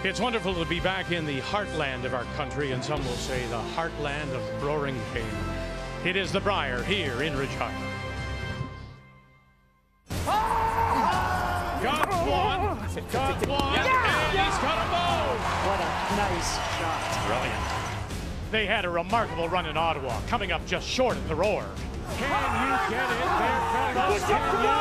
It's wonderful to be back in the heartland of our country, and some will say the heartland of roaring pain. It is the Brier here in Regina. Got one, and he's got a ball. What a nice shot. Brilliant. They had a remarkable run in Ottawa, coming up just short of the roar. Can you get it there, fellas? Can you?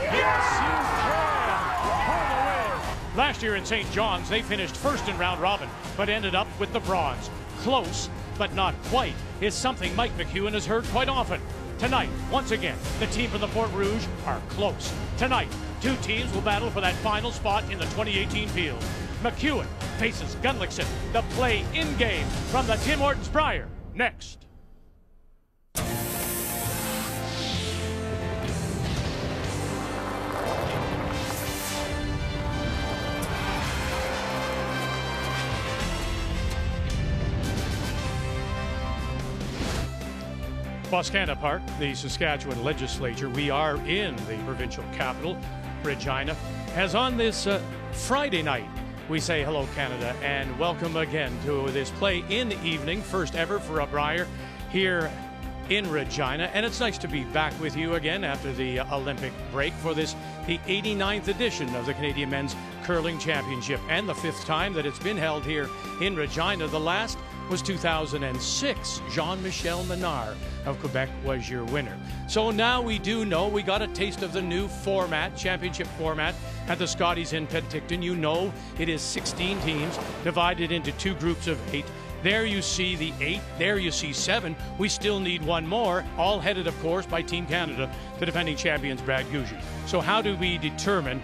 Yes, you can. All the way. Last year in St. John's, they finished first in round robin, but ended up with the bronze. Close, but not quite, is something Mike McEwen has heard quite often. Tonight, once again, the team from the Fort Rouge are close. Tonight, two teams will battle for that final spot in the 2018 field. McEwen faces Gunnlaugson, the play-in game from the Tim Hortons Brier. Next. Wascana Park, the Saskatchewan legislature, we are in the provincial capital, Regina, as on this Friday night, we say hello Canada and welcome again to this play-in evening, first ever for a Brier here in Regina. And it's nice to be back with you again after the Olympic break for this, the 89th edition of the Canadian Men's Curling Championship, and the 5th time that it's been held here in Regina. The last was 2006. Jean-Michel Menard of Quebec was your winner. So now we do know, we got a taste of the new format, championship format at the Scotties in Penticton. You know it is 16 teams divided into two groups of 8. There you see the 8, there you see 7. We still need one more, all headed, of course, by Team Canada, the defending champions, Brad Gougy. So how do we determine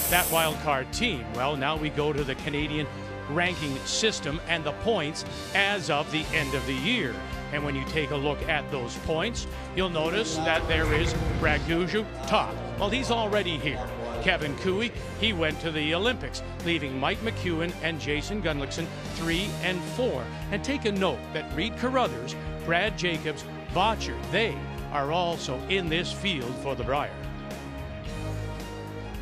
that wild card team? Well, now we go to the Canadian ranking system and the points as of the end of the year. And when you take a look at those points, you'll notice that there is Brad Gougy top. Well, he's already here. Kevin Cooey, he went to the Olympics, leaving Mike McEwen and Jason Gunnlaugson 3 and 4. And take a note that Reed Carruthers, Brad Jacobs, Botcher, they are also in this field for the Brier.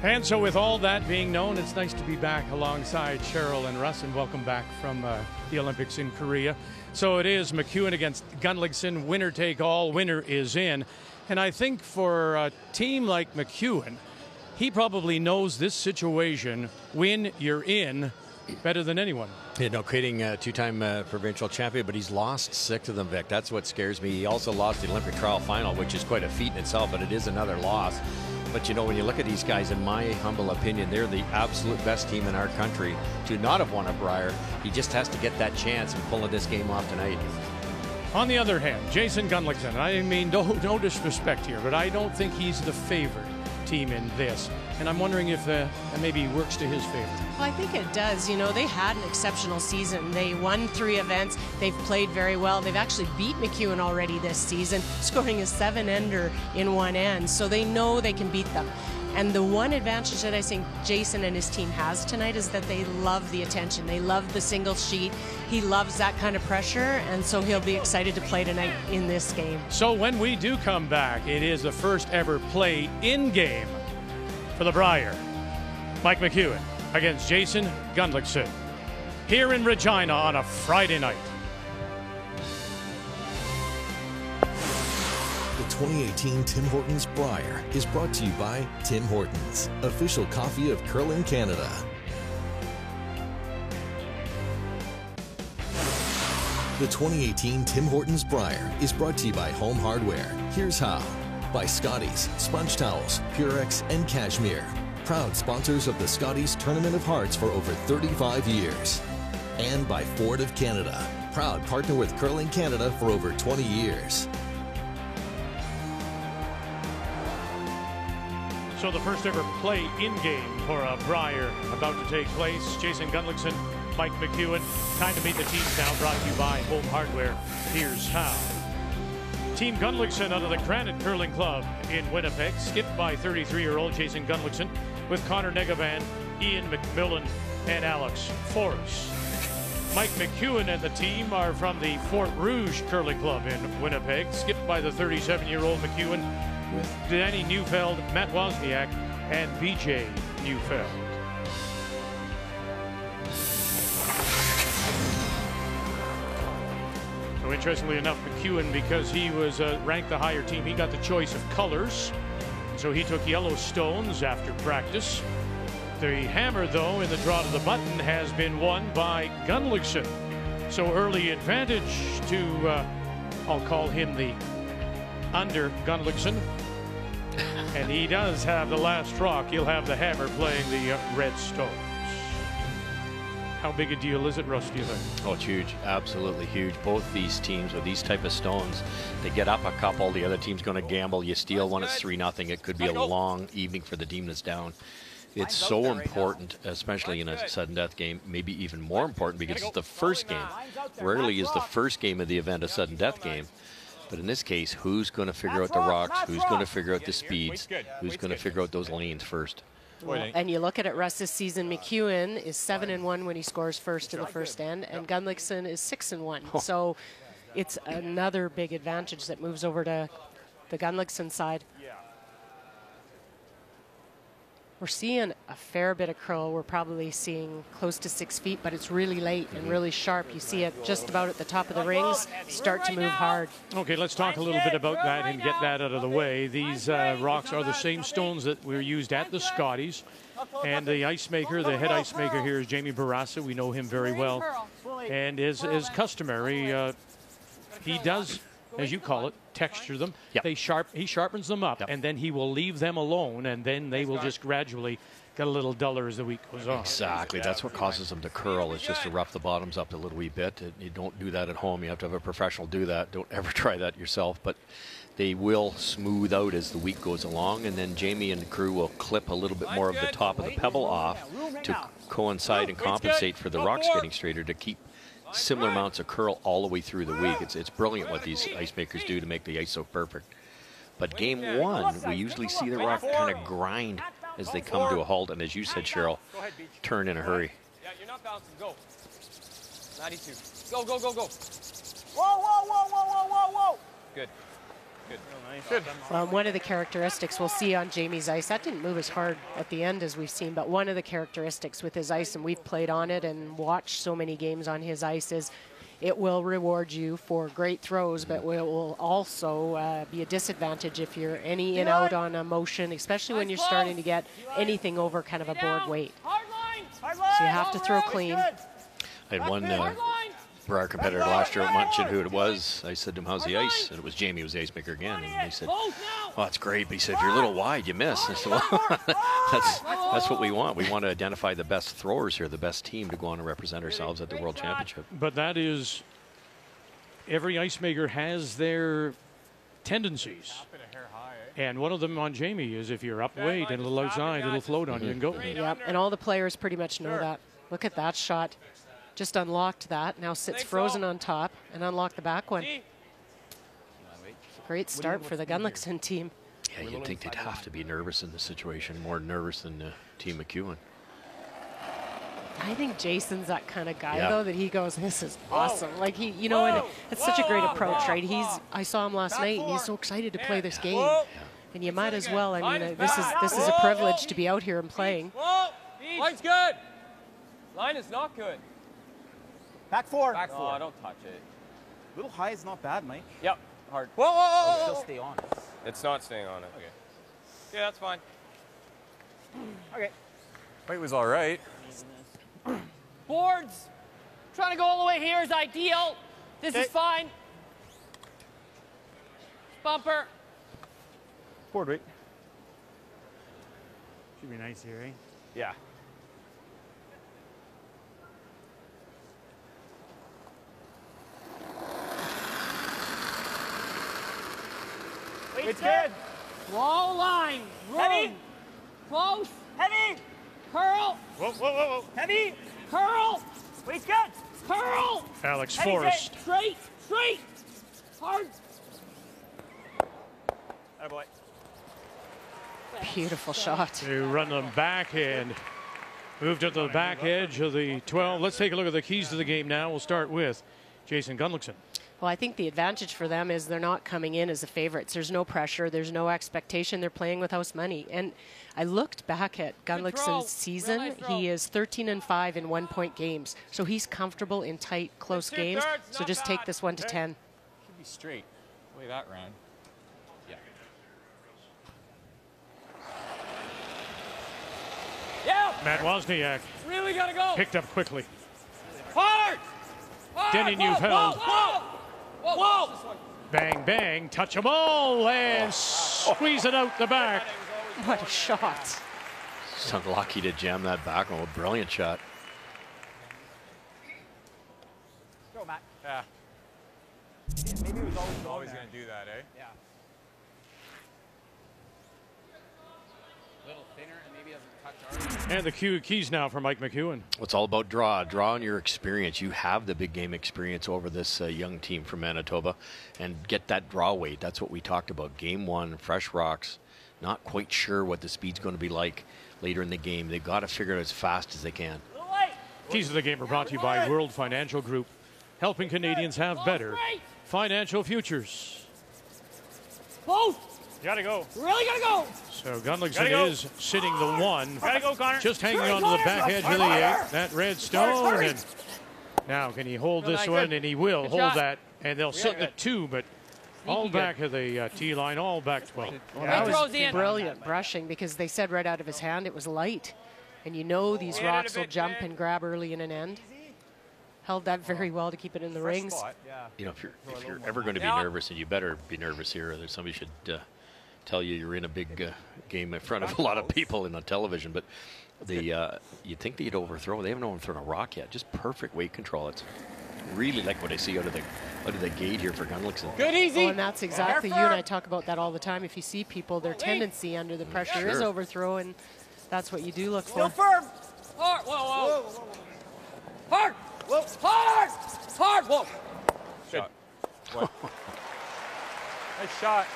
And so with all that being known, it's nice to be back alongside Cheryl and Russ, and welcome back from the Olympics in Korea. So it is McEwen against Gunnlaugson, winner take all, winner is in. And I think for a team like McEwen, he probably knows this situation, when you're in, better than anyone. You know, creating a two-time provincial champion, but he's lost 6 of them, Vic. That's what scares me. He also lost the Olympic trial final, which is quite a feat in itself, but it is another loss. But, you know, when you look at these guys, in my humble opinion, they're the absolute best team in our country to not have won a Brier. He just has to get that chance of pulling this game off tonight. On the other hand, Jason Gunnlaugson, I mean, no disrespect here, but I don't think he's the favorite team in this. And I'm wondering if that maybe works to his favor. Well, I think it does. You know, they had an exceptional season. They won 3 events. They've played very well. They've actually beat McEwen already this season, scoring a 7-ender in one end. So they know they can beat them. And the one advantage that I think Jason and his team has tonight is that they love the attention. They love the single sheet. He loves that kind of pressure, and so he'll be excited to play tonight in this game. So when we do come back, it is the first ever play-in game for the Brier. Mike McEwen against Jason Gunnlaugson here in Regina on a Friday night. The 2018 Tim Hortons Brier is brought to you by Tim Hortons, official coffee of Curling Canada. The 2018 Tim Hortons Brier is brought to you by Home Hardware. Here's how. By Scotties, Sponge Towels, Purex, and Cashmere. Proud sponsors of the Scotties Tournament of Hearts for over 35 years. And by Ford of Canada, proud partner with Curling Canada for over 20 years. So the first ever play-in game for a Brier about to take place. Jason Gunnlaugson, Mike McEwen. Time to meet the teams now, brought to you by Home Hardware. Here's how. Team Gunnlaugson out of the Granite Curling Club in Winnipeg, skipped by 33-year-old Jason Gunnlaugson with Connor Negavan, Ian McMillan, and Alex Forrest. Mike McEwen and the team are from the Fort Rouge Curling Club in Winnipeg, skipped by the 37-year-old McEwen with Danny Neufeld, Matt Wozniak, and BJ Neufeld. interestingly enough, McEwen, because he was ranked the higher team, he got the choice of colors. So he took yellow stones after practice. The hammer, though, in the draw to the button has been won by Gunnlaugson. So early advantage to, I'll call him the under Gunnlaugson. And he does have the last rock. He'll have the hammer playing the red stones. How big a deal is it, Russ, do you think? Oh, it's huge. Absolutely huge. Both these teams with these type of stones, they get up a couple, the other team's going to gamble. You steal one, it's 3-0. It could be a long evening for the team that's down. It's so important, especially in a sudden death game, maybe even more important because it's the first game. Rarely is the first game of the event a sudden death game. But in this case, who's going to figure out the rocks? Who's going to figure out the speeds? Who's going to figure out those lanes first? Well, and you look at it, Russ, this season, McEwen is 7-1 when he scores first in the first end, and Gunnlaugson is 6-1. So it's another big advantage that moves over to the Gunnlaugson side. We're seeing a fair bit of curl. We're probably seeing close to 6 feet, but it's really late and really sharp. You see it just about at the top of the rings, start to move hard. Okay, let's talk a little bit about that and get that out of the way. These rocks are the same stones that were used at the Scotties. And the ice maker, the head ice maker here is Jamie Barassa. We know him very well. And as customary, he does, as you call it, texture them. Yep. He sharpens them up, and then he will leave them alone, and then they will just gradually get a little duller as the week goes on. Exactly. That's what causes them to curl, is just to rough the bottoms up a little wee bit. You don't do that at home. You have to have a professional do that. Don't ever try that yourself. But they will smooth out as the week goes along, and then Jamie and the crew will clip a little bit more of the top of the pebble off to coincide and compensate for the rocks getting straighter, to keep similar amounts of curl all the way through the week. It's brilliant what these ice makers do to make the ice so perfect. But game one, we usually see the rock kind of grind as they come to a halt, and as you said, Cheryl, turn in a hurry. Yeah, you're not bouncing. Go. 92. Go, go, go, go. Whoa, whoa, whoa, whoa, whoa, whoa, whoa. Good. Good. One of the characteristics we'll see on Jamie's ice, that didn't move as hard at the end as we've seen, but one of the characteristics with his ice, and we've played on it and watched so many games on his ice, is it will reward you for great throws, but it will also be a disadvantage if you're any in out on a motion, especially when you're starting to get anything over kind of a board weight. So you have to throw clean. I had one Brier competitor last year mentioned who it was. I said to him, how's the ice? And it was Jamie, who was the ice maker again. And he said, oh, that's great. But he said, you're a little wide, you miss. I said, well, that's what we want. We want to identify the best throwers here, the best team to go on and represent ourselves at the World Championship. But that is, every ice maker has their tendencies. And one of them on Jamie is if you're up weight and a little outside, it'll float on you and go. Yep, and all the players pretty much know that. Look at that shot. Just unlocked that. Now sits frozen on top and unlocked the back one. Great start for the Gunnlaugson team. Yeah, you'd think they'd have to be nervous in this situation, more nervous than Team McEwen. I think Jason's that kind of guy, though, that he goes, this is awesome. Like, he, you know, and it's such a great approach, right? I saw him last night, and he's so excited to play this game. And you might as well. I mean, this is a privilege to be out here and playing. Line's good. Line is not good. Back four. Back four. Oh, don't touch it. A little high is not bad, Mike. Yep. Hard. Whoa, whoa, whoa, Still stay on it. It's not staying on it. Okay. Yeah, that's fine. Okay. Weight was all right. Boards. Trying to go all the way here is ideal. This is fine. Bumper. Board weight. Should be nice here, eh? Yeah. Weight's good. Low line. Room. Heavy. Close. Heavy. Curl. Whoa, whoa, whoa, whoa. Heavy. Curl. Weight's good. Curl. Alex Heavy Forrest. Straight. Straight. Hard. Attaboy. Beautiful shot. To run them backhand. Move to the back edge of the 12. Let's take a look at the keys to the game now. We'll start with Jason Gunnlaugson. Well, I think the advantage for them is they're not coming in as the favorites. There's no pressure. There's no expectation. They're playing with house money. And I looked back at Gunnlaugson's season. He is 13-5 in 1-point games. So he's comfortable in tight, close games. So just take this 1 to 10. He's straight. The way that ran. Yeah. Yeah! Matt Wozniak Really gotta go. picked up quickly. Hard. Hard. Denny Whoa, Neufeld. Whoa. Whoa. Whoa. Whoa. Bang, bang, touch 'em all, and squeeze it out the back. What a shot. It's unlucky to jam that back one. Brilliant shot. Go, Matt. Yeah. Maybe it was always Always there. going to do that, eh? Yeah. A little thinner and maybe doesn't touch ours. And the keys now for Mike McEwen. It's all about draw on your experience. You have the big game experience over this young team from Manitoba, and get that draw weight. That's what we talked about. Game one, fresh rocks, not quite sure what the speed's going to be like later in the game. They've got to figure it as fast as they can. Keys of the game are brought to you by World Financial Group, helping Canadians have better financial futures. Both. You gotta go. Really gotta go. So Gunnlaugson Gotta go. is sitting the one, Gotta go, Connor. just hanging on to the back edge of the 8. That red stone. And now can he hold this one? And he will hold shot. that. And they'll sit the 2, but all back of the tee line, all back 12. Well, that throws was in. brilliant brushing because they said right out of his hand it was light. And you know these rocks will jump and grab early in an end. Held that very well to keep it in the rings. Yeah. You know, if you're ever going to be nervous, and you better be nervous here, or somebody should tell you you're in a big game in front of a lot of people in the television. But you'd think they'd overthrow. They haven't overthrown a rock yet. Just perfect weight control. It's really like what I see out of the gate here for Gunnlaugson. Good, easy. Oh, and that's exactly, you and I talk about that all the time. If you see people, their tendency under the pressure is overthrow, and that's what you do look for. Still firm. Hard. Whoa, whoa. Whoa. Hard. Whoa. Hard. Hard. Whoa. Shot. What? Nice shot.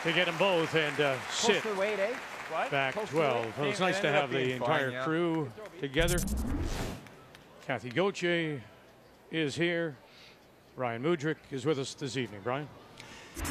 To get them both and sit Close to the weight, eh? What? back Close to 12. the weight. Well, it's It nice to ended up have the being entire fine, yeah. crew together. Kathy Gauthier is here. Brian Mudrick is with us this evening. Brian?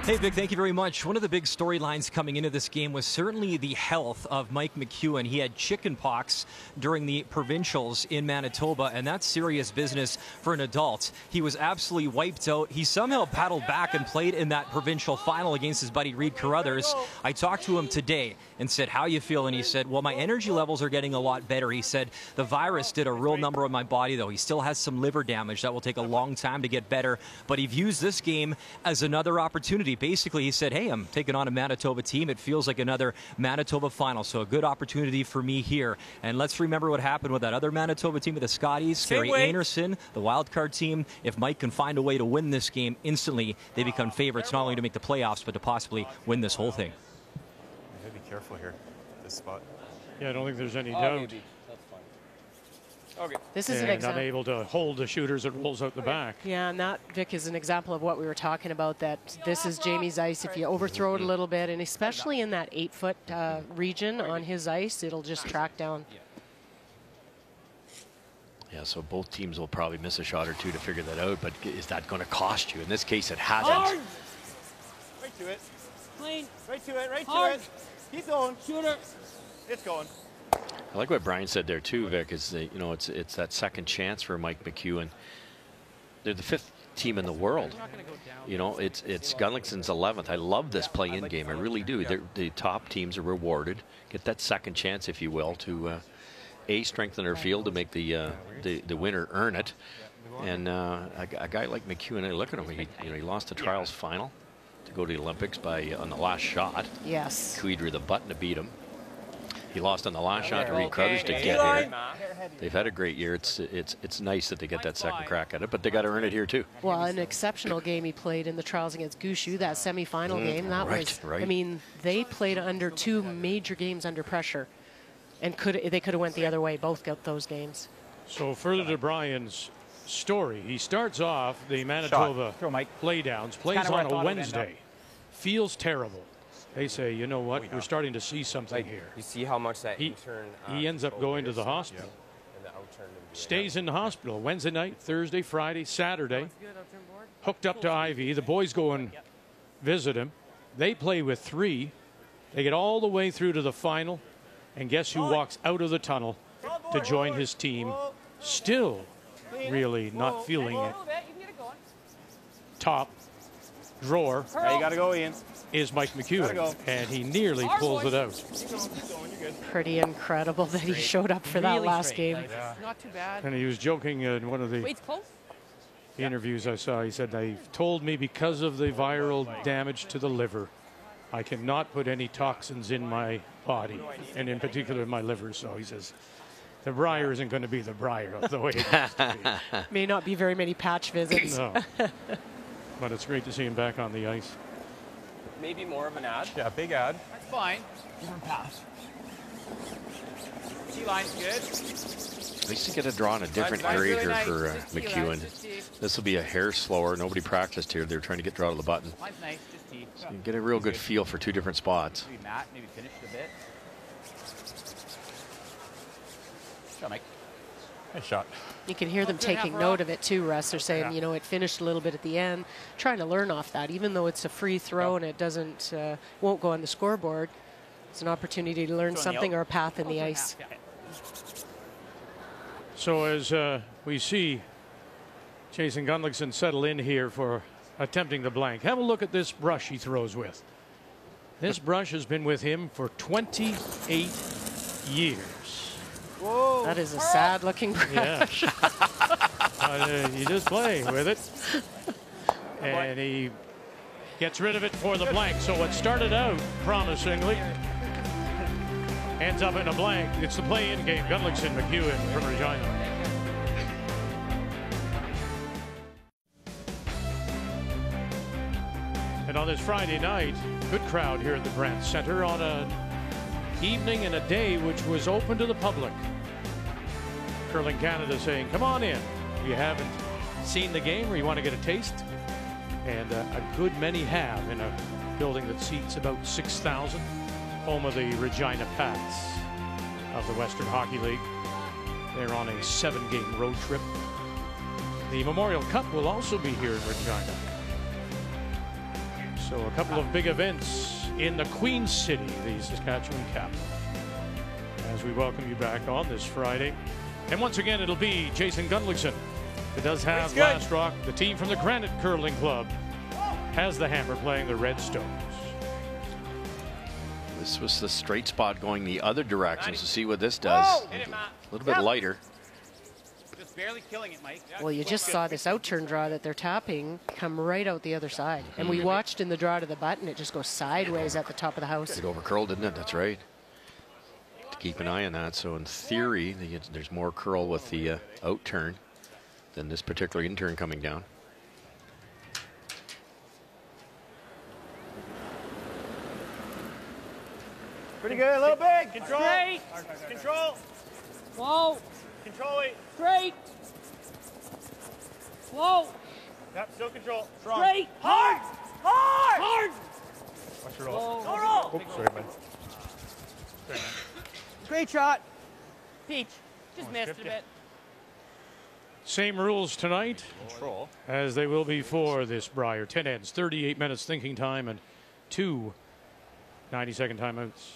Hey, Vic, thank you very much. One of the big storylines coming into this game was certainly the health of Mike McEwen. He had chicken pox during the provincials in Manitoba, and that's serious business for an adult. He was absolutely wiped out. He somehow paddled back and played in that provincial final against his buddy Reed Carruthers. I talked to him today and said, how you feel? And he said, well, my energy levels are getting a lot better. He said, the virus did a real number on my body, though. He still has some liver damage. That will take a long time to get better. But he views this game as another opportunity. Basically, he said, hey, I'm taking on a Manitoba team. It feels like another Manitoba final, so a good opportunity for me here. And let's remember what happened with that other Manitoba team with the Scotties, Gary Anderson, the wildcard team. If Mike can find a way to win this game instantly, they become favorites not only to make the playoffs, but to possibly win this whole thing. You gotta be careful here. This spot. Yeah, I don't think there's any Oh, doubt. maybe. That's fine. Okay. This is an And example. unable to hold the shooters, it rolls out the back. Yeah, and that, Vic, is an example of what we were talking about, that this is Jamie's ice. If you overthrow it a little bit, and especially in that 8-foot region on his ice, it'll just track down. Yeah, so both teams will probably miss a shot or two to figure that out, but is that going to cost you? In this case, it hasn't. Hard. Right to it. Clean. Right to it. Right to Hard. it. Keep going. Shooter. It's going. I like what Brian said there too, Vic. Is that, you know, it's that second chance for Mike McEwen. They're the 5th team in the world. You know, it's Gunnlaugson's 11th. I love this play-in game. I really do. The top teams are rewarded. Get that second chance, if you will, to strengthen their field to make the winner earn it. And a guy like McEwen, I look at him. He lost the trials final to go to the Olympics on the last shot. Yes. Kuidri the button to beat him. He lost on the last shot to Reed Carruthers to get here. They've had a great year. It's nice that they get that second crack at it, but they got to earn it here too. Well, an exceptional game he played in the trials against Gushu, that semifinal game. That was, I mean, they played under 2 major games under pressure, and they could have went the other way, both got those games. So further to Brian's story, he starts off the Manitoba playdowns, plays on a Wednesday, feels terrible. They say, you know what, we're starting to see something here. You see how much that He ends up going to the hospital. Stays in the hospital Wednesday night, Thursday, Friday, Saturday. Hooked up to IV. The boys go and visit him. They play with 3. They get all the way through to the final. And guess who walks out of the tunnel to join his team? Still really not feeling it. Top drawer Yeah, you got to go, Ian. is Mike McEwen, go. and he nearly pulls it out. Keep going, you're good. Pretty incredible that he showed up for that Really last straight. game. Not too bad. And he was joking in one of the Weight's close. interviews I saw. He said, they told me because of the viral damage to the liver, I cannot put any toxins in my body, and in particular my liver. So he says, the Brier isn't going to be the Brier the way it used to be. May not be very many patch visits. No. But it's great to see him back on the ice. Maybe more of an ad. Yeah, big ad. That's fine. Different pass. T-line's good. At least to get a draw in a different Nice, area really here nice. for Just T, McEwen. lads, just T. This will be a hair slower. Nobody practiced here. They're trying to get draw to the button. Line's nice. Just T. You get a real good feel for 2 different spots. Maybe Matt. Maybe finished a bit. Shot, Mike. Nice shot. You can hear them Good half taking row. note of it too, Russ. They're saying, Yeah. you know, it finished a little bit at the end, trying to learn off that. Even though it's a free throw and it doesn't, won't go on the scoreboard, it's an opportunity to learn Throw in the something out. or a path in the Close ice. half, yeah. So as we see Jason Gunnlaugson settle in here for attempting the blank, have a look at this brush he throws with. This brush has been with him for 28 years. Whoa. That is a sad-looking brush. Yeah. You just play with it. And he gets rid of it for the blank. So what started out promisingly ends up in a blank. It's the play-in game. Gunnlaugson, McEwen from Regina. And on this Friday night, good crowd here at the Brandt Center on an evening and a day which was open to the public. Curling Canada saying, come on in. If you haven't seen the game or you want to get a taste. And a good many have in a building that seats about 6,000. Home of the Regina Pats of the Western Hockey League. They're on a 7-game road trip. The Memorial Cup will also be here in Regina. So a couple of big events in the Queen City, the Saskatchewan capital. As we welcome you back on this Friday. And once again, it'll be Jason Gunnlaugson. It does have Last Rock. The team from the Granite Curling Club has the hammer playing the Red Stones. This was the straight spot going the other direction. So see what this does. Hit it, Matt. A little bit lighter. Just barely killing it, Mike. Well, you just saw this out-turn draw that they're tapping come right out the other side. And we watched in the draw to the button, it just goes sideways at the top of the house. It over curled, didn't it? That's right. To keep an eye on that. So in theory, there's more curl with the out turn than this particular in turn coming down. Pretty good, a little big. Control. Straight. Control. Slow. Control it. Straight. Slow. Yep, still control. Strong. Straight. Hard. Hard. Watch your roll. Slow. roll. Oops, sorry, man. Great shot. Peach. Just missed it a bit. Same rules tonight Control. as they will be for this Brier. 10 ends, 38 minutes thinking time, and 2 90-second timeouts.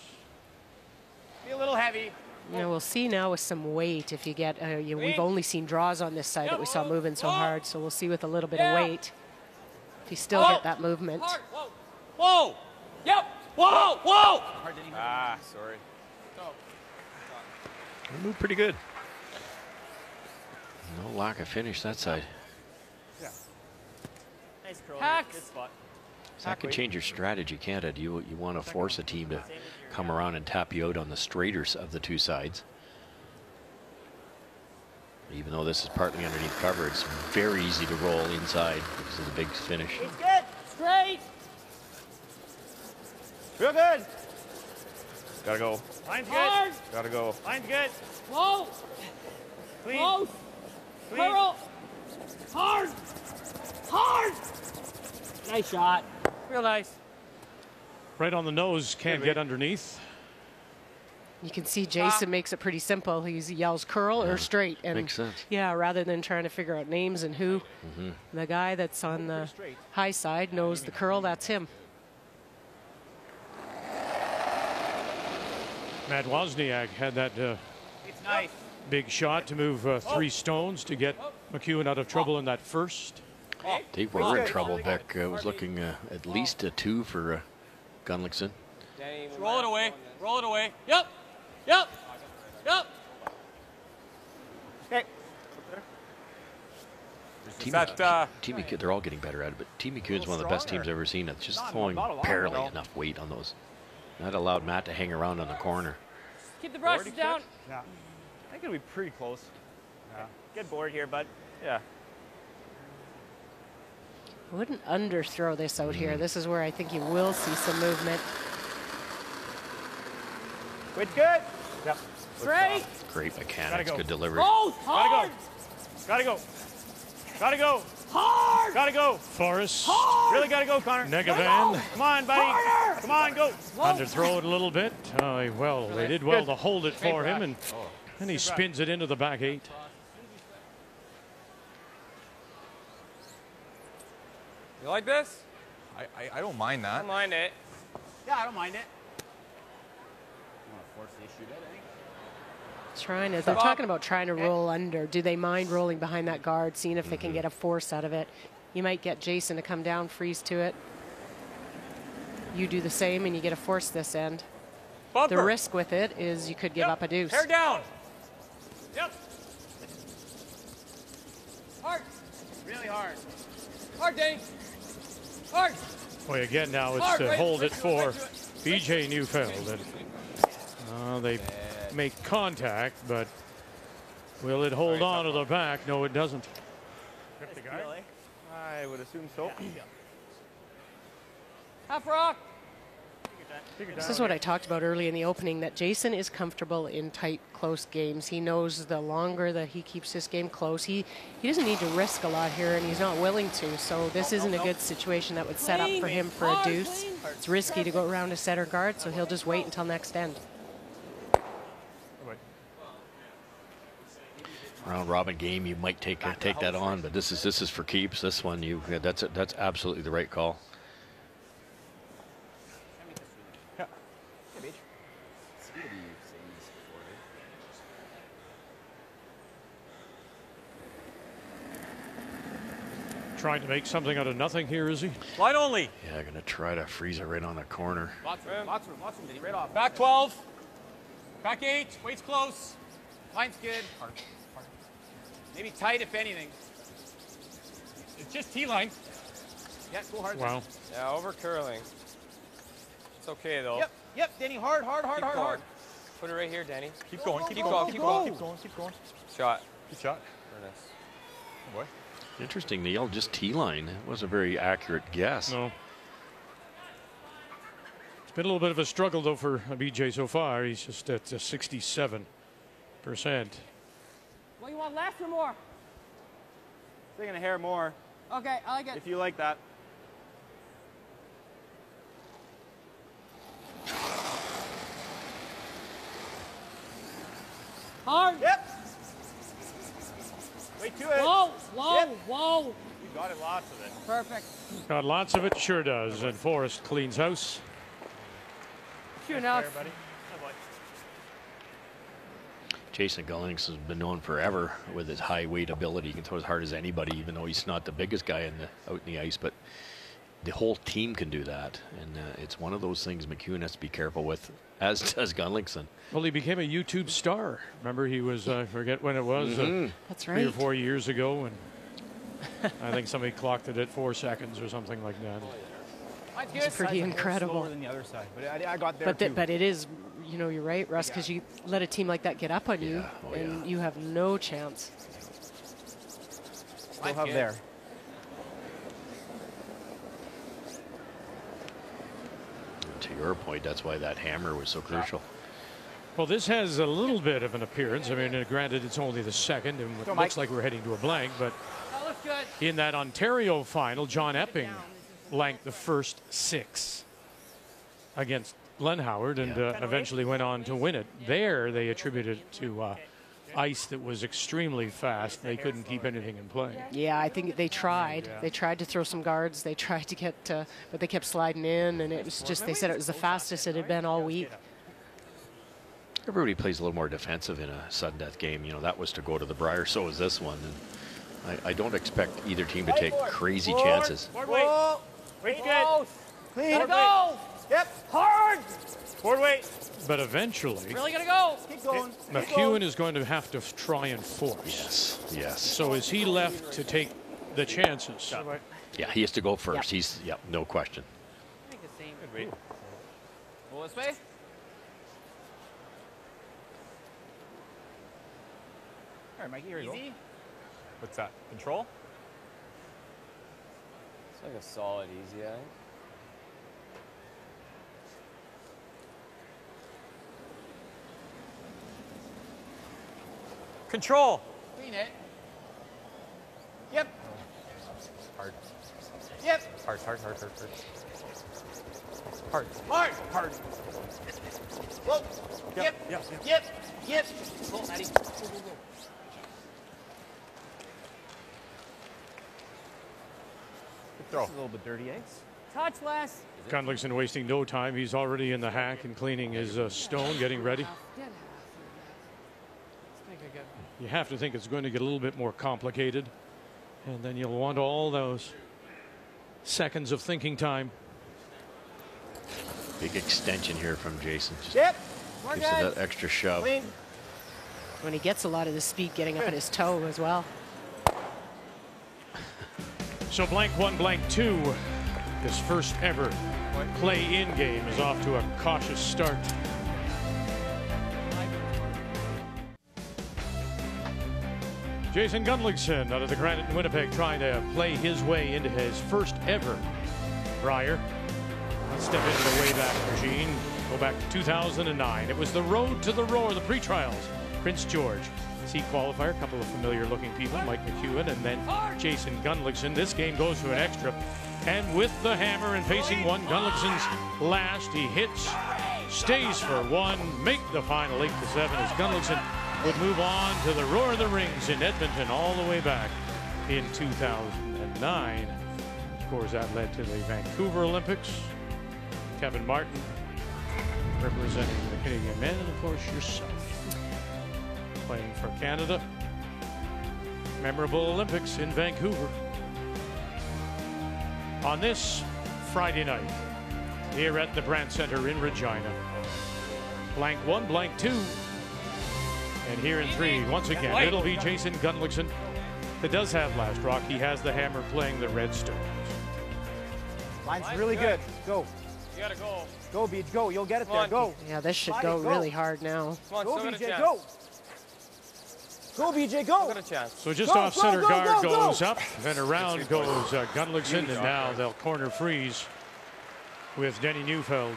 Be a little heavy. You know, we'll see now with some weight if you get, we've only seen draws on this side that we saw moving so hard, so we'll see with a little bit of weight if you still get that movement. Hard. Whoa. Whoa. Yep. Whoa. Whoa. Ah, sorry. They moved pretty good. No lack of finish that side. Nice curl. Hacks. Good spot. So that could change your strategy, can't it? You want to force a team to come around and tap you out on the straighters of the two sides. Even though this is partly underneath cover, it's very easy to roll inside because of the big finish. It's good. Straight. Real good. Gotta go. Line's good. Hard. Gotta go. Line's good. Slow. Clean. Close. Clean. Curl. Hard. Hard. Nice shot. Real nice. Right on the nose, can't get underneath. You can see Jason makes it pretty simple. He yells curl or straight. And Makes sense. yeah, rather than trying to figure out names and who, the guy that's on the high side knows the curl, that's him. Matt Wozniak had that It's nice. big shot to move 3 stones to get McEwen out of trouble in that first. They were in trouble, Vic. Was looking at least a 2 for Gunnlaugson. Roll it away. Roll it away. Yep. Yep. Yep. Okay. Team McEwen, they're all getting better at it, but Team McEwen's one of the best teams I've ever seen. It's just throwing barely enough weight on those. That allowed Matt to hang around on the corner. Keep the brushes down. Yeah. I think it'll be pretty close. Yeah. Good board here, bud. Yeah. I wouldn't underthrow this out here. This is where I think you will see some movement. Weight's good. Yep. Straight. Great mechanics, good delivery. Both hard. Gotta go. Gotta go. Hard. Gotta go. Forrest. Hard. Really gotta go, Connor. Negavan. Come on, buddy. Harder. Come on, go. Underthrow it a little bit. Well, they did well to hold it for him, and then he spins it into the back 8. You like this? I don't mind I that. don't mind it. Yeah, I don't mind it. They're talking about trying to roll under. Do they mind rolling behind that guard, seeing if they can get a force out of it? You might get Jason to come down, freeze to it. You do the same, and you get a force this end. Bumper. The risk with it is you could give up a deuce. Hair down. Yep. Hard. Really hard. Hard, Danny. Hard. Boy, again now it's Hard, to right, hold right it to it, for right to it. BJ Neufeld. And, they make contact, but will it hold on to the back? No, it doesn't. I would assume so. Half rock. This is what I talked about early in the opening, that Jason is comfortable in tight, close games. He knows the longer that he keeps this game close, he doesn't need to risk a lot here, and he's not willing to. So this isn't a good situation that would set up for him for a deuce. It's risky to go around a center guard, so he'll just wait until next end. Round robin game, you might take that on, but this is for keeps. This one, that's absolutely the right call. Trying to make something out of nothing here, is he? Line only. Yeah, gonna try to freeze it right on the corner. Lots of room. Lots of room. Lots of room. Right off. Back 12. Back 8. Weight's close. Line's good. Hard. Hard. Maybe tight if anything. It's just T-line. Yeah, go hard. Wow. Yeah, over curling. It's okay though. Yep. Yep, Danny. Hard, hard, hard, Keep hard, going. hard. Put it right here, Danny. Keep going. Keep Keep going. going. Keep Keep going. going. Keep going. Keep going. Shot. Good shot. Ernest. Good boy. Interesting, they yelled just T-line. It was a very accurate guess. No. It's been a little bit of a struggle, though, for BJ so far. He's just at 67%. Well, you want less or more? Taking a hair more, Okay, I like it. if you like that. Hard. Yep. Wait to it. Whoa, whoa, Yep. whoa. You got it, lots of it. Perfect. Got lots of it, sure does. And Forrest cleans house. True enough. There, buddy. Oh, boy. Jason Gunnlaugson has been known forever with his high weight ability. He can throw as hard as anybody, even though he's not the biggest guy out in the ice. But the whole team can do that, and it's one of those things McEwen has to be careful with, as does Gunnlaugson. Well, he became a YouTube star. Remember, he was, I forget when it was, That's 3 or right. 4 years ago, and I think somebody clocked it at 4 seconds or something like that. Line's good. It's pretty incredible. Slower than the other side, but I got there too. But it is, you know, you're right, Russ, because you let a team like that get up on you, Oh, and you have no chance. Still have there. To your point, that's why that hammer was so crucial. Well, this has a little bit of an appearance. I mean, granted, it's only the second, and it looks like we're heading to a blank, but That looks good. in that Ontario final, John Epping blanked the first 6 against Glenn Howard, and eventually went on to win it. There, they attributed it to ice that was extremely fast. They couldn't keep anything in play. Yeah, I think they tried. They tried to throw some guards. They tried to get, but they kept sliding in, and it was just, they said it was the fastest it had been all week. Everybody plays a little more defensive in a sudden death game. You know, that was to go to the Brier, so was this one. And I don't expect either team to take crazy chances. Forward weight. Weight's good. Clean. Gotta go. Yep. Hard. Forward weight. But eventually, Really gonna go. Keep going. McEwen is going to have to try and force. Yes, yes. So is he left to take the chances? Yeah, he has to go first. He's, no question. I think the same. Good weight. Pull this way. All right, Mikey, here you go. Easy. What's that? Control? It's like a solid easy, I think. Control. Clean it. Yep. Hard. Yep. Hard. Hard. Hard. Whoa. Yep. Yep. Go, Maddie. Go, go, go. Good throw. This is a little bit dirty, eh? Touch less. Gunnlaugson wasting no time. He's already in the hack and cleaning his stone, getting ready. Get half. Let's make it good. You have to think it's going to get a little bit more complicated. And then you'll want all those seconds of thinking time. Big extension here from Jason. Just Yep. gives it that extra shove. Clean. When he gets a lot of the speed getting up at his toe as well. So blank 1, blank 2. His first ever play-in game is off to a cautious start. Jason Gunnlaugson out of the Granite in Winnipeg trying to play his way into his first ever Brier. Let's step into the Wayback Machine. Go back to 2009. It was the Road to the Roar, the pre-trials. Prince George, C qualifier, a couple of familiar-looking people, Mike McEwen and then Jason Gunnlaugson. This game goes to an extra. And with the hammer and facing one, Gunnlaugson's last. He hits, stays for one, make the final 8-7 as Gunnlaugson would move on to the Roar of the Rings in Edmonton all the way back in 2009. Of course, that led to the Vancouver Olympics. Kevin Martin representing the Canadian men, and of course yourself playing for Canada. Memorable Olympics in Vancouver. On this Friday night, here at the Brandt Center in Regina. Blank 1, blank 2. And here in 3, once again, it'll be Jason Gunnlaugson that does have last rock. He has the hammer playing the red stones. Line's really good. Go. You gotta go. Go, BJ. Go. You'll get it there. Go. Yeah, this should Body, go go. really hard now. Come on, Go, still got a BJ. chance. Go. Go, BJ. Go. Got a chance. So just Go, off go, center go, guard go, go. goes up, then around goes Gunnlaugson, and now they'll corner freeze with Denny Neufeld.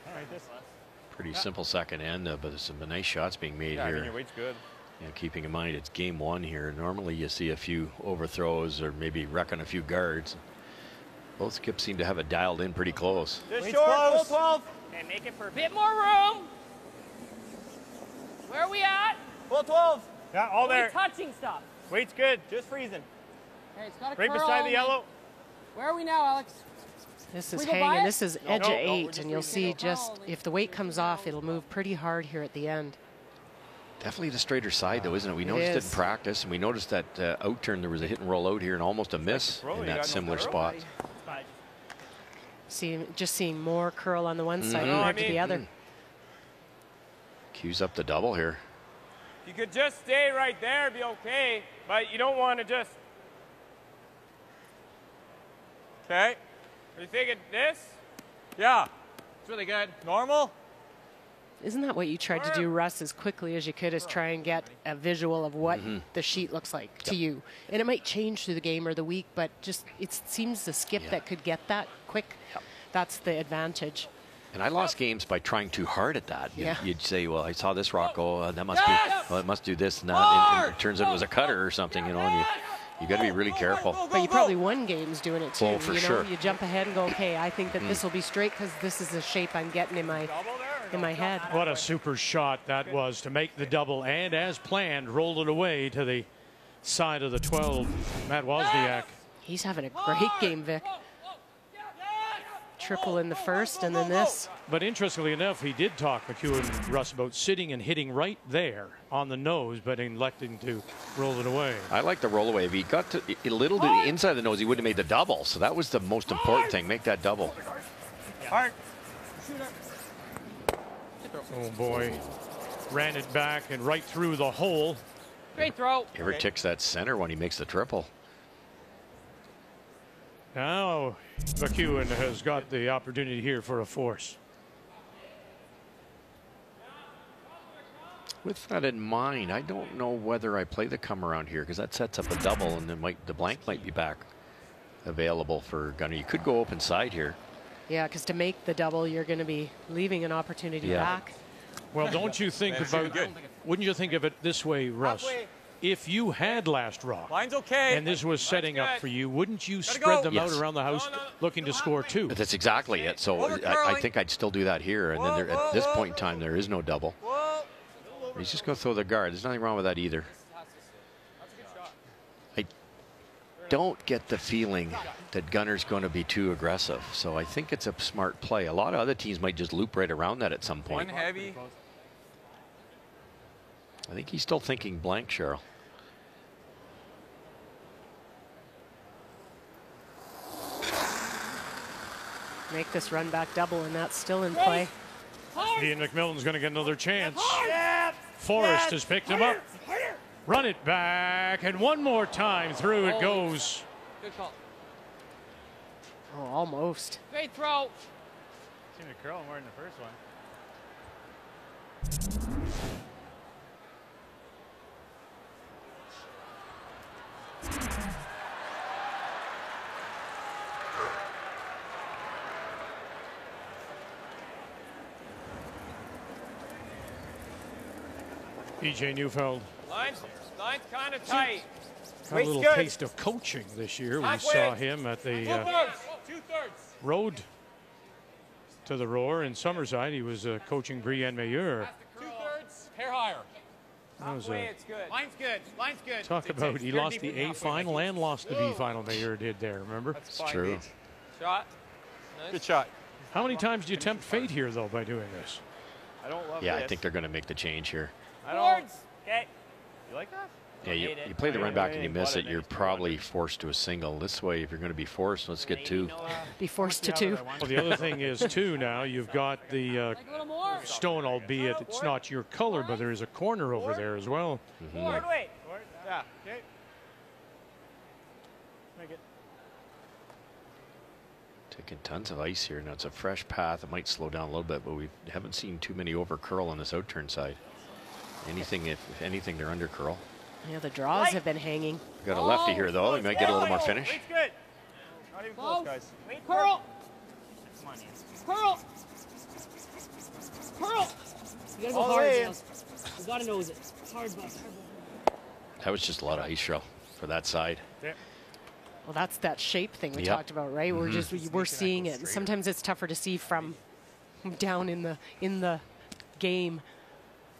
All right, this. Pretty simple second end, but there's some nice shots being made Yeah, I here. mean, your weight's good. Keeping in mind it's game 1 here. Normally you see a few overthrows or maybe wrecking a few guards. Both skips seem to have it dialed in pretty close. Just Weight's short. close. Full 12. And make it for a bit more room. Where are we at? Full 12. Yeah, all Are we there. touching stuff? Weight's good. Just freezing. Okay, it's got a Right curl beside the only. yellow. Where are we now, Alex? This is We go by hanging. it? This is edge no, of we're 8, just and you'll freezing. see just if the weight comes off, it'll move pretty hard here at the end. Definitely the straighter side, though, isn't it? We noticed it is. in practice, and we noticed that out turn there was a hit and roll out here and almost a miss throw, in you that got no similar throw. spot. Just seeing more curl on the one side Mhm. compared to the other. Cues up the double here. You could just stay right there, be okay, but you don't want to just. Okay. Are you thinking this? Yeah. It's really good. Normal. Isn't that what you tried to do, Russ, as quickly as you could, is try and get a visual of what the sheet looks like to you? And it might change through the game or the week, but just it seems the skip that could get that quick. That's the advantage. And I lost games by trying too hard at that. Yeah. You'd say, well, I saw this rock go, that must be, well, it must do this and that. And it turns out it was a cutter or something, you know, and you got to be really careful. But you probably won games doing it too. Oh, for you know, sure. you jump ahead and go, okay, I think that this will be straight because this is the shape I'm getting in my head. What a super shot that was to make the double, and as planned, rolled it away to the side of the 12. Matt Wozniak. He's having a great game, Vic. triple in the first, and then this. But interestingly enough, he did talk, McEwen, Russ, about sitting and hitting right there on the nose, but electing to roll it away. I like the roll away. If he got to a little to the inside of the nose, he would have made the double. So that was the most important thing. Make that double. Oh boy, ran it back and right through the hole. Great throw. Ever ticks that center when he makes the triple. Now McEwen has got the opportunity here for a force. With that in mind, I don't know whether I play the come around here because that sets up a double, and then the blank might be back available for Gunner. You could go open side here. Yeah, because to make the double, you're going to be leaving an opportunity back. Well, don't you think about, wouldn't you think of it this way, Russ? If you had last rock, Line's okay. and this was setting up for you, wouldn't you spread them out around the house looking to score two? That's exactly it. So I think I'd still do that here. And then at this point in time, there is no double. He's just going to throw the guard. There's nothing wrong with that either. I don't get the feeling that Gunner's going to be too aggressive. So I think it's a smart play. A lot of other teams might just loop right around that at some point. One heavy. I think he's still thinking blank, Cheryl. Make this run back double, and that's still in play. Ian McMillan's going to get another chance. Forrest has picked him up. Run it back, and one more time through it goes. Good call. Oh, almost. Great throw. Seemed to curl more than the first one. EJ Neufeld. Line's kind of tight. Got a little taste of coaching this year. We saw him at the road to the Roar in Summerside. He was coaching Brier and Meilleur. 2/3, hair higher. That was It's good. Line's good. Line's good. talk about he lost the A final and lost the B final. Meilleur did there. Remember? It's true. Shot. Nice. Good shot. How many times do you tempt fate here though by doing this? I don't love Yeah, this. I think they're going to make the change here. I don't. Okay. You like that? Yeah, you play the run back and you miss it, you're probably forced to a single. This way, if you're going to be forced, let's get two. Be forced to two. Well, the other thing is too now you've got the stone, albeit it's not your color, but there is a corner over there as well. Wait. Yeah. Okay. Make it. Taking tons of ice here. Now it's a fresh path. It might slow down a little bit, but we haven't seen too many over curl on this out turn side. If anything, they're under curl. Yeah, the draws have been hanging. Got a lefty here though. He might get a little more finish. Weight's good. Not even close, guys. Curl. Curl. Curl. You gotta go All the hard, way in. Niels. You gotta nose it. Hard bus. That was just a lot of ice row for that side. Well, that's that shape thing we Yep. talked about, right? We're seeing it, and sometimes it's tougher to see from down in the game.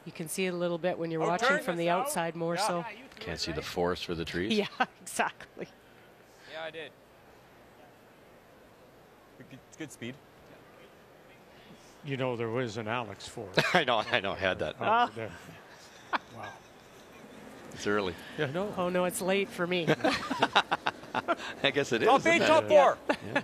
You can see it a little bit when you're watching from the outside more so. Can't see the forest for the trees. Yeah, exactly. Yeah, I did. It's good speed. You know there was an Alex for it. I know, I had that. Over there. Wow. It's early. Yeah, no. Oh no, it's late for me. I guess it is. Top 8, top 4. Yeah.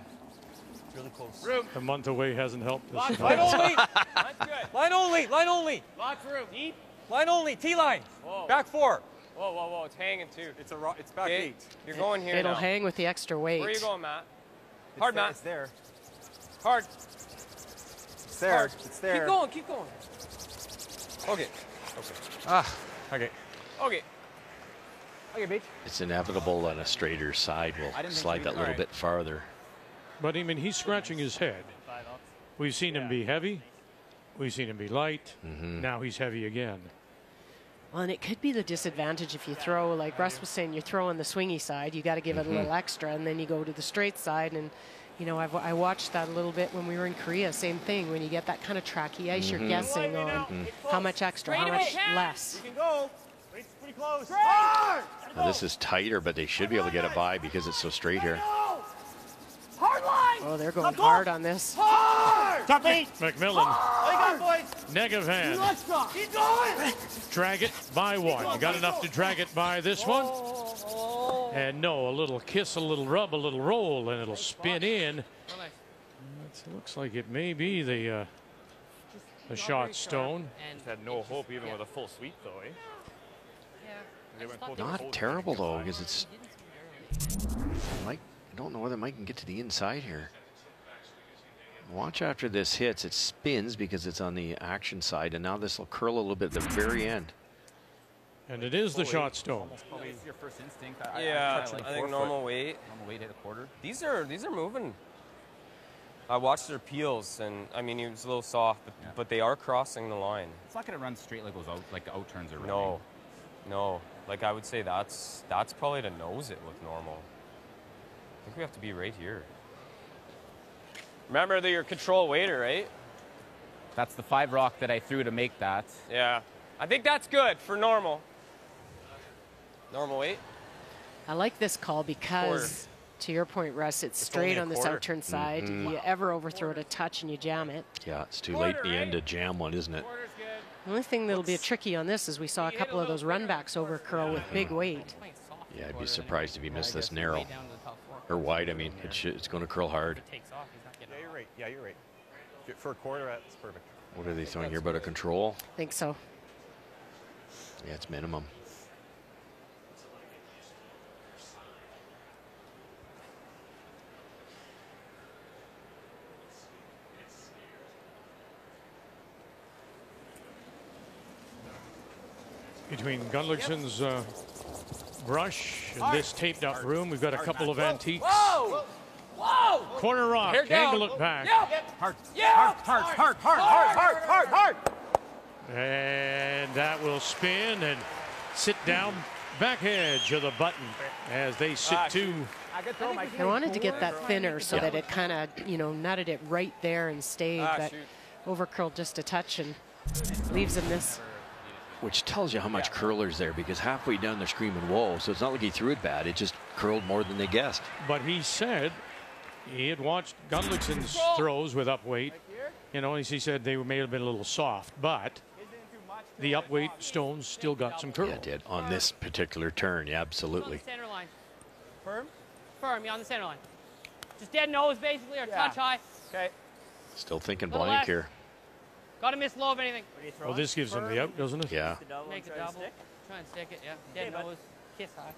Really close. Room. A month away hasn't helped us. Line only. Line's good. Line only. Line only. Lots of room. Deep. Line only. T-line. Back 4. Whoa. It's hanging too. It's back 8. You're going here It'll now. hang with the extra weight. Where are you going, Matt? Hard, Matt. It's there. Hard. It's there. Hard. It's there. Keep going. Okay. Okay. Okay, Beach. It's inevitable on a straighter side will slide that little bit farther. But I mean, he's scratching his head. We've seen him be heavy. We've seen him be light. Now he's heavy again. Well, and it could be the disadvantage if you throw, like Russ was saying, you're throwing the swingy side. You got to give it a little extra, and then you go to the straight side. And you know, I watched that a little bit when we were in Korea. Same thing. When you get that kind of tracky ice, you're guessing on how much extra, how much less. You can go. It's pretty close. Now, this is tighter, but they should be able to get it by because it's so straight here. Hard line. Oh, they're going hard on this. Top 8. McMillan. Boys. Negative hand. Keep going. Drag it by 1. Got enough to drag it by this one. And no, a little kiss, a little rub, a little roll, and it'll spin in. It looks like it may be the shot stone. Just had no hope even with a full sweep, though, eh? Not terrible, though, because it's... Mike, I don't know whether Mike can get to the inside here. Watch after this hits. It spins because it's on the action side, and now this will curl a little bit at the very end. And it is the shot stone. Probably your first instinct. Yeah, I think normal weight. Normal weight hit a quarter. These are moving. I watched their peels, and I mean, he was a little soft, but they are crossing the line. It's not going to run straight like those out, like the out turns are running. No, no. Like I would say, that's probably to nose it with normal. I think we have to be right here. Remember that you're control weighter, right? That's the 5 rock that I threw to make that. Yeah, I think that's good for normal. Normal weight. I like this call because, to your point, Russ, it's straight on this out-turn side. You ever overthrow it a touch and you jam it. Yeah, it's too late in the end to jam one, isn't it? The only thing that'll be tricky on this is we saw a couple of those runbacks over curl with big weight. Yeah, I'd be surprised if he missed this narrow. Or wide, I mean. It's going to curl hard. Yeah, you're right. Yeah, you're right. For a quarter, that's perfect. What are they throwing here about a control? I think so. Yeah, it's minimum. Between Gunnlaugson's brush and this taped up room, we've got a couple of antiques. Whoa! Whoa! Corner rock, angle it back. Hard. And that will spin and sit down back edge of the button as they sit to. I wanted to get that thinner so that it kind of, nutted it right there and stayed, but overcurled just a touch and leaves him this. Which tells you how much curler's there, because halfway down they're screaming whoa, so it's not like he threw it bad, it just curled more than they guessed. But he said he had watched Gunnlaugson's throws with upweight, and he said they may have been a little soft, but the upweight stones still got some curl. Yeah, it did on this particular turn, yeah, absolutely. Center line. Firm? Firm, you're on the center line. Just dead nose, basically, or touch high. Okay. Still thinking Little blank left. here. Got to miss low of anything. Well, this gives him the out, doesn't it? Yeah. Make a double. Try and stick it, yeah. Dead nose, kiss high.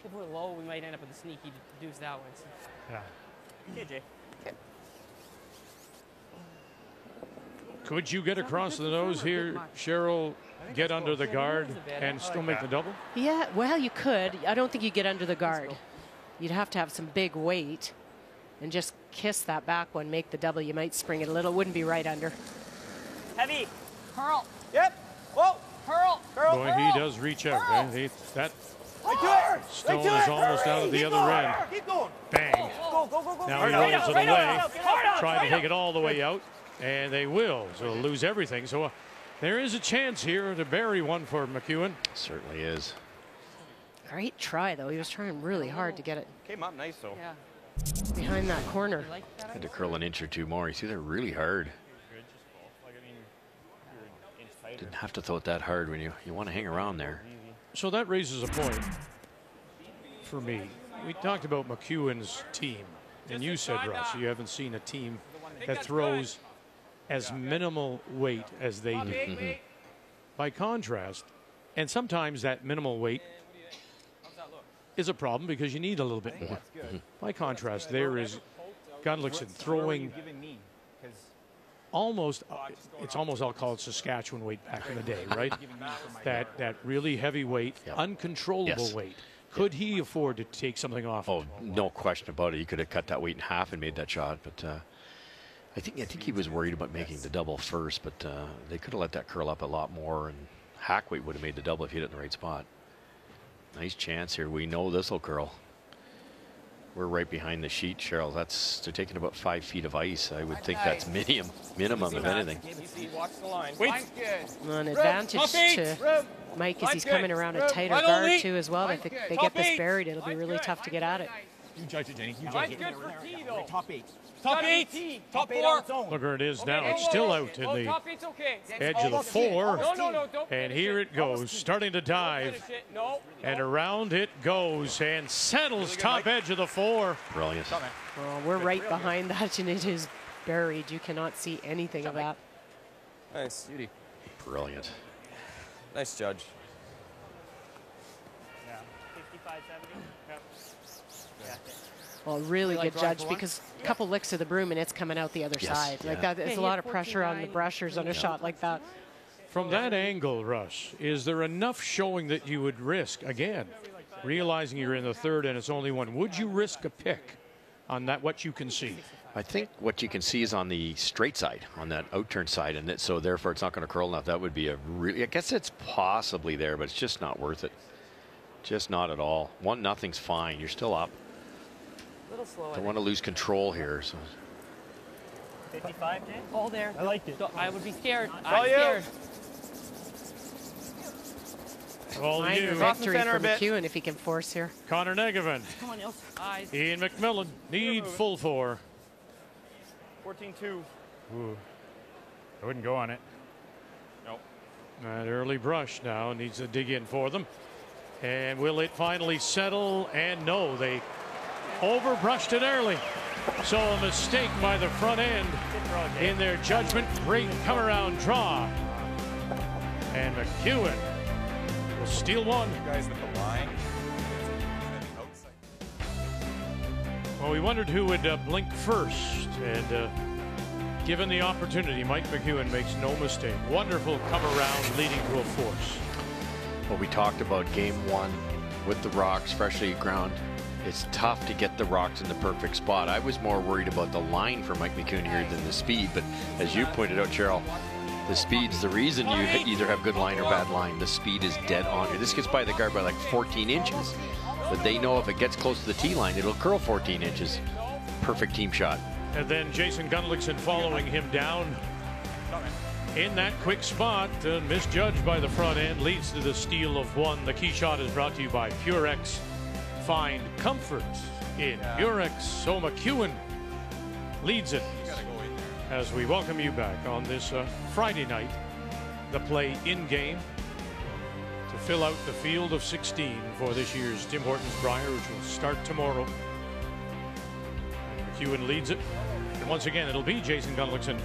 If we're low, we might end up with a sneaky deuce that way. So. Yeah. Okay, Jay. Could you get across the nose here, Cheryl, get under the guard and still make the double? Yeah, well, you could. I don't think you get under the guard. You'd have to have some big weight and just kiss that back one, make the double. You might spring it a little. Wouldn't be right under. Heavy. Curl. Yep. Whoa. Curl. Curl. Boy, he does reach out. That stone is almost out of the other end. Keep going. Bang. Go. Now he rolls it away. Try to take it all the way out, and they will. So they'll lose everything. So there is a chance here to bury one for McEwen. Certainly is. Great try, though. He was trying really hard to get it Came up nice, though. Yeah. behind that corner. Had to curl an inch or two more. You see, they're really hard. Didn't have to throw it that hard when you want to hang around there. So that raises a point for me. We talked about McEwen's team, and you said, Russ, you haven't seen a team that throws as minimal weight as they do. By contrast, and sometimes that minimal weight is a problem because you need a little bit more. By contrast, there is Gunnlaugson throwing almost, it's almost, I'll call it Saskatchewan weight back in the day, right? that really heavy weight, uncontrollable weight. Could he afford to take something off? Oh, no question about it. He could have cut that weight in half and made that shot, but I think he was worried about making the double first, but they could have let that curl up a lot more, and Hackweight would have made the double if he hit it in the right spot. Nice chance here. We know this will curl. We're right behind the sheet, Cheryl. They're taking about 5 feet of ice. I would think that's minimum of anything. Watch the line. An advantage to Mike as he's coming around a tighter guard too as well. I think they get this buried, it'll be really tough to get at it. You judge it, Jenny. You judge Mine's it. good for T, though. Top 8. Top 8. Top 4. Look where it is now. Okay, It's still out in oh, the top 8's okay. edge of the 4. No, don't And finish here it goes, starting to dive. Finish it. No. And around it goes and settles top edge of the 4. Brilliant. Well, we're right behind that, and it is buried. You cannot see anything of that. Nice. Beauty. Brilliant. Nice judge. Yeah. 55, 70. Well, really good judge, because a couple licks of the broom and it's coming out the other side. Like that, there's a lot of pressure on the brushers on a shot like that. From that angle, Russ, is there enough showing that you would risk, again, realizing you're in the 3rd and it's only 1, would you risk a pick on that, what you can see? I think what you can see is on the straight side, on that outturn side, and so therefore it's not going to curl enough. That would be a really, I guess it's possibly there, but it's just not worth it. Just not at all. 1-0's fine. You're still up. A little slow. Don't want to lose control here. So 55, Jay? Oh, there. I liked it. So I would be scared. All I'm you. scared. All Minor you. victory for McEwen if he can force here. Connor Negavan. Come on, Nils. Eyes. Ian McMillan. Need full 4. 14-2. Ooh. I wouldn't go on it. Nope. That early brush now needs to dig in for them. And will it finally settle? And no, they overbrushed it early. So a mistake by the front end in their judgment. Great come around draw. And McEwen will steal 1. You guys at the line. Well, we wondered who would blink first. And given the opportunity, Mike McEwen makes no mistake. Wonderful come around leading to a force. well, we talked about game 1 with the rocks, freshly ground. It's tough to get the rocks in the perfect spot. I was more worried about the line for Mike McEwen here than the speed, but as you pointed out, Cheryl, the speed's the reason you either have good line or bad line. The speed is dead on here. This gets by the guard by like 14 inches, but they know if it gets close to the tee line, it'll curl 14 inches. Perfect team shot. And then Jason Gunnlaugson following him down in that quick spot, misjudged by the front end, leads to the steal of 1. The key shot is brought to you by Purex. Find comfort in Purex. So McEwen leads it as we welcome you back on this Friday night. The play in game to fill out the field of 16 for this year's Tim Hortons Brier, which will start tomorrow. McEwen leads it. And once again, it'll be Jason Gunnlaugson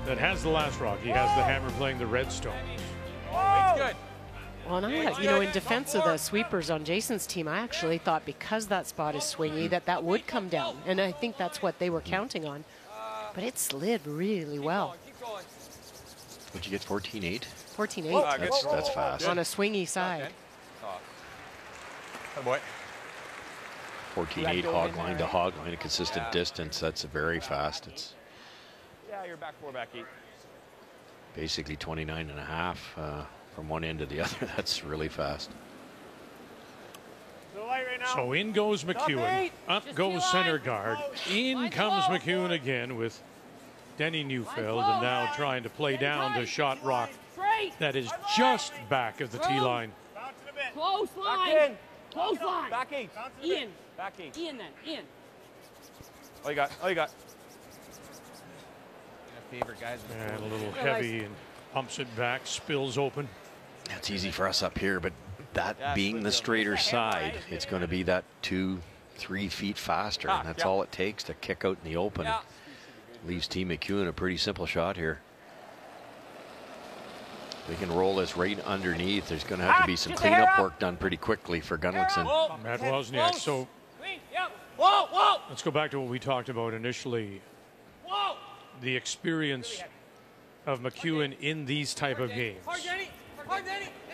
that has the last rock. He has the hammer playing the redstone. It's good. Well, and I, you know, in defense of the sweepers on Jason's team, I actually thought because that spot is swingy that would come down. And I think that's what they were counting on. But it slid really well. Would you get 14-8? 14-8. That's fast. On a swingy side. Oh boy. 14-8 hog line to hog line, a consistent distance. That's very fast. It's Yeah, you're back 4, back 8. basically 29 and a half from one end to the other. That's really fast. So in goes McEwen. Up goes center guard. In comes McEwen again with Denny Neufeld, and now trying to play down to shot rock. That is just back of the tee line. Close line. Close Back line. 8. Ian. Back 8. Ian then. Ian. All you got. All you got. Favorite guys. And a little heavy and pumps it back, spills open. That's easy for us up here, but that being the straighter side, it's going to be that 2-3 feet faster, and that's all it takes to kick out in the open. Leaves Team McEwen a pretty simple shot here. We can roll this right underneath. There's going to have to be some cleanup work done pretty quickly for Gunnlaugson. Matt Wozniak. So let's go back to what we talked about initially. The experience of McEwen in these type of games.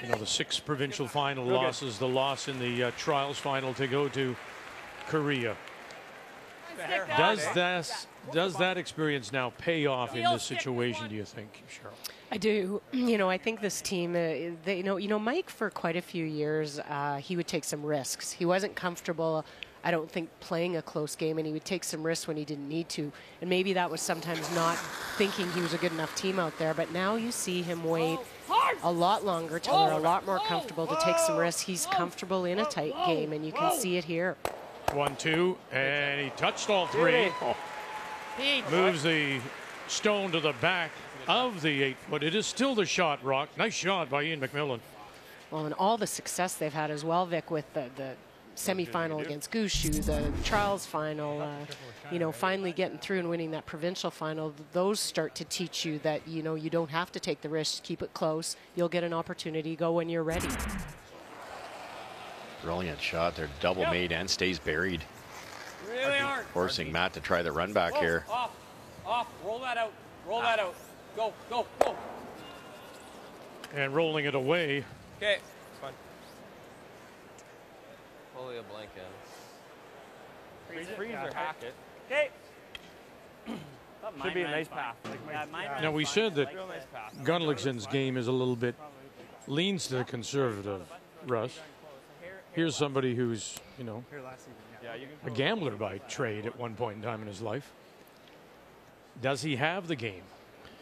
You know, the 6 provincial final losses, the loss in the trials final to go to Korea. Does that experience now pay off in this situation, do you think, Cheryl? I do. You know, I think this team, they, you know, Mike for quite a few years, he would take some risks. He wasn't comfortable, I don't think, playing a close game, and he would take some risks when he didn't need to. And maybe that was sometimes not thinking he was a good enough team out there. But now you see him wait a lot longer till they're a lot more comfortable to take some risks. He's comfortable in a tight game, and you can see it here. 1-2, and he touched all three. Moves the stone to the back of the 8-foot. It is still the shot, Rock. Nice shot by Ian McMillan. Well, and all the success they've had as well, Vic, with the semifinal against Gushu, the trials final, you know, finally getting through and winning that provincial final. Those start to teach you that, you know, you don't have to take the risk, keep it close. You'll get an opportunity, go when you're ready. Brilliant shot there, double made and stays buried. Really hard. Forcing Matt to try the run back here. Off, roll that out, roll that out. Go, go, go. And rolling it away. Okay, it's fine. Fully a blanket. Freeze or hack it. Okay. Should be a nice path. Now, we said that Gunnlaugson's game is a little bit, leans to the conservative, Russ. Here's somebody who's, you know, a gambler by trade at one point in time in his life. Does he have the game?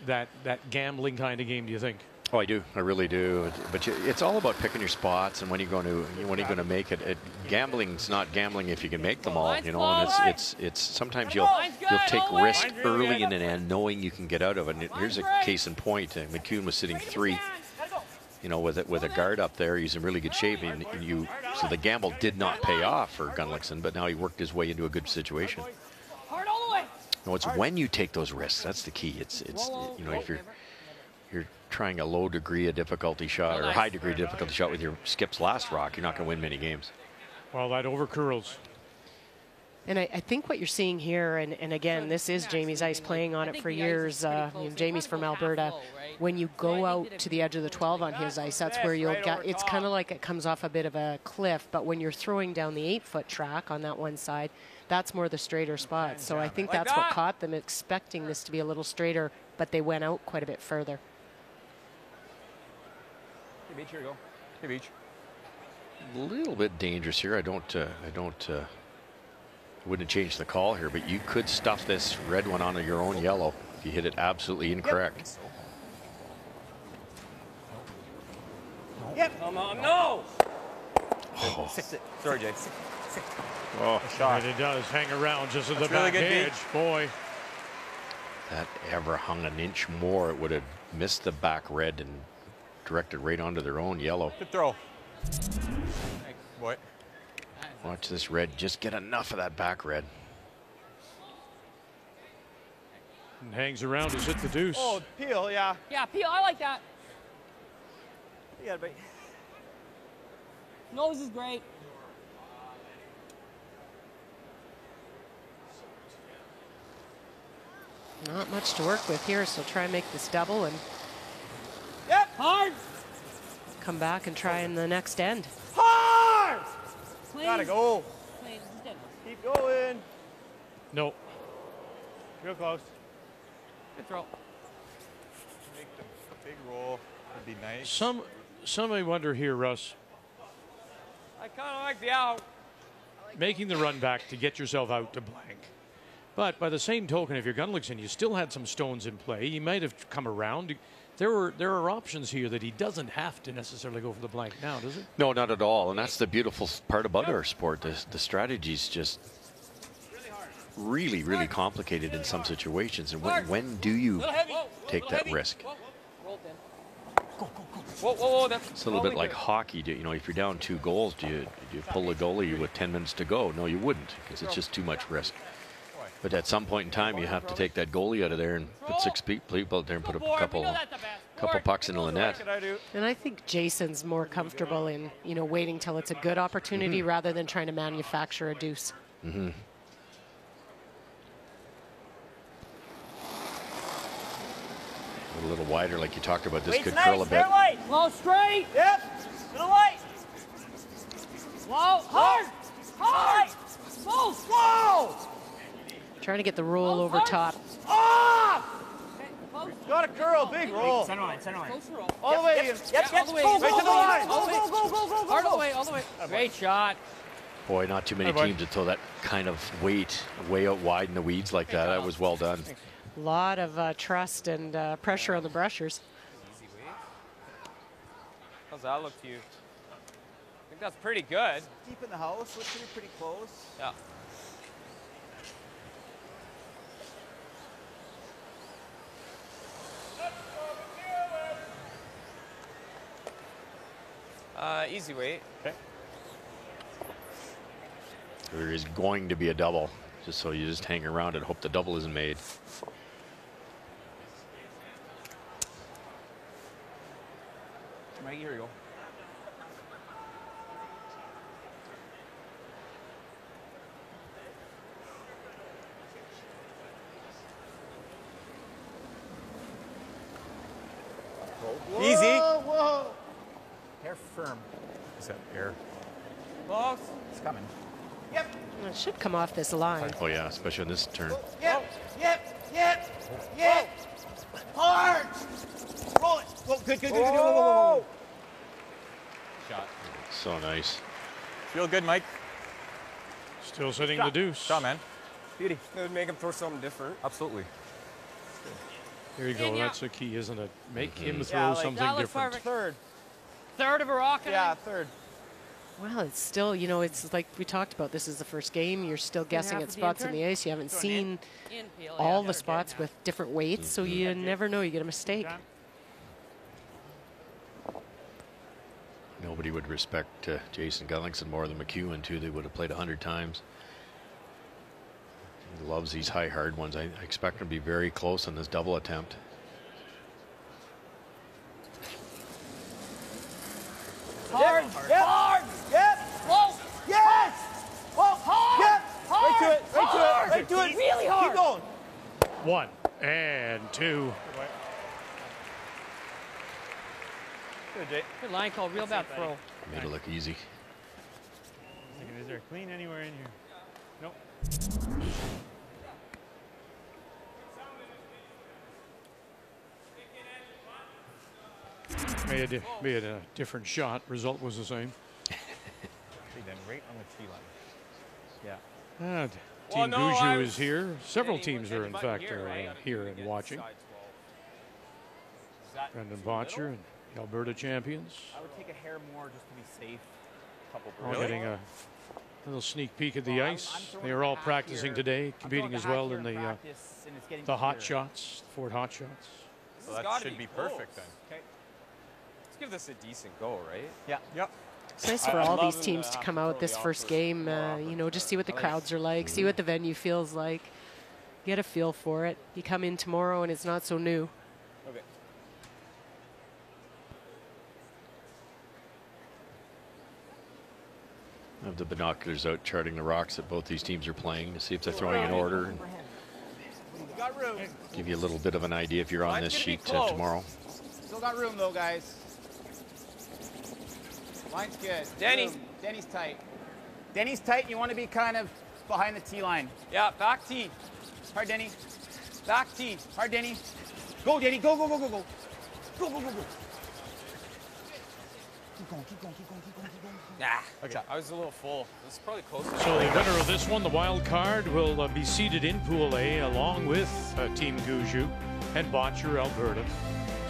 That gambling kind of game, do you think? Oh, I do. I really do. But it's all about picking your spots and when you're going to make it. Gambling's not gambling if you can make them all, you know. And it's sometimes you'll take risk early in an end, knowing you can get out of it. And here's a case in point. McEwen was sitting 3, you know, with a guard up there. He's in really good shape, and so the gamble did not pay off for Gunnlaugson, but now he worked his way into a good situation. Hard all the way. No, it's when you take those risks. That's the key. It's you know, if you're trying a low degree of difficulty shot or a high degree of difficulty shot with your skips last rock, you're not going to win many games. Well, that overcurls. And I think what you're seeing here, and again, this is Jamie's ice, playing on it for years. You know, Jamie's from Alberta. When you go out to the edge of the 12 on his ice, that's where you'll get, it's kind of like it comes off a bit of a cliff, but when you're throwing down the 8-foot track on that one side, that's more the straighter spot. So I think that's what caught them, expecting this to be a little straighter, but they went out quite a bit further. Hey, Beach, here you go. Hey, Beach. A little bit dangerous here. I wouldn't change the call here, but you could stuff this red one onto your own yellow if you hit it absolutely incorrect. Yep. No. Oh. Sorry, Jay. Oh, And it does hang around just at the back edge. Boy. That ever hung an inch more, it would have missed the back red and directed right onto their own yellow. Good throw. What? Watch this red just get enough of that back red. And hangs around to hit the deuce. Oh, Peel, yeah. Yeah, Peel, I like that. You got it, buddy. Nose is great. Not much to work with here, so try and make this double and Hard. come back and try in the next end. Hard! Please. Gotta go. Please, just get- Keep going. No. Real close. Good throw. Make the big roll. Would be nice. Some may wonder here, Russ, I kind of like the out. making the run back to get yourself out to blank. But by the same token, if you're Gunnlaugson, you still had some stones in play. He might have come around. There are options here that he doesn't have to necessarily go for the blank now, does he? No, not at all. And that's the beautiful part about our sport. The strategy's just really, really complicated in some situations. And when do you take that risk? Whoa, It's a little bit like hockey. You know, if you're down 2 goals, do you pull the goalie with 10 minutes to go? No, you wouldn't, because it's just too much risk. But at some point in time, you have to take that goalie out of there and put 6 people out there and put a couple pucks into the net. And I think Jason's more comfortable in, you know, waiting till it's a good opportunity rather than trying to manufacture a deuce. Mm-hmm. A little wider, like you talked about. This could curl a bit. Low straight. Yep. To the light. Low. Hard. Hard. Full. Whoa. Trying to get the roll over top. Off. Got a curl, big roll. Center line. All the way. Yep. All the way. Right to the line. All the way. Hard all the way. All the way. Great shot. Boy, not too many teams that throw that kind of weight way out wide in the weeds like that. That was well done. A lot of trust and pressure on the brushers. How's that look to you? think that's pretty good. Deep in the house, looks to be pretty close. Yeah. Easy weight. Okay. There is going to be a double, just so you just hang around and hope the double isn't made. Maggie, here you go. Whoa, Easy. Whoa. Hair firm. Is that air? Close. It's coming. Yep. It should come off this line. Oh yeah, especially on this turn. Yep. Yep. Yep. Yep. Hard. Roll it. Whoa, good, good, good, good. Whoa, whoa, whoa. Shot. So nice. Feel good, Mike. Still sitting the deuce. Shot, man. Beauty. It would make him throw something different. Absolutely. There you go. In ya. That's the key, isn't it? Make him Yeah, throw like something that looks different. perfect. Third. Third of a rocket. Yeah, third. Well, it's still, you know, it's like we talked about. This is the first game. You're still guessing half at of the spots in intern? the ice. You haven't seen In peel. all yeah. the spots with different weights, so you never know. You get a mistake. Nobody would respect Jason Gunnlaugson more than McEwen too. They would have played 100 times. He loves these high hard ones. I expect him to be very close on this double attempt. Hard. Yep. Hard. Yep. Whoa. Yes. Whoa. Hard. Yep. Hard. Right to it. Right to it. Right to it. Really hard. Keep going. 1 and 2. Good, Jay. Good line call. Real bad throw. Made it look easy. Is there clean anywhere in here? Nope. Made a different shot. Result was the same. Then right on the T line. Yeah. And Well, Team no, Guju I is was here. Several hitting teams with are, the in button fact, here, right? here and watching. Brendan Botcher and the Alberta champions. I would take a hair more just to be safe. Couple All getting a little sneak peek at the ice. They are all practicing today, competing as well in the hot shots, Ford hot shots. So that should be perfect then. Okay. Let's give this a decent go, right? Yeah. Yep. It's nice for all these teams to come out this first game, you know, just see what the crowds are like, see what the venue feels like, get a feel for it. You come in tomorrow and it's not so new. Okay. I have the binoculars out charting the rocks that both these teams are playing to see if they're throwing in order. And Got room. give you a little bit of an idea if you're on this sheet tomorrow. Still got room though, guys. Line's good. Denny. Room. Denny's tight. Denny's tight. You want to be kind of behind the T line. Yeah, back tee. Hard, Denny. Back T. Hard, Denny. Go, Denny. Go, go, go, go, go. Go, go, go, go. Keep going, keep going, keep going, keep going, keep going. Nah, okay. I was a little full. This is probably closer. So the winner of this one, the wild card, will be seated in Pool A along with Team Guju and Botcher, Alberta.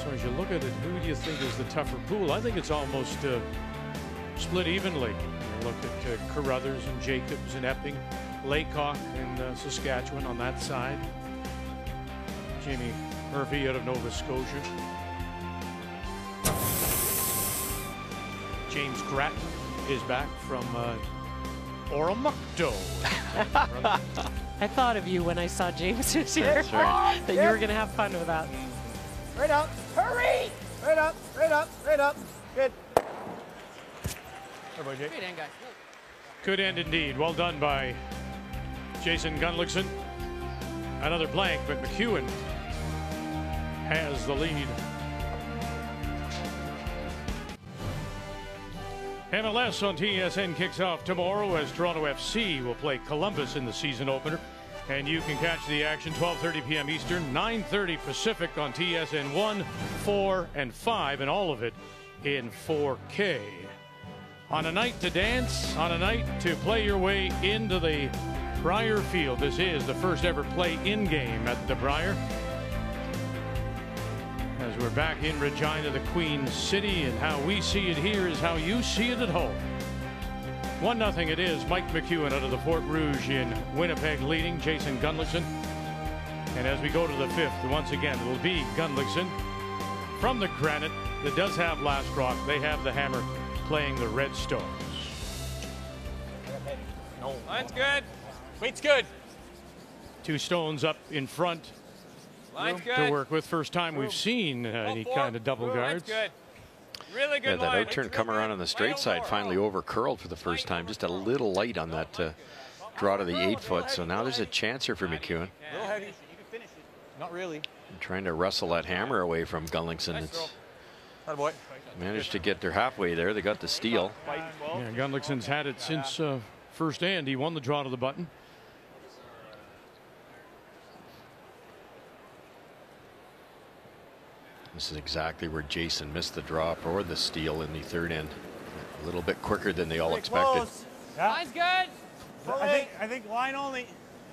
So as you look at it, who do you think is the tougher pool? I think it's almost split evenly. You look at Carruthers and Jacobs and Epping, Laycock and Saskatchewan on that side. Jamie Murphy out of Nova Scotia. James Grattan is back from Oromocto. I thought of you when I saw James was here, right. that you were going to have fun with that. Right up. Hurry! Right up, right up, right up. Good. Great end, guys. Good end indeed. Well done by Jason Gunnlaugson. Another blank, but McEwen has the lead. MLS on TSN kicks off tomorrow as Toronto FC will play Columbus in the season opener. And you can catch the action 12:30 p.m. Eastern, 9:30 Pacific on TSN 1, 4, and 5, and all of it in 4K. On a night to dance, on a night to play your way into the Brier Field. This is the first ever play-in game at the Brier. As we're back in Regina, the Queen City, and how we see it here is how you see it at home. 1-0 it is. Mike McEwen out of the Fort Rouge in Winnipeg leading Jason Gunnlaugson. And as we go to the 5th, once again, it'll be Gunnlaugson from the granite that does have last rock. They have the hammer playing the red stones. Line's good. Weight's good. 2 stones up in front Line's good. to work with. First time we've seen any kind of double guards. Line's good. Really good that line. outturn come around on the straight side finally over curled for the first time. Just a little light on that draw to the 8-foot. So now there's a chance here for McEwen. A little heavy. You can finish it. Not really. Trying to wrestle that hammer away from Gunnlaugson. It's managed to get there halfway there. They got the steal. Yeah, Gunnlaugson's had it since first end. He won the draw to the button. This is exactly where Jason missed the drop or the steal in the 3rd end. A little bit quicker than they all expected. Yeah. Line's good. I think line only.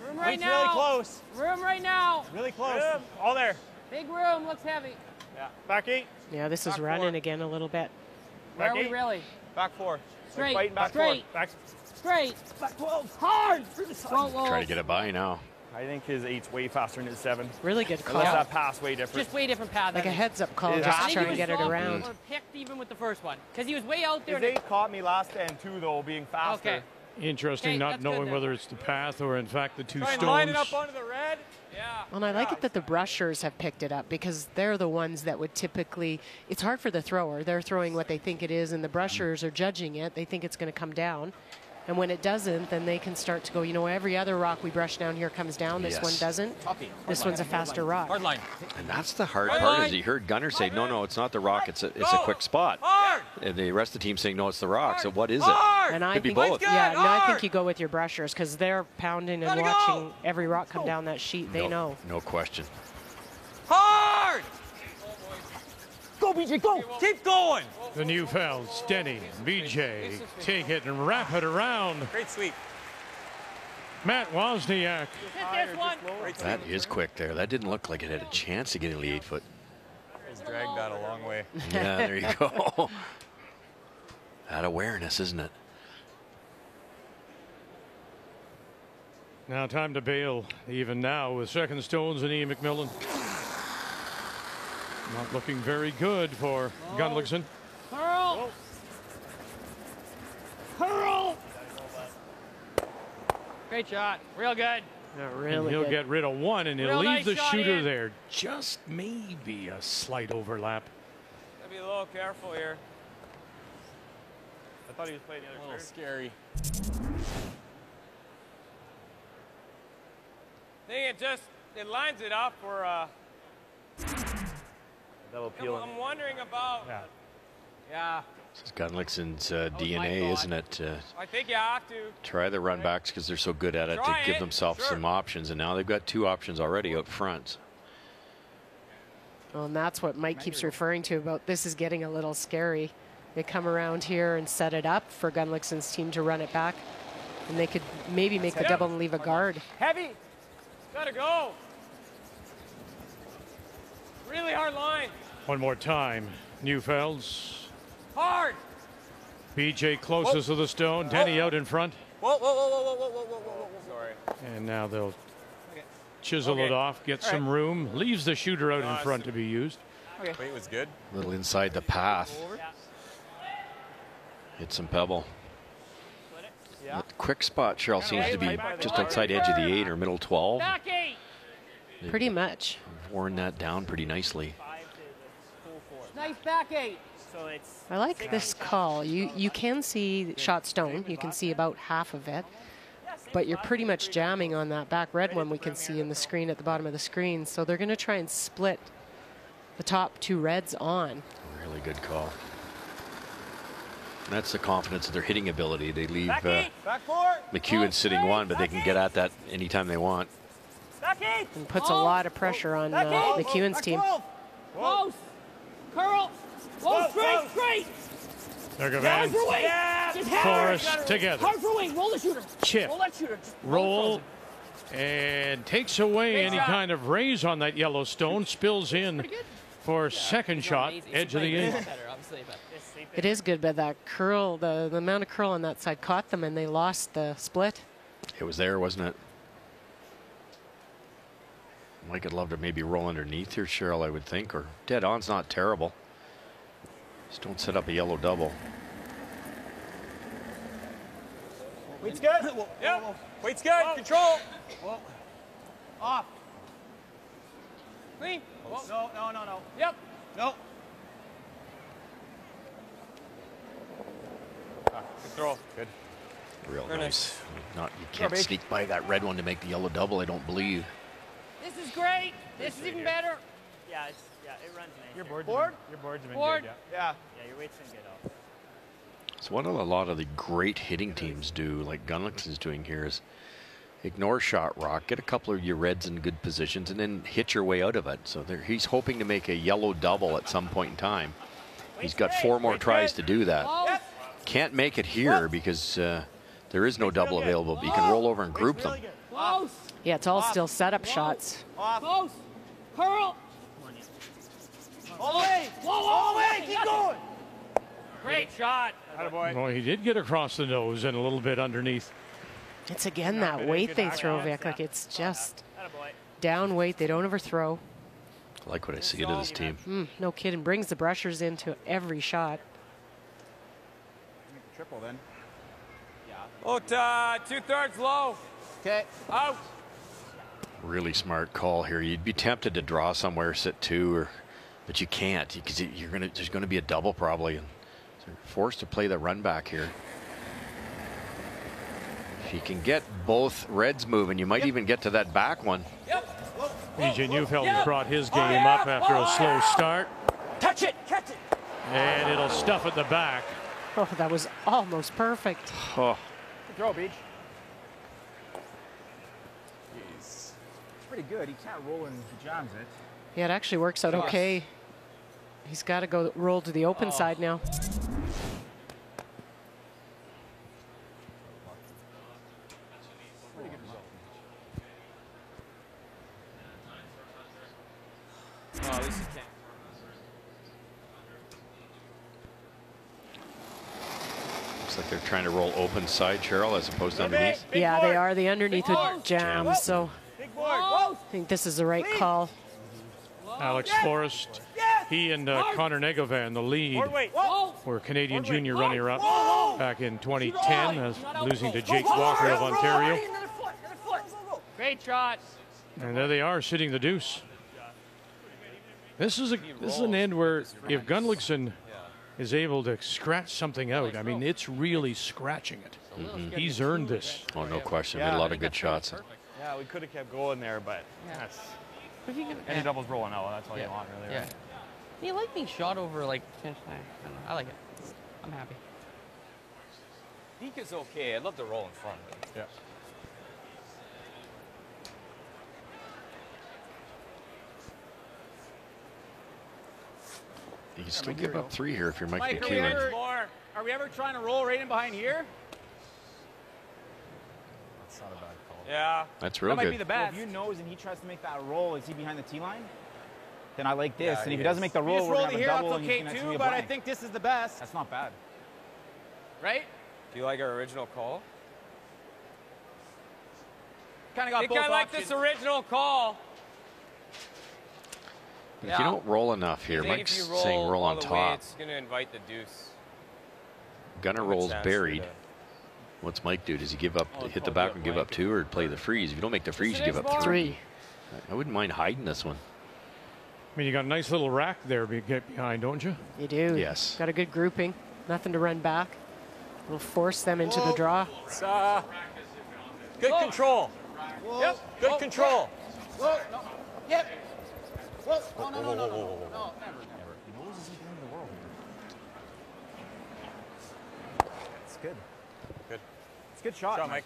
Room right Line's now. really close. Room right now. Really close. All there. Big room. Looks heavy. Yeah. Back 8. Yeah, this is running again a little bit. Where Back are we 8. really? Back 4. Straight. Fighting back Straight. 4. Back. Straight. Back 12. Hard. Whoa. Trying to get it by now. I think his 8's way faster than his 7. Really good call. Unless that pass way different. Just way different path. Like a heads-up call, Yeah. just I to think try he and get it was around. Or picked even with the first one, because he was way out there. His 8 caught me last end too, though, being faster. Okay. Interesting, Okay, not that's knowing good whether it's the path or in fact the 2 Try and line it stones. up onto the red. Yeah. And I like it that the brushers have picked it up because they're the ones that would typically, it's hard for the thrower. They're throwing what they think it is and the brushers are judging it. They think it's going to come down. And when it doesn't, then they can start to go, you know, every other rock we brush down here comes down. This one doesn't. This one's a faster rock. Hard line. And that's the hard part, is you heard Gunner say, no, it's not the rock, it's a quick spot. Hard. And the rest of the team saying, no, it's the rock. So what is it? Hard. And I Could be think, both. yeah, no, I think Hard. you go with your brushers because they're pounding and watching every rock come down that sheet. They know. No question. Hard. Go, BJ, go. Keep going. The Newfelds, Denny, BJ, take it and wrap it around. Great sweep. Matt Wozniak. Hit this one. That is quick there. That didn't look like it had a chance to get in the 8-foot. He's dragged that a long way. Yeah, there you go. That awareness, isn't it? Now time to bail even now with second stones and Ian McMillan. Not looking very good for Gunnlaugson. Curl. Curl. Great shot. Real good. Not And really he'll good. get rid of one and he'll Real leave nice the shot shooter in. there. Just maybe a slight overlap. Gotta be a little careful here. I thought he was playing the other A little third. scary. I think it lines it up for. Double peel. I'm wondering about. Yeah. Yeah. This is Gunnlaugson's my DNA, thought. isn't it? I think you have to. Try the run backs because they're so good at it to Try give it, themselves sure. some options. And now they've got 2 options already out front. Well, and that's what Mike keeps referring to about this is getting a little scary. They come around here and set it up for Gunnlaugson's team to run it back. And they could maybe make the double and leave a guard. Heavy. Gotta go. Really hard line. One more time. Newfelds. Hard. BJ closest to the stone. Denny out in front. Whoa, whoa, whoa, whoa, whoa, whoa, whoa, whoa, whoa. Sorry. And now they'll chisel Okay. it off, get some room, leaves the shooter out in front to be used. Weight was good. A little inside the path. Hit some pebble. That quick spot, Cheryl, seems to be just outside edge of the 8 or middle 12. Back 8. Pretty much. Worn that down pretty nicely. Nice back 8. So it's I like this call. You can see shot stone. You can see about half of it. But you're pretty much jamming on that back red one we can see in the screen at the bottom of the screen. So they're going to try and split the top 2 reds on. Really good call. And that's the confidence of their hitting ability. They leave Back 4. McEwen sitting 1, but they can get at that anytime they want. Back 8. And puts a lot of pressure on McEwen's team. Close. Curl. Whoa, straight. There go Hard Van. for weight. Just hard. Forrest together. Hard for weight. Roll the shooter. Chip. Roll that shooter. Just Roll. And takes away Great any shot. kind of raise on that yellow stone. Spills in for second shot. Amazing. Edge of the 8. Better, obviously. sleeping. It is good, but that curl, the amount of curl on that side caught them, and they lost the split. It was there, wasn't it? Mike would love to maybe roll underneath here, Cheryl, I would think, or dead on's not terrible. Just don't set up a yellow double. Weight's good. Yep. Weight's good. Whoa. Control. Whoa. Off. Clean. No, no, no, no. Yep. No. Good throw. Good. Real Very nice. Not, you can't Garbage. sneak by that red one to make the yellow double, I don't believe. This is great. This is even better. Yeah, it runs nice. Your here. board? Your board's been Board. good, Yeah. Yeah, your weight's been good off. So what a lot of the great hitting teams do, like Gunnlaugson is doing here, is ignore shot rock, get a couple of your reds in good positions, and then hit your way out of it. So there, he's hoping to make a yellow double at some point in time. He's got 4 more tries to do that. Can't make it here because there is no double available, but you can roll over and group them. Close. Yeah, it's all still setup shots. Close. Curl. All the way. All the way. Keep going. Great shot. Attaboy. Well, he did get across the nose and a little bit underneath. It's again that weight they throw, Vic. Like it's just down weight. They don't overthrow. I like what I see of this team. No kidding. Brings the brushers into every shot. Make a triple then. Oh, 2/3 low. Okay. Out. Really smart call here. You'd be tempted to draw somewhere, sit 2, or, but you can't because there's gonna be a double probably, and so you're forced to play the run back here. If you can get both reds moving, you might even get to that back one. EJ Neufeld brought his game up after a slow start. Touch it. Catch it. And it'll stuff at the back. Oh, that was almost perfect. Oh, Good throw, Beach. It's pretty good. He can't roll and he jams it. Yeah, it actually works out okay. He's got to go roll to the open side now. Pretty good result. Oh, at least you can. looks like they're trying to roll open side, Cheryl, as opposed to underneath. Yeah, they are. The underneath would jam, so Big board. I think this is the right call. Alex Forrest, he and Connor Negovan, the lead, were Canadian junior runner-up back in 2010, losing to Jake Walker of Ontario. Great shot. And there they are, sitting the deuce. This is an end where if Gunnlaugson is able to scratch something out, I mean, it's really scratching it. He's earned this. Oh, no question. Made a lot of good shots. Yeah, we could have kept going there, but that's If you can, any doubles rolling out. That's all you want, really. Yeah. Right? You like being shot over like 10 times. I don't know. I like it. I'm happy. Deke is okay. I'd love to roll in front of it. Yeah. You can still give up 3 here if you're Mike Mike, McEwen. are we ever trying to roll right in behind here? That's not a bad call. Yeah. That's real That might good. be the best. If you nose and he tries to make that roll, is he behind the tee line? Then I like this. Yeah, and he if he doesn't is. make the You roll, just we're roll gonna to have a here, double. that's and he's okay gonna too, be a but I blank. think this is the best, That's not bad. right? Do you like our original call? Kind of I got think both I like options. this original call. If you don't roll enough here, I think Mike's if you roll saying roll all on the way, top. it's going to invite the deuce. Gunner Good rolls chance buried. for the- What's Mike do? Does he give up, Oh, it's hit the probably back a and give up blanket. 2, or play the freeze? If you don't make the freeze, you it give is up more? 3. I wouldn't mind hiding this one. I mean, you got a nice little rack there to get behind, don't you? You do. Yes. Got a good grouping. Nothing to run back. We'll force them into the draw. Good control. Yep. Good control. Whoa. No. Yep. Whoa. No. No. Never. Nose isn't the end of the world here. It's good. Good. It's a good shot, Shot, Mike.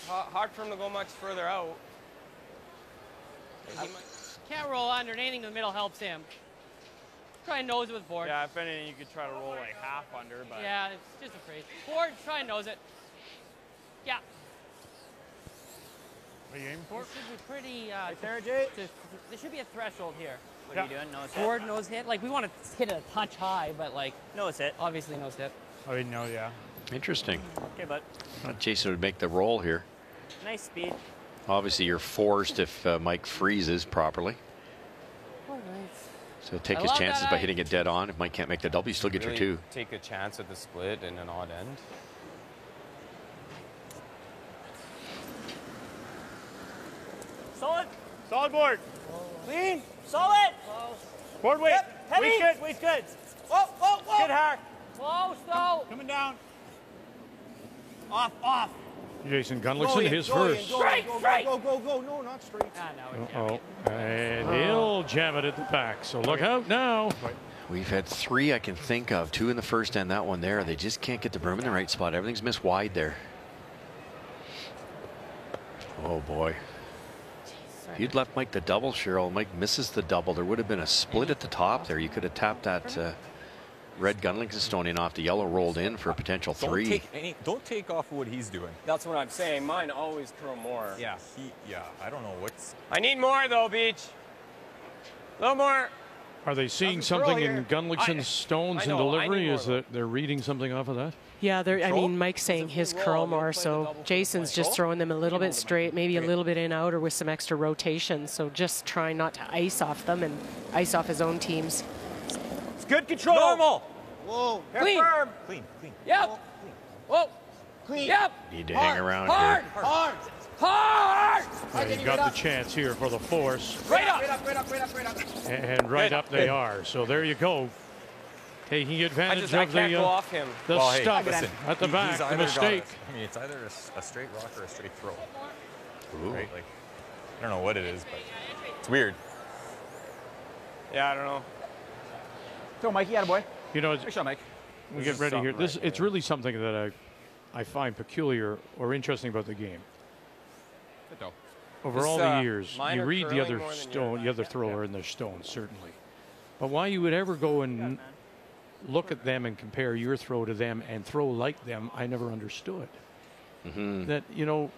Hard for him to go much further out. Can't roll under, and anything in the middle helps him. Try and nose it with board. Yeah, if anything, you could try to roll like half under, but Yeah, it's just a phrase. Board, try and nose it. Yeah. What are you aiming for? This should be pretty. Right there, Jay. There should be a threshold here. What are you doing? Nose hit? Forward nose hit. Like, we want to hit it a touch high, but, like... Nose hit. Obviously nose hit. Oh, no, yeah. Interesting. Okay, bud. Jason would make the roll here. Nice speed. Obviously, you're forced if Mike freezes properly. Oh, nice. So take his chances by hitting it dead on. If Mike can't make the double, you still get Really your 2. Take a chance at the split in an odd end. Solid. Solid board. Clean. Solid. Board weight. Yep. Heavy. Weight's good. Weight's good. Whoa, whoa, whoa. Good hack. Close, though. Coming down. Off, off. Jason Gunnlaugson, his first. Straight, straight. Go, go, go. No, not straight. Uh-oh. And he'll jam it at the back. So look out now. We've had 3 I can think of. 2 in the first and that one there. They just can't get the broom in the right spot. Everything's missed wide there. Oh, boy. If you'd left Mike the double, Cheryl, Mike misses the double. There would have been a split at the top there. You could have tapped that red Gunnlaugson stone in off the yellow, rolled in for a potential 3. Don't take off what he's doing. That's what I'm saying. Mine always curl more. Yeah, I don't know what's... I need more, though, Beach. A little more. Are they seeing something in Gunnlaugson's stones in delivery? Is that they're reading something off of that? Yeah, I mean, Mike's saying his curl more, so Jason's just throwing them a little bit straight, maybe a little bit in out or with some extra rotation. So just trying not to ice off them and ice off his own teams. It's good control. Normal. Whoa. Clean. Firm. Clean, clean. Yep. Whoa. Clean. Yep. Need to hang around Hard. here. Hard. Hard. Yeah, you got the chance here for the force. Right up. Right up, right up, right up, right up. And right up they are. So there you go. Taking advantage I of can't go off him. the Well, hey, stuff listen, at the back, the mistake. I mean, it's either a straight rock or a straight throw. Ooh. Right? Like, I don't know what it is, but it's weird. Yeah, I don't know. So, Mikey, attaboy. You know, Good shot, Mike. we get ready here. It's really something that I find peculiar or interesting about the game. Over all the years, mine you are read the curling other more than stone, yours. the other thrower and their stones, certainly. But why you would ever go and look at them and compare your throw to them and throw like them, I never understood. Mm-hmm. That, you know,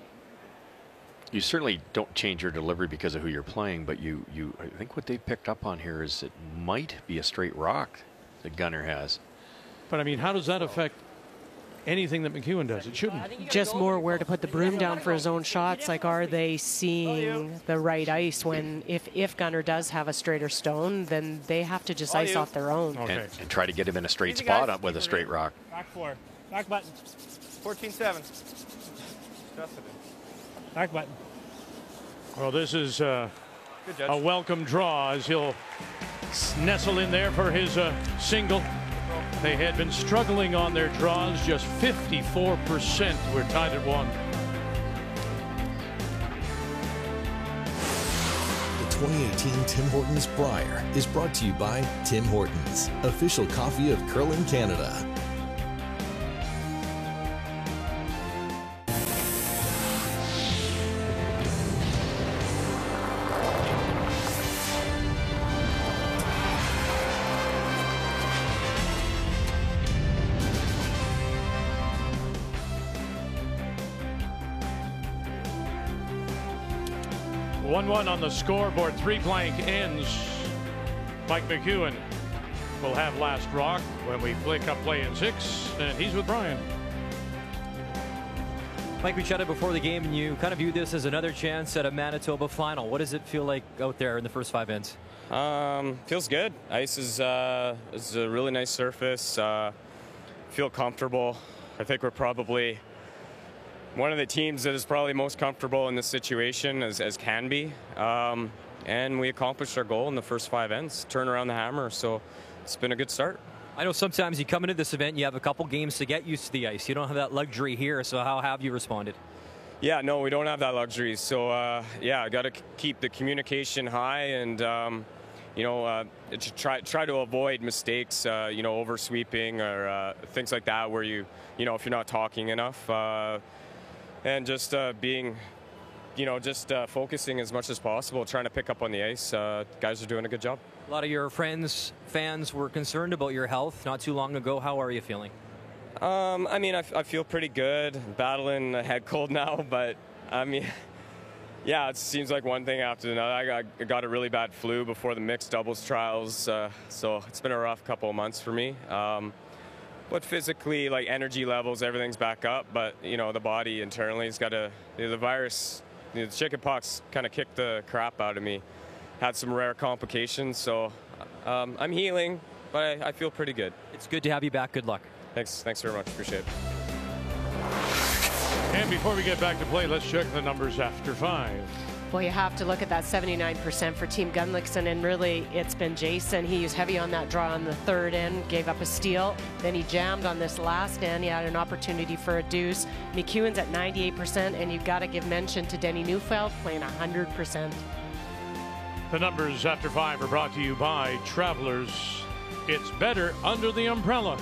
you certainly don't change your delivery because of who you're playing, but I think what they picked up on here is it might be a straight rock that Gunner has. but I mean, how does that affect anything that McEwen does? It shouldn't. Just more where to put the broom down for his own shots. Like, are they seeing the right ice when if Gunner does have a straighter stone, then they have to just ice off their own. Okay. And try to get him in a straight spot up with a straight rock. Back 4. Back button. 14-7. Back button. Well, this is a Good judge. welcome draw as he'll nestle in there for his single. They had been struggling on their draws, just 54%. We're tied at 1. The 2018 Tim Hortons Brier is brought to you by Tim Hortons, official coffee of curling Canada. One on the scoreboard. 3 blank ends. Mike McEwen will have last rock when we flick up play in 6, and he's with Brian. Mike, we chatted before the game, and you kind of view this as another chance at a Manitoba final. What does it feel like out there in the first 5 ends? Feels good. Ice is a really nice surface. Feel comfortable. I think we're probably one of the teams that is probably most comfortable in this situation as can be. And we accomplished our goal in the first 5 ends, turn around the hammer. So it's been a good start. I know sometimes you come into this event, you have a couple games to get used to the ice. You don't have that luxury here, so how have you responded? Yeah, no, we don't have that luxury. So, yeah, I got to keep the communication high and, try to avoid mistakes, oversweeping or things like that where if you're not talking enough. And just being, focusing as much as possible, trying to pick up on the ice. Guys are doing a good job. A lot of your fans were concerned about your health not too long ago. How are you feeling? I feel pretty good. Battling a head cold now, but I mean, Yeah, it seems like one thing after another. I got a really bad flu before the mixed doubles trials, so it's been a rough couple of months for me. But physically, like energy levels, everything's back up. But you know, the body internally has got the virus, the chickenpox kind of kicked the crap out of me. Had some rare complications, so I'm healing, but I feel pretty good. It's good to have you back. Good luck. Thanks very much. Appreciate it. And before we get back to play, let's check the numbers after 5. Well, you have to look at that 79% for Team Gunnlaugson, and really it's been Jason. He was heavy on that draw on the third end, gave up a steal. Then he jammed on this last end. He had an opportunity for a deuce. McEwen's at 98%, and you've got to give mention to Denny Neufeld playing 100%. The numbers after 5 are brought to you by Travelers. It's better under the umbrella.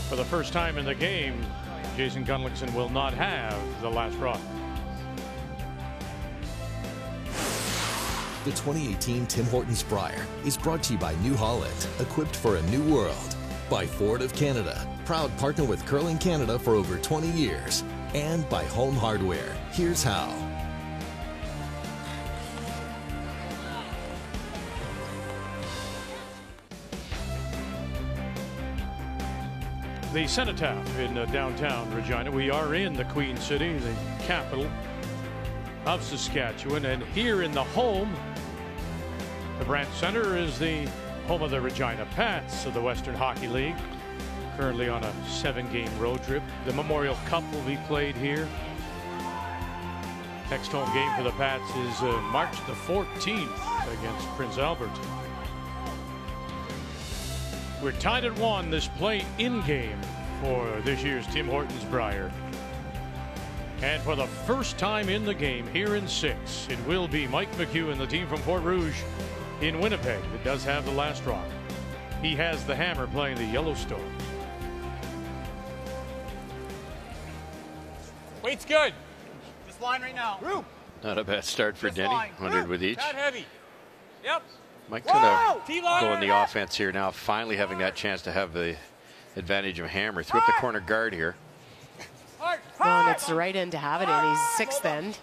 For the first time in the game, Jason Gunnlaugson will not have the last rock. The 2018 Tim Hortons Brier is brought to you by New Holland, equipped for a new world. By Ford of Canada, proud partner with Curling Canada for over 20 years. And by Home Hardware. Here's how. The Cenotaph in downtown Regina. We are in the Queen City, the capital of Saskatchewan, and here in the home, the Brandt Center is the home of the Regina Pats of the Western Hockey League. Currently on a 7-game road trip. The Memorial Cup will be played here. Next home game for the Pats is March the 14th against Prince Albert. We're tied at 1, this play-in game for this year's Tim Hortons Brier. And for the first time in the game, here in 6, it will be Mike McEwen, the team from Port Rouge in Winnipeg, that does have the last rock. He has the hammer playing the Yellowstone. Weight's good. This line right now. Group. Not a bad start for Denny. 100 with each. That heavy. Yep. Mike could go in the offense here now, finally having that chance to have the advantage of hammer. Threw up the corner guard here. Well, and it's the right end to have it in. He's 6th end.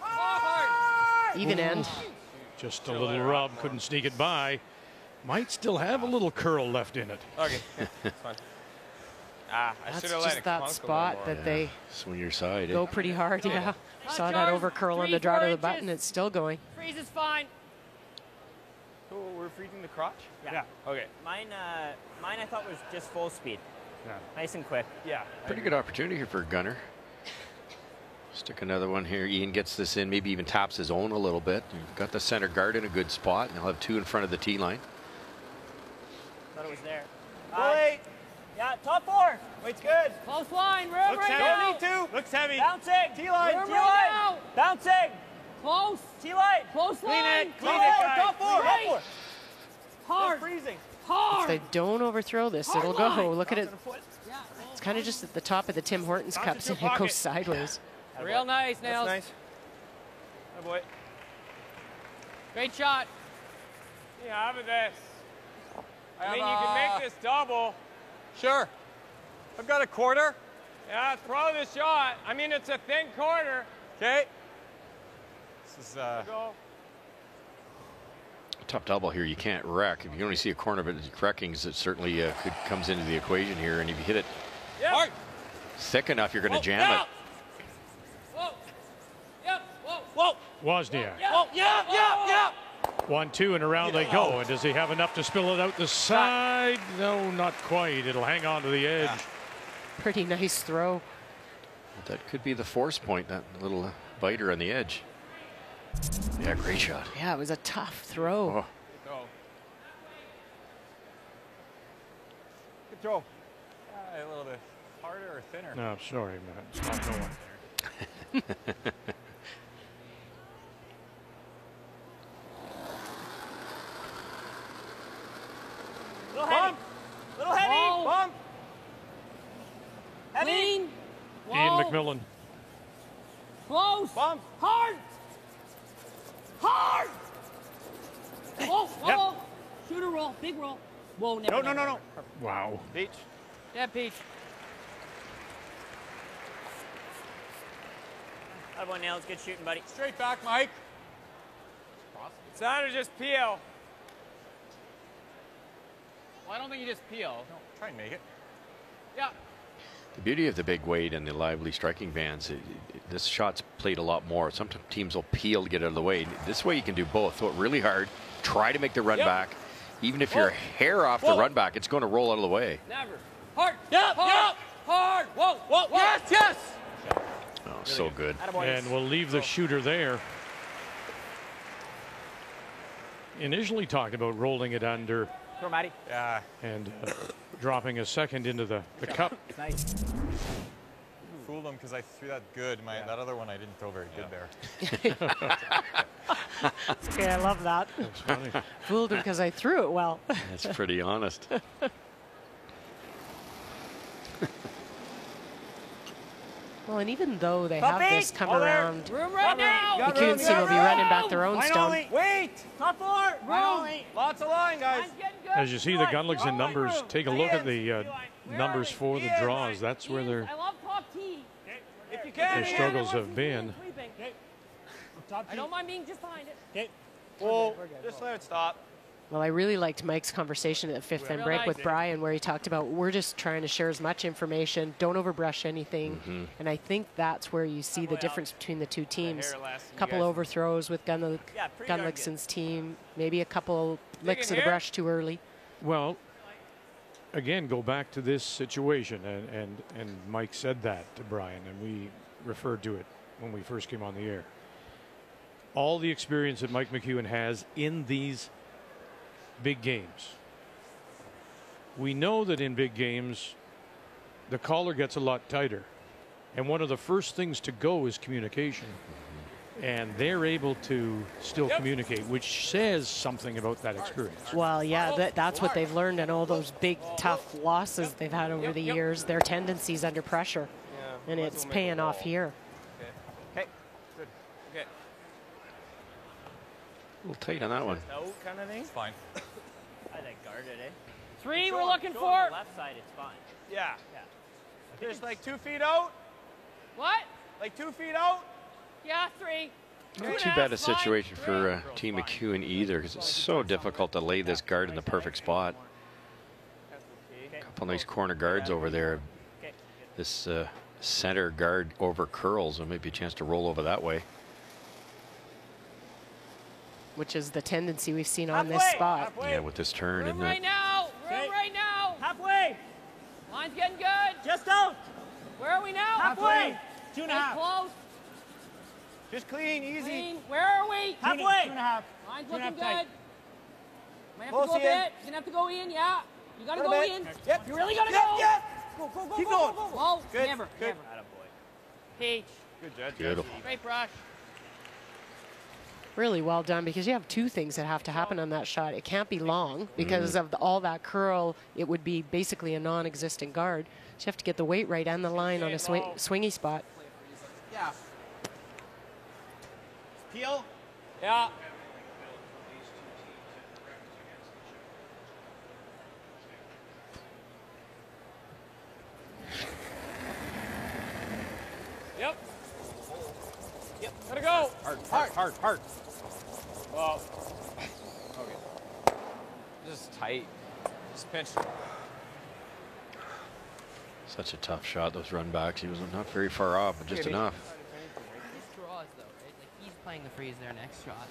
Even end. Just a little rub, couldn't sneak it by. Might still have a little curl left in it. Okay, that's fine. I That's should have let just it that spot that they swing your side. go pretty hard. Yeah. Saw that over curl on the draw to the button. It's still going. Freeze is fine. So we're freezing the crotch? Yeah. Okay. Mine I thought was just full speed. Yeah. Nice and quick. Yeah. Pretty good opportunity here for Gunner. Stick another one here. Ian gets this in, maybe even taps his own a little bit. You've got the center guard in a good spot, and he'll have 2 in front of the tee line. Thought it was there. Wait. Yeah, top 4. Wait's good. Close line. Room Looks right heavy. now. Don't need to. Looks heavy. Bouncing. T-line. Room T-line. right now. Bouncing. Close. T-line. Close Clean line. it. Clean it, guys. Top 4. Top Right. 4. Hard. Freezing. If Hard. they don't overthrow this, it'll go. Look at it. It's kind of just at the top of the Tim Hortons cups, and it goes sideways. Real nice, That's Nails. nice. Oh boy. Great shot. Yeah, have this. I mean, you can make this double. Sure. I've got a quarter. Yeah, throw the shot. I mean, it's a thin quarter. Okay. This is Go. Tough double here. You can't wreck. If you only see a corner, but wreckings, it certainly comes into the equation here. And if you hit it Yep. thick enough, you're going to jam yeah. it. Whoa. Yep. Whoa. Whoa. Wozniak. Whoa. Yeah. 1-2, and around they go. And does he have enough to spill it out the side? No, not quite. It'll hang on to the edge. Pretty nice throw. That could be the force point, that little biter on the edge. Yeah, great shot. Yeah, it was a tough throw. Oh. Go. good throw. A little bit harder or thinner. No, sorry, man. It's not going there. Little heavy. Little heavy. Whoa. Bump. Heavy. Clean. Ian Whoa. McMillan. Close. Bump. Hard. Hard. Whoa. Whoa. Yep. Whoa. Shooter roll. Big roll. Whoa. Never. No. Wow. Beach. Yeah, Peach. Attaboy, Nails. Good shooting, buddy. Straight back, Mike. It's not to just peel. Well, I don't think you just peel. No, try and make it. Yeah. The beauty of the big weight and the lively striking bands, this shot's played a lot more. Sometimes teams will peel to get out of the way. This way you can do both. Throw it really hard, try to make the run back. Even if you're a hair off the run back, it's going to roll out of the way. Never. Hard. Yep. Hard. Hard. Whoa. Whoa. Whoa. Yes. Yes. Oh, so good. And we'll leave the shooter there. Initially talked about rolling it under. Throw, Matty. Yeah. And dropping a second into the cup. Nice. Fooled him because I threw that good. That other one I didn't throw very good there. Okay, I love that. That's funny. Fooled him because I threw it well. That's pretty honest. Well, and even though they have this come around, Room right now. McEwen team will be running back their own stone. Wait. Top four. Room. Lots of line, guys. As you see the Gunnlaugson numbers, take a look at the numbers for the draws. That's where I love top tee. If you can. their struggles have been. I don't mind being just behind it. Okay. Well, just let it stop. Well, I really liked Mike's conversation at the fifth end break with Brian, where he talked about we're just trying to share as much information, don't overbrush anything. And I think that's where you see the difference between the two teams. A couple overthrows with Gunnlaugson's team, maybe a couple licks of the brush too early. Well, again, go back to this situation, and Mike said that to Brian, and we referred to it when we first came on the air. All the experience that Mike McEwen has in these big games. We know that in big games, the collar gets a lot tighter. And one of the first things to go is communication. And they're able to still communicate, which says something about that experience. Well, yeah, that's what they've learned in all those big, tough losses they've had over the years, their tendencies under pressure. And it's paying off here. Okay. Good. Okay. A little tight on that one. No kind of thing. It's fine. I think guarded, eh? 3 we're looking for. On the left side, it's fine. Yeah. Yeah. Just like 2 feet out. What? Like 2 feet out. Yeah, 3. Not too bad a situation for Team McEwen either, because it's so difficult to lay this guard in the perfect spot. A couple nice corner guards over there. This center guard over curls, and maybe a chance to roll over that way. Which is the tendency we've seen on this spot. Yeah, with this turn, Room isn't right it? now. Room right now. Halfway. Line's getting good. Just out. Where are we now? Halfway. 2.5. Stay close. Just clean, easy. Clean. Where are we? Halfway. 2.5. Line's 2.5 looking tight. good. Might have Close to go a in. bit. You're gonna have to go in, yeah. You gotta Go a go bit. in. Yep. You really gotta Yep, go. yep. Go, go, go, Keep go, going. go, go. Whoa, Good. never, Good. never. Peach. Good judge. Beautiful. Great brush. Really well done, because you have two things that have to happen on that shot. It can't be long because of all that curl. It would be basically a non-existent guard. So you have to get the weight right and the line on a swingy spot. Yeah. Peel. Yeah. Yep. Yep. Gotta go. Hard. Well, Okay. just tight. Just pinch. Such a tough shot, those run backs. He was not very far off, but just enough. These draws, though, right? Like, he's playing the freeze their next shot.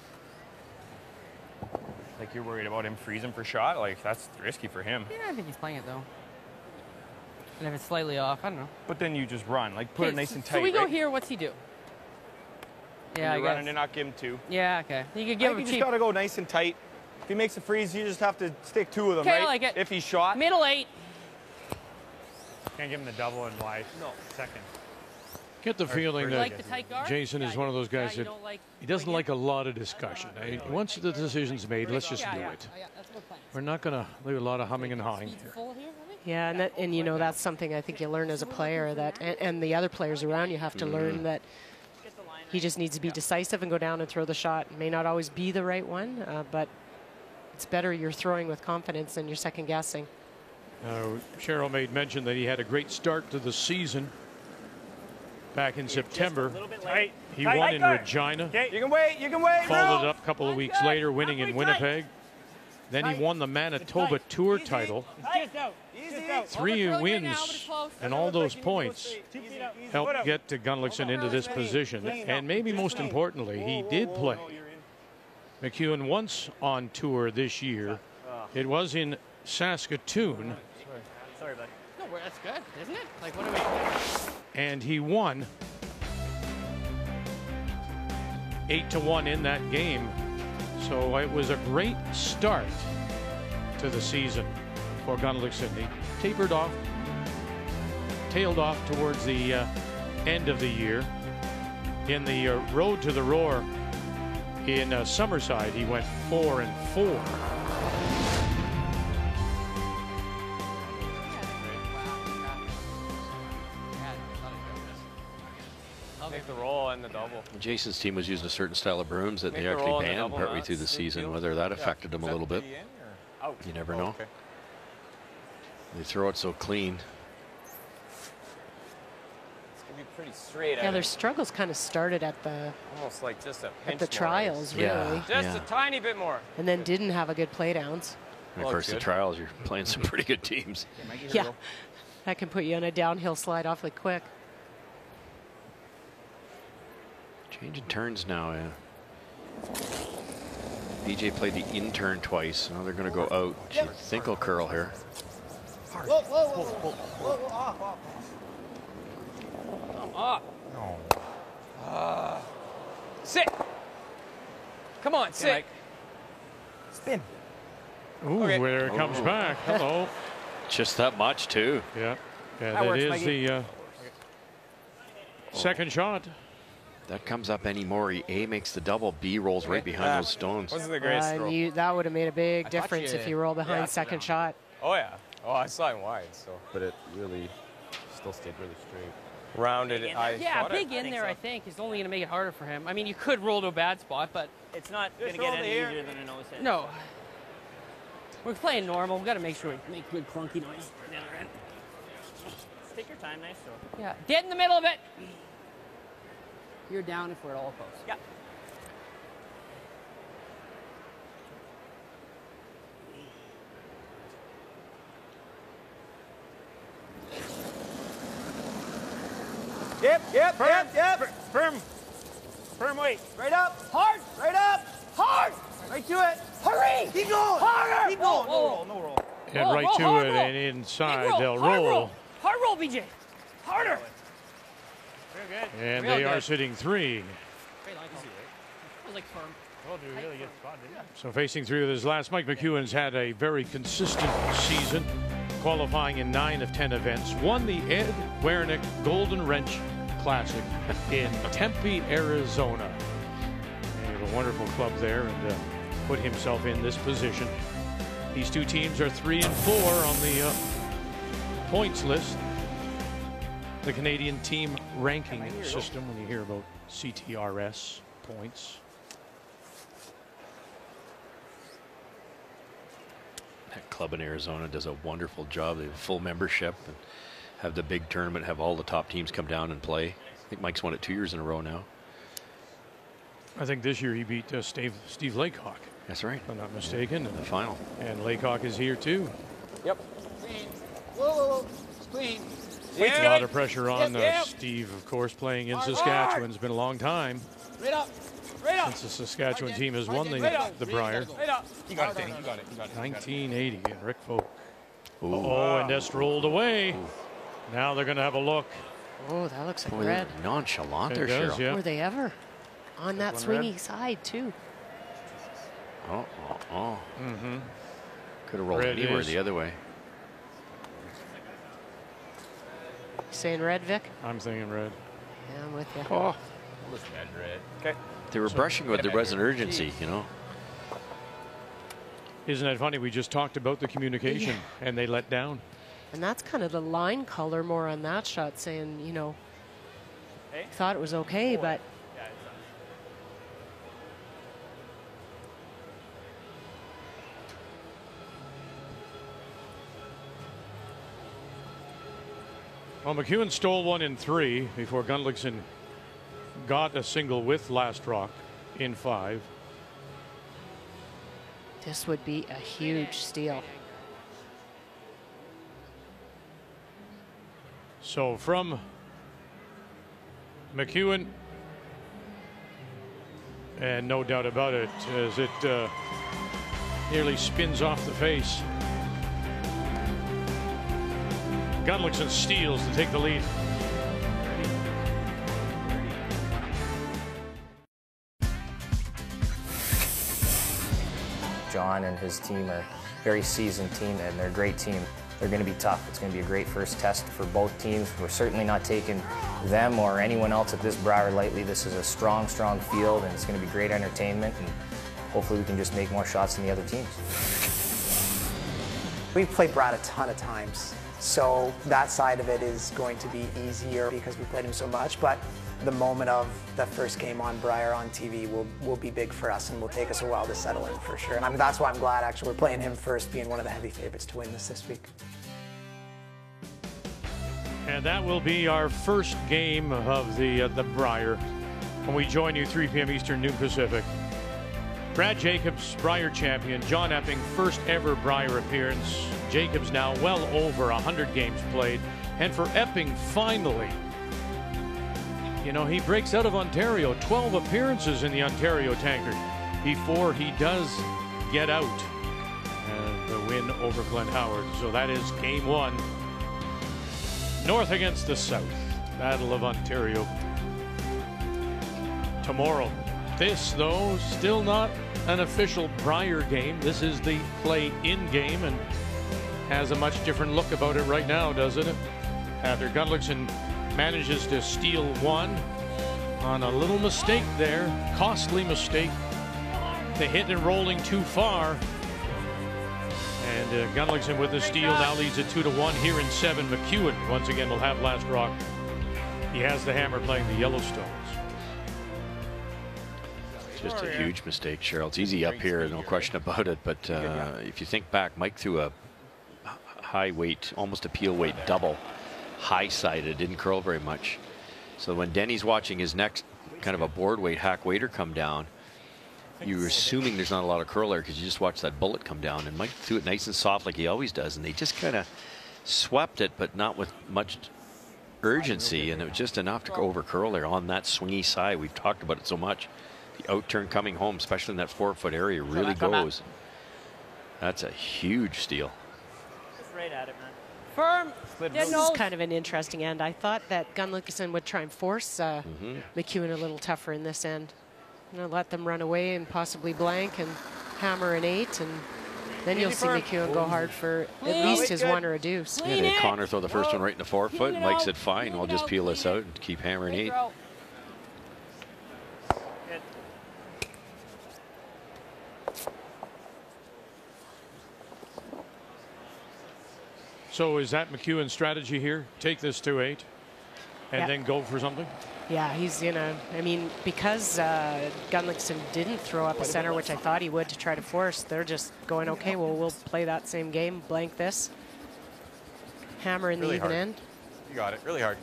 Like you're worried about him freezing for shot? Like that's risky for him. Yeah, I think he's playing it, though. And if it's slightly off, I don't know. But then you just run. Like put it nice and tight. So we go right? here, what's he do? Yeah, I You're guess. running to not give him 2. Yeah, okay. You could I give think him you cheap. just gotta go nice and tight. If he makes a freeze, you just have to stick 2 of them, Okay, right? I like it. If he's shot. Middle 8. Can't give him the double and wide. No. Second. Get the feeling You that like the tight guard? Jason is one of those guys you that don't like he doesn't like a lot of discussion. Once the decision's made, let's just do it. Yeah, that's a good plan. We're not going to leave a lot of humming and hawing here. Full here, I think? Yeah, and you know, that's something I think you learn as a player, that and the other players around you have to learn that he just needs to be decisive and go down and throw the shot. It may not always be the right one, but it's better you're throwing with confidence than you're second guessing. Cheryl made mention that he had a great start to the season. back in September. Tight. He Tight. won in Tight. Regina. Okay. You can wait. You can wait. Followed it up a couple of weeks later, winning in Winnipeg. Then he won the Manitoba Tour title. Just out. Just out. 3 wins, and all those points helped get to Gunnlaugson into this position. And maybe most importantly, he did play McEwen once on tour this year. It was in Saskatoon. Sorry, bud. No, that's good, isn't it? Like, what are we? And he won 8-1 in that game. So it was a great start to the season for Gunnlaugson. He tapered off, tailed off towards the end of the year. In the Road to the Roar in Summerside, he went 4-4. Make the roll and the double. Jason's team was using a certain style of brooms that they actually banned partway through the season. Whether that affected them a little bit, you never know. Okay. They throw it so clean. It's gonna be pretty straight. Yeah, their struggles kind of started at the almost like just a pinch the trials, really. Yeah, just a tiny bit more. And then didn't have a good play downs. And of course, the trials, you're playing some pretty good teams. Yeah, that can put you on a downhill slide awfully quick. Changing turns now. Yeah. BJ played the in turn twice. Now they're going to go out. I think he'll curl here. Whoa, whoa, whoa, whoa, whoa, whoa, off. Come up. No. Sit. Come on, sit. Spin. Ooh, Okay. where it comes back. Hello. Just that much, too. Yeah. Yeah, That that works, is Mikey. the second shot. That comes up anymore. A makes the double. B rolls right behind those stones. Wasn't the greatest throw. That would have made a big difference if you roll behind second shot. Oh yeah. Oh, I saw him wide, so. But it really still stayed really straight. Rounded. Yeah, big in there, I think, is only going to make it harder for him. I mean, you could roll to a bad spot, but It's not going to get any easier than a nose hit. no. We're playing normal. We've got to make sure we make good clunky noise on the other end. Take your time, nice throw. Yeah, get in the middle of it. You're down if we're at all close. Yeah. Yep. Firm weight. Right up. Hard. Right up. Hard. Right to it. Hurry. Keep going. Harder. Keep going. No roll. And Roll, right roll, to hard it roll. and inside. Big They'll hard roll. Hard roll, BJ. Harder. Very good. And Real they are good. sitting 3. Great line call. That was like firm. Told you really good spot, didn't you? So facing through this last, Mike McEwen's had a very consistent season, qualifying in 9 of 10 events. Won the Ed Wernick Golden Wrench Classic in Tempe, Arizona. They have a wonderful club there and put himself in this position. These two teams are 3 and 4 on the points list. The Canadian team ranking system, when you hear about CTRS points. That club in Arizona does a wonderful job. They have full membership and have the big tournament, have all the top teams come down and play. I think Mike's won it 2 years in a row now. I think this year he beat Steve Laycock. That's right. If I'm not mistaken. In the final. And Laycock is here too. Yep. Whoa. Clean. A lot of pressure on Steve, of course, playing in Saskatchewan. It's been a long time Right up. since the Saskatchewan team has won the Brier. Right up. You got it, Danny. You got it. 1980, and Rick Folk. Oh, and Dest rolled away. Now they're going to have a look. Oh, that looks like Boy, red. they're nonchalant It there, does, Cheryl. yeah. Were they ever? On that one swingy red. side, too. Oh. Mm-hmm. Could have rolled Red anywhere is- the other way. Saying red, Vic? I'm thinking red. Yeah, I'm with you. Oh, Red. Okay. They were brushing with there was an urgency, you know. isn't that funny? We just talked about the communication, and they let down. And that's kind of the line color more on that shot, saying, you know, thought it was okay, but Well, McEwen stole one in 3 before Gunnlaugson got a single with last rock in 5. This would be a huge steal. So from McEwen, and no doubt about it, as it nearly spins off the face. Gunnlaugson steals to take the lead. John and his team are a very seasoned team, and they're a great team. They're going to be tough. It's going to be a great first test for both teams. We're certainly not taking them or anyone else at this Brier lightly. This is a strong, strong field, and it's going to be great entertainment, and hopefully we can just make more shots than the other teams. We've played Brad a ton of times, so that side of it is going to be easier because we played him so much, but the moment of the first game on Brier on TV will be big for us and will take us a while to settle in for sure. And that's why I'm glad actually we're playing him first, being one of the heavy favorites to win this week. And that will be our first game of the Brier when we join you 3 p.m. Eastern, noon Pacific. Brad Jacobs, Brier champion. John Epping, first ever Brier appearance. Jacobs now well over 100 games played. And for Epping, finally, you know, he breaks out of Ontario. 12 appearances in the Ontario Tankard before he does get out. The win over Glenn Howard. So that is game 1. North against the South. Battle of Ontario tomorrow. This, though, still not an official Brier game. This is the play-in game and has a much different look about it right now, doesn't it? After Gunnlaugson manages to steal one on a little mistake there, costly mistake. The hit and rolling too far. And Gunnlaugson with the steal now leads it 2-1 here in 7. McEwen once again will have last rock. He has the hammer playing the Yellowstones. Just a huge mistake, Cheryl. It's easy up here, no question about it. But if you think back, Mike threw a high weight, almost a peel weight double, high-sided, didn't curl very much. So when Denny's watching his next kind of a board weight hack waiter come down, you're assuming there's not a lot of curl there because you just watch that bullet come down. And Mike threw it nice and soft like he always does, and they just kind of swept it, but not with much urgency, and it was just enough to over curl there on that swingy side. We've talked about it so much. The out turn coming home, especially in that 4-foot area, really goes. That's a huge steal. Just right at it, man. Firm. This is kind of an interesting end. I thought that Gunnlaugson would try and force McEwen a little tougher in this end. You know, let them run away and possibly blank and hammer an 8, and then you'll see McEwen go hard for at least his 1 or a deuce. Yeah, Connor throw the first one right in the 4-foot. Mike said, fine, I'll just peel this out and keep hammering 8. So is that McEwen's strategy here? Take this to 8 and then go for something? Yeah, he's in a, I mean, because Gunnlaugson didn't throw up a center, which I thought he would, to try to force, they're just going, okay, well, we'll play that same game, blank this. Hammer in the even end. You got it, really hard.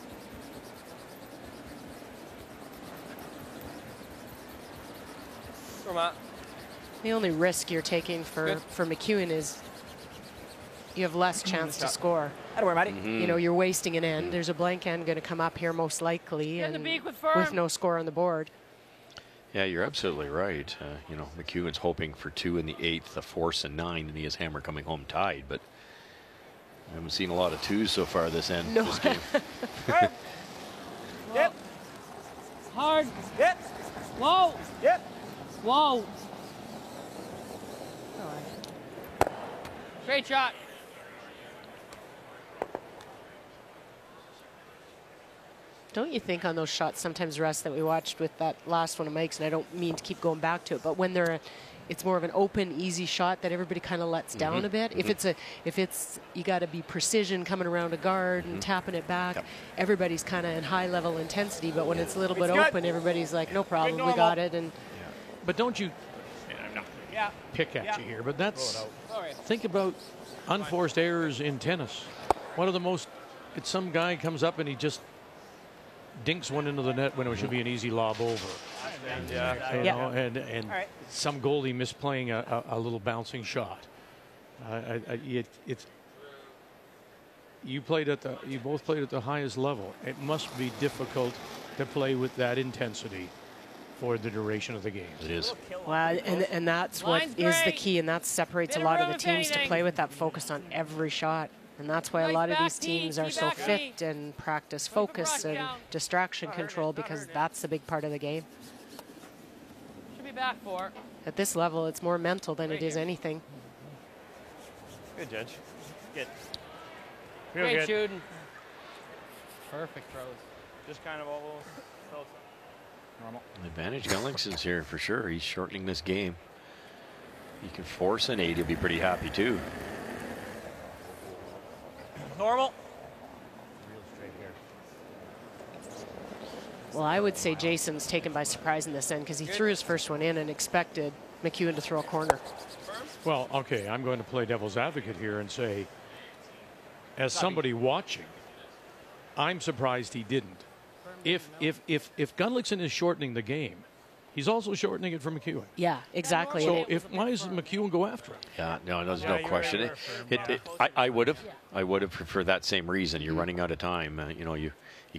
The only risk you're taking for McEwen is you have less chance to score. Out of where, Matty? You know, you're wasting an end. There's a blank end going to come up here most likely, and with no score on the board. Yeah, you're absolutely right. You know, McEwen's hoping for 2 in the 8th, a force and 9, and he has hammer coming home tied. But I haven't seen a lot of 2s so far this end. No. This game. Yep. Hard. Yep. Whoa. Yep. Whoa. Great shot. Don't you think on those shots sometimes, Russ, that we watched with that last one of Mike's, and I don't mean to keep going back to it, but when it's more of an open, easy shot that everybody kind of lets down a bit. If it's you got to be precision coming around a guard and tapping it back. Everybody's kind of in high level intensity, but when it's a little bit open, everybody's like, no problem, we got it. And but don't you? I'm not gonna pick at you here, but that's think about unforced errors in tennis. One of the most it's some guy comes up and he just dinks one into the net when it should be an easy lob over. And, you know, and right. some goalie misplaying a little bouncing shot. You both played at the highest level. It must be difficult to play with that intensity for the duration of the game. It is. Well, and that's what is the key, and that separates a lot of the teams to play with that focus on every shot. And that's why a lot of these teams are so fit and practice focus and distraction control, because that's a big part of the game. Should be back 4. At this level, it's more mental than it is anything. Good, Judge. Good. Great shooting. Perfect throws. Just kind of all those normal. Advantage Gunnlaugson's here for sure. He's shortening this game. He can force an 8. He'll be pretty happy too. Normal. Real straight here. Well, I would say Jason's taken by surprise in this end, because he threw his first one in and expected McEwen to throw a corner. Well, okay, I'm going to play devil's advocate here and say, as somebody watching, I'm surprised he didn't. If Gunnlaugson is shortening the game, he's also shortening it for McEwen. Yeah, exactly. So why does McEwen go after him? Yeah, no, there's no question. I would have for that same reason. You're running out of time. You know, you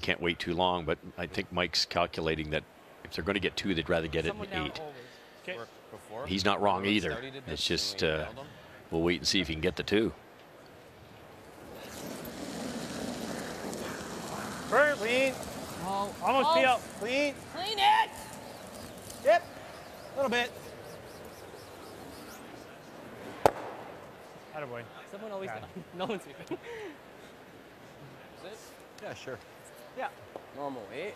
can't wait too long. But I think Mike's calculating that if they're going to get 2, they'd rather get it in 8. He's not wrong either. It's just we'll wait and see if he can get the 2. Burn, clean. Oh, almost feel clean. Clean it. Yep. A little bit. Attaboy. Someone always down. No one's sweeping. Is it? Yeah, sure. Yeah. Normal 8.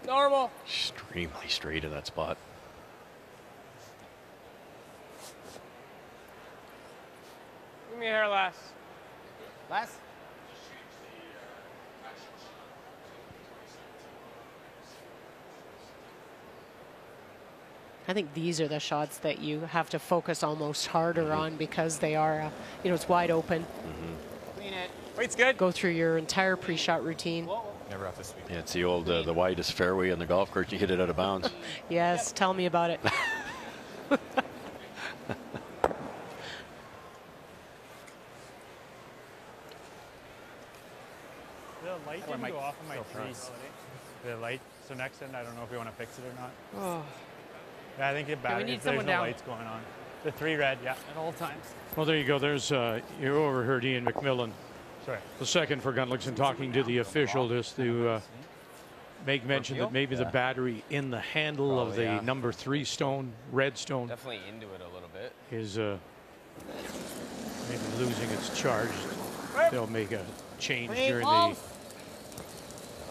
Normal. Extremely straight in that spot. Give me a hair last. Last? I think these are the shots that you have to focus almost harder on, because they are, you know, it's wide open. Clean it. Weight's good. Go through your entire pre-shot routine. Never have to sweep. Yeah, it's the old the widest fairway on the golf course. You hit it out of bounds. Yes, tell me about it. The light didn't go off on my tree. The light. So next end, I don't know if we want to fix it or not. Oh. Yeah, I think it Yeah, we matters need if there's someone no down. lights going on. The 3 red, yeah. At all times. Well, there you go. There's you overheard Ian McMillan, Sorry. the second for Gunnlaugson, talking to the official just to make mention that maybe the battery in the handle of the number 3 stone, red stone, Definitely into it a little bit. is maybe losing its charge. They'll make a change during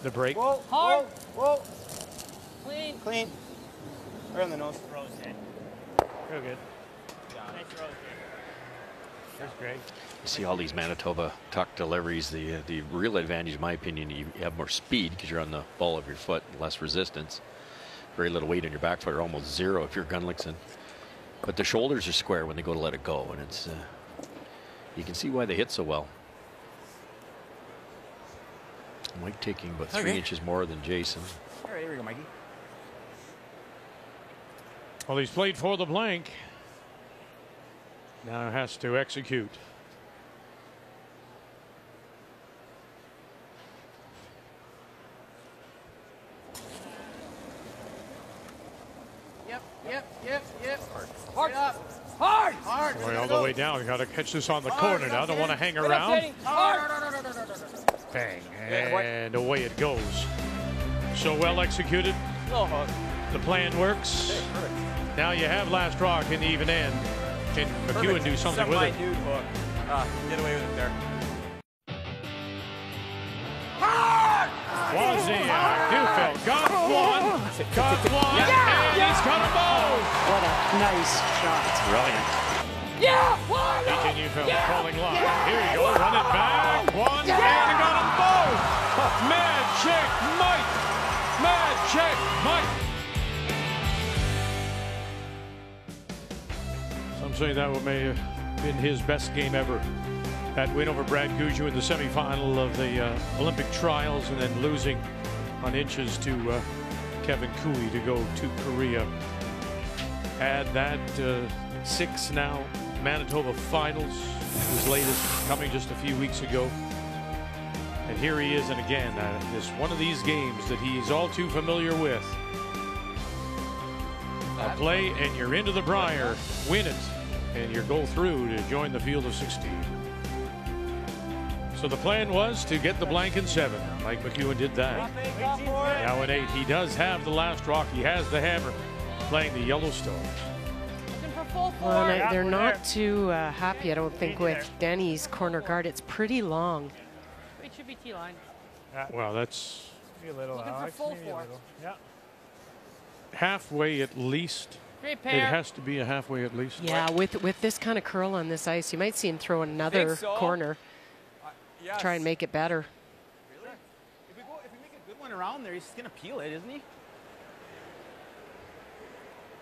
the break. Whoa, Hard. whoa, whoa. Clean. Clean. Right on the nose. Rose head. Real good. Nice rose head. There's Greg. You see all these Manitoba tuck deliveries. The real advantage, in my opinion, you have more speed because you're on the ball of your foot, less resistance. Very little weight on your back foot, or almost 0 if you're Gunnlaugson. But the shoulders are square when they go to let it go, and it's you can see why they hit so well. Mike taking about 3 inches more than Jason. All right, here we go, Mikey. Well, he's played for the blank. Now has to execute. Yep. Hard. Hard. Hard. Boy, all the way down. Got to catch this on the corner now. Don't want to hang around. Bang. And away it goes. So well executed. The plan works. Now you have last rock in the even end. Can McEwen do something with it? Dude hook. Get away with it there. Wozniak, Dufeld got one, and he's got them both. What a nice shot. Brilliant. Yeah! DJ Neufeld calling line. Here you go, run it back. One, and got them both. Magic Mike. Magic Mike. Some say that may have been his best game ever. That win over Brad Guju in the semifinal of the Olympic trials, and then losing on inches to Kevin Cooey to go to Korea. Add that 6 now Manitoba finals, his latest coming just a few weeks ago. And here he is, and again, this one of these games that he's all too familiar with. A play, and you're into the Brier. Win it, and you go through to join the field of 16. So the plan was to get the blank in 7. Mike McEwen did that. Now in 8, he does have the last rock. He has the hammer, playing the Yellowstone. Well, they're not too happy, I don't think, with Denny's corner guard. It's pretty long. It should be T-line. Well, that's maybe a little, looking Alex, for full maybe a force. little. Yeah. halfway at least. Great It has to be a halfway at least. Yeah, with this kind of curl on this ice, you might see him throw another corner. Yes. Try and make it better. Really? If we make a good one around there, he's just gonna peel it, isn't he?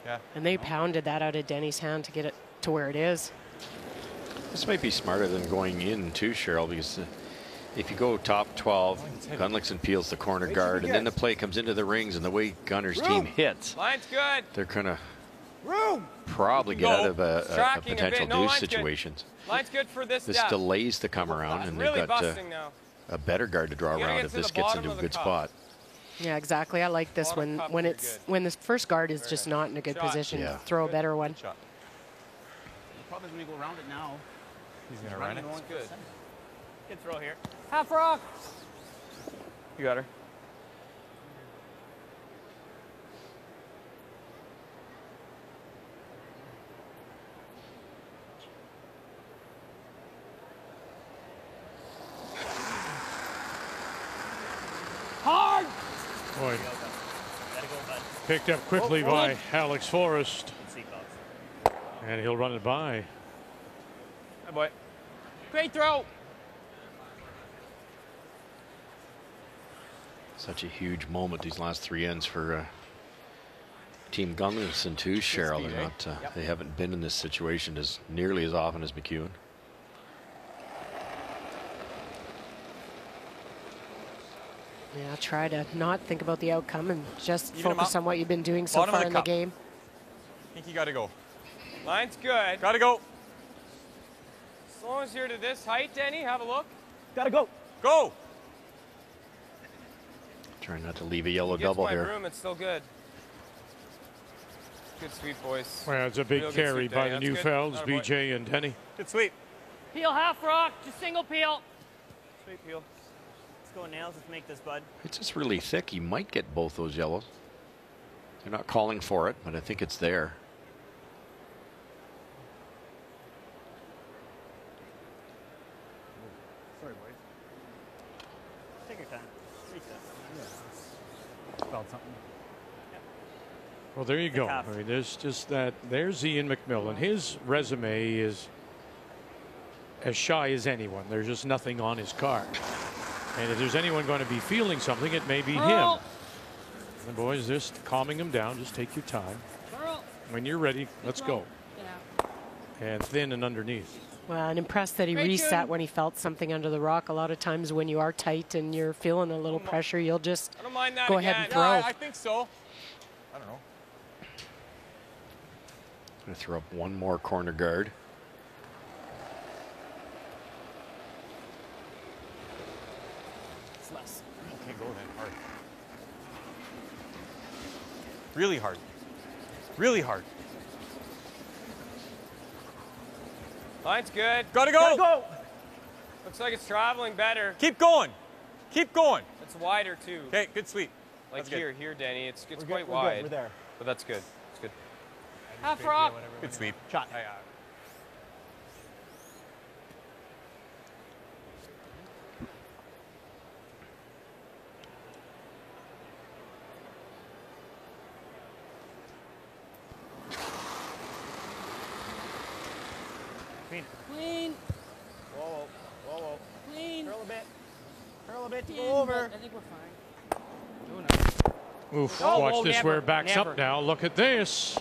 Yeah. And they pounded that out of Denny's hand to get it to where it is. This might be smarter than going in too, Cheryl, because if you go top 12, Gunnlaugson peels the corner guard, and then the play comes into the rings, and the way Gunner's team hits, Line's good. they're gonna probably get out of a potential deuce situations. Line's good for this This depth. delays the come around, and Really they've got busting now. a better guard to draw You gotta around get if to this the gets bottom into a of the good cup. spot. Yeah, exactly. I like this when the first guard is just not in a good position. Yeah. Throw a better one. The problem is when you go around it now. He's gonna run it. It's good. Good throw here. Half rock. You got her. Hard. Boy, picked up quickly by Alex Forrest. And he'll run it by. Hey, boy. Great throw. Such a huge moment, these last 3 ends for Team Gunnlaugson too, Cheryl. They're not, they haven't been in this situation as nearly as often as McEwen. Yeah, try to not think about the outcome and just Even focus on what you've been doing so far in the game. I think you got to go. Line's good. Got to go. As long as you're to this height, Denny, have a look. Got to go. Go. Trying not to leave a yellow Gets double my here. broom, it's still good. Good sweep, boys. Well, it's a big Real good carry sweep, by Denny. the That's good. Newfelds, Atta boy. BJ and Denny. Good sweep. Peel half rock. Just single peel. Sweep peel. Let's go, Nails. Let's make this, bud. It's just really thick. He might get both those yellows. They're not calling for it, but I think it's there. Sorry, boys. Take your time. Felt something. Well, there you go. I mean, there's just that. There's Ian McMillan. His resume is as shy as anyone. There's just nothing on his card. And if there's anyone going to be feeling something, it may be him. And boys, just calming him down. Just take your time. When you're ready, let's go. And thin and underneath. Well, I'm impressed that he reset when he felt something under the rock. A lot of times when you are tight and you're feeling a little pressure, you'll just I don't mind that go again. ahead and throw. Yeah, I think so. I don't know. Going to throw up one more corner guard. It's less. Okay, go then. Hard. Really hard. Really hard. Line's good. Gotta go. Gotta go. Looks like it's traveling better. Keep going. Keep going. It's wider, too. Okay, good sweep. Like That's good. here, Denny. It's We're quite good. wide. We're there. But that's good. It's good. Half rock. Good sweep. Shot. Clean. Whoa, whoa, whoa, whoa. Clean. Curl a bit. Curl a bit to In, go over. but I think we're fine. Oof, Oh, watch whoa, this never, where it backs never. up now. Look at this.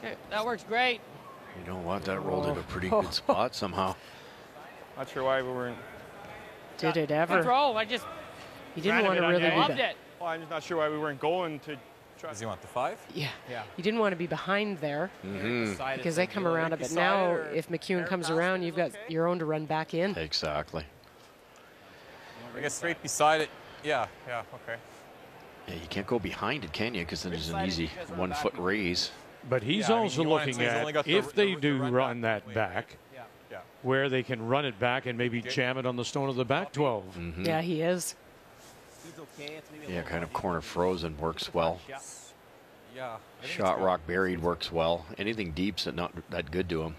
Okay, that works great. You know what? That rolled in a pretty good spot somehow. Not sure why we weren't. Did it ever? Throw. You didn't want to really be loved it. Well, I'm just not sure why we weren't going to try. Does he want the 5? Yeah. You didn't want to be behind there because they come around a bit. Now, if McEwen comes around, you've got your own to run back in. Exactly. I guess straight beside it. Yeah, okay. Yeah, you can't go behind it, can you? Because then there's an easy 1 foot raise. But he's also looking at if they do run that back, where they can run it back and maybe jam it on the stone of the back 12. Yeah, he is. Yeah, kind of corner frozen works well. Yeah. Shot rock buried works well. Anything deep's not that good to him.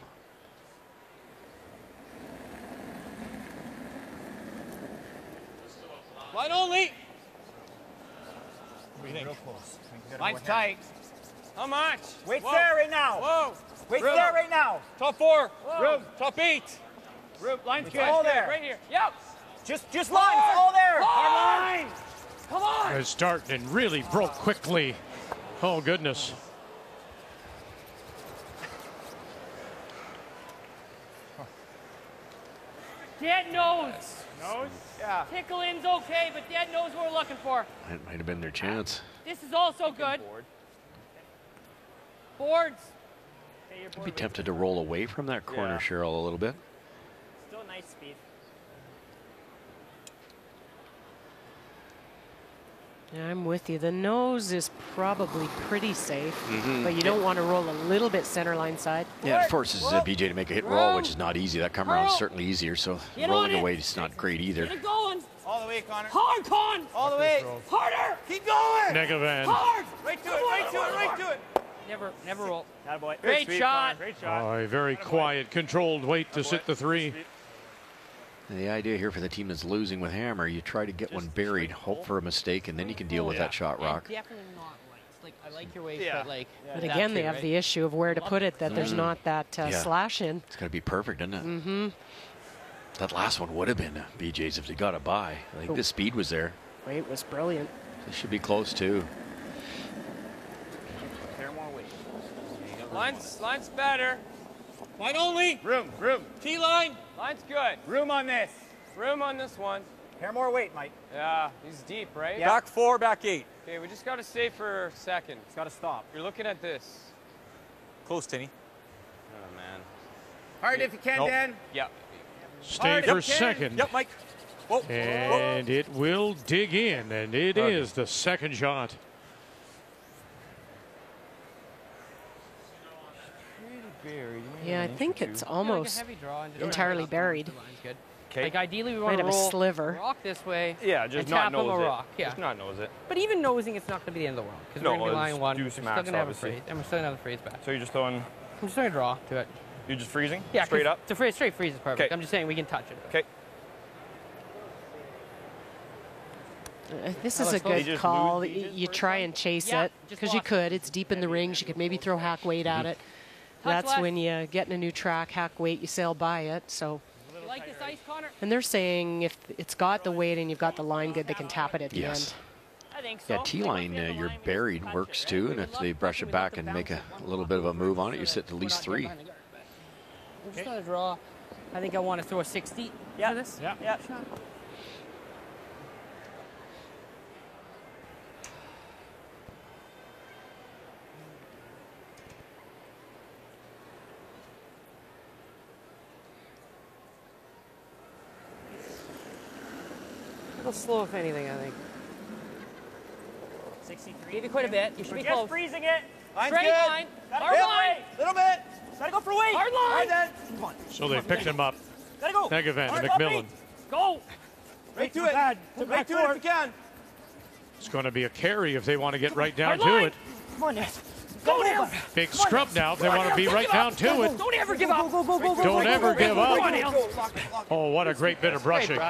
Line only. Real close. Line's tight. How much? Weight's there right now. Whoa. Weight's there right now. Top 4. Whoa. Room. Top 8. Room. Line's It's good. all there. Right here. Yep. Just line. It's all there. Hard line. Come on. It's starting and really broke quickly. Oh, goodness. Dead nose. Nose? Yeah. Tickle in's okay, but dead nose we're looking for. That might have been their chance. This is also good. Boards. I'd be tempted to roll away from that corner, Cheryl, a little bit. Still nice speed. Yeah, I'm with you. The nose is probably pretty safe, but you don't want to roll a little bit center line side. Yeah, it forces BJ to make a hit roll, which is not easy. That come around is certainly easier, so rolling away is not great either. Get it going. All the way, Connor. Hard, Con. All the way. Harder. Keep going. Negavan. Hard. Right to it. Right to it. Right to it. Never roll. Attaboy. Great shot. Great shot. Oh, a very quiet, controlled weight to sit the 3. And the idea here for the team that's losing with hammer, you try to get one buried, hope for a mistake, and then you can deal with that shot rock. And definitely not light. Like I like your weight, but like. But again, they have the issue of where to put it, that there's not that slash in. It's got to be perfect, doesn't it? That last one would have been BJ's if they got a buy. I think the speed was there. Weight was brilliant. They should be close too. Line's better. Line only. Room. T-line. Line's good. Room on this. Room on this one. Pair more weight, Mike. Yeah, he's deep, right? Yeah. Back 4, back 8. Okay, we just got to stay for a second. It's got to stop. You're looking at this. Close, Tinny. Oh, man. Hard if you can, Dan. Yeah. Stay for second. Yep, Mike. Whoa. And it will dig in, and it is the second shot. Yeah, I think it's almost entirely buried. Like ideally we Might want to have a roll sliver. rock this way. Yeah, just and not tap him nose a it. rock. Yeah. Just not nose it. But even nosing, it's not going to be the end of the world because No, we're going to be it's line 1. deuce We're still max, going to have a obviously. phrase, and we're still going to have a phrase back. So you're just throwing. I'm just going to draw to it. You're just freezing? Yeah, Straight up? Straight freeze is perfect. Okay. I'm just saying we can touch it. Okay. This is a good call. You try and chase it because you could. It's deep in the rings. You could maybe throw hack weight at it. That's when you get in a new track, hack weight, you sail by it. So. You like this ice, Connor? And they're saying if it's got the weight and you've got the line good, they can tap it at the end. I think so. Yeah, T-line, you're buried works too, and if they brush it back and make a little bit of a move on it, you sit at least 3. I'm just going to draw. I think I want to throw a 60 for this. Yeah. Shot. A little slow, if anything, I think. 63. Maybe quite a bit. You should be close. Just freezing it. Line's Straight good. line. Gotta Hard go. line. Little bit. Gotta go for weight. Hard line. Hard then. Come on. So they picked him up. Gotta go. Negavan Hard to up, McMillan. Go. Right to it. Right to it if you can. It's going to be a carry if they want to get right down Hard to line. it. Come on, Ness. Go there. Big scrub now if they want to be right down to it. Don't ever give up. Don't ever give up. Lock it. Oh, what a great bit of brushing.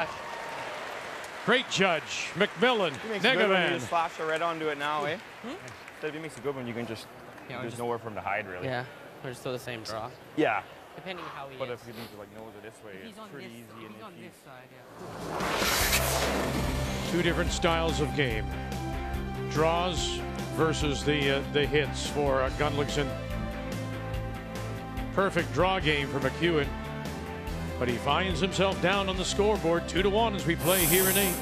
Great judge, McMillan, Negavan. Just flash the red onto it now, eh? If it makes a good one, you can just. There's nowhere for him to hide, really. Yeah. Or just throw the same draw. Yeah. Depending how he But is. if you need to like nose it this way, He's it's on pretty this, easy. And he's on if this side, yeah. Two different styles of game. Draws versus the hits for Gunnlaugson. Perfect draw game for McEwen. but he finds himself down on the scoreboard 2-1 as we play here in 8.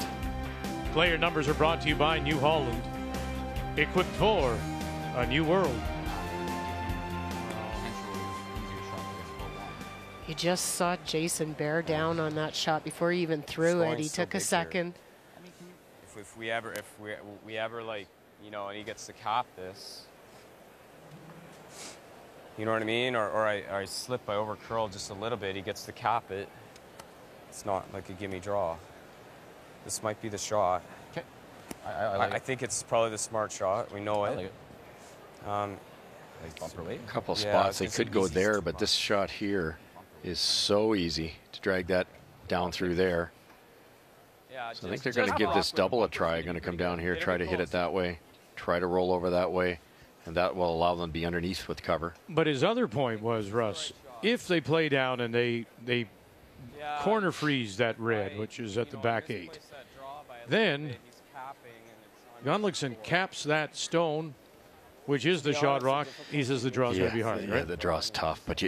Player numbers are brought to you by New Holland, equipped for a new world. You just saw Jason bear down on that shot before he even threw it. He took a second. If we ever like, you know, and he gets to cap this, you know what I mean? Or I slip, I overcurl just a little bit, he gets to cap it. It's not like a gimme draw. This might be the shot. Okay. I think it's probably the smart shot. We know it. Like Nice bumper weight. A couple spots they could go there, but this shot here is so easy to drag that down through there. Yeah, so I think they're going to give this double a try. Going to come down here, try to hit it that way, try to roll over that way, and that will allow them to be underneath with cover. But his other point was, Russ, if they play down and they corner freeze that red, which is at the back 8, then Gunnlaugson caps that stone, which is the shot rock. He says the draw's going to be hard, yeah, right? the draw's tough. But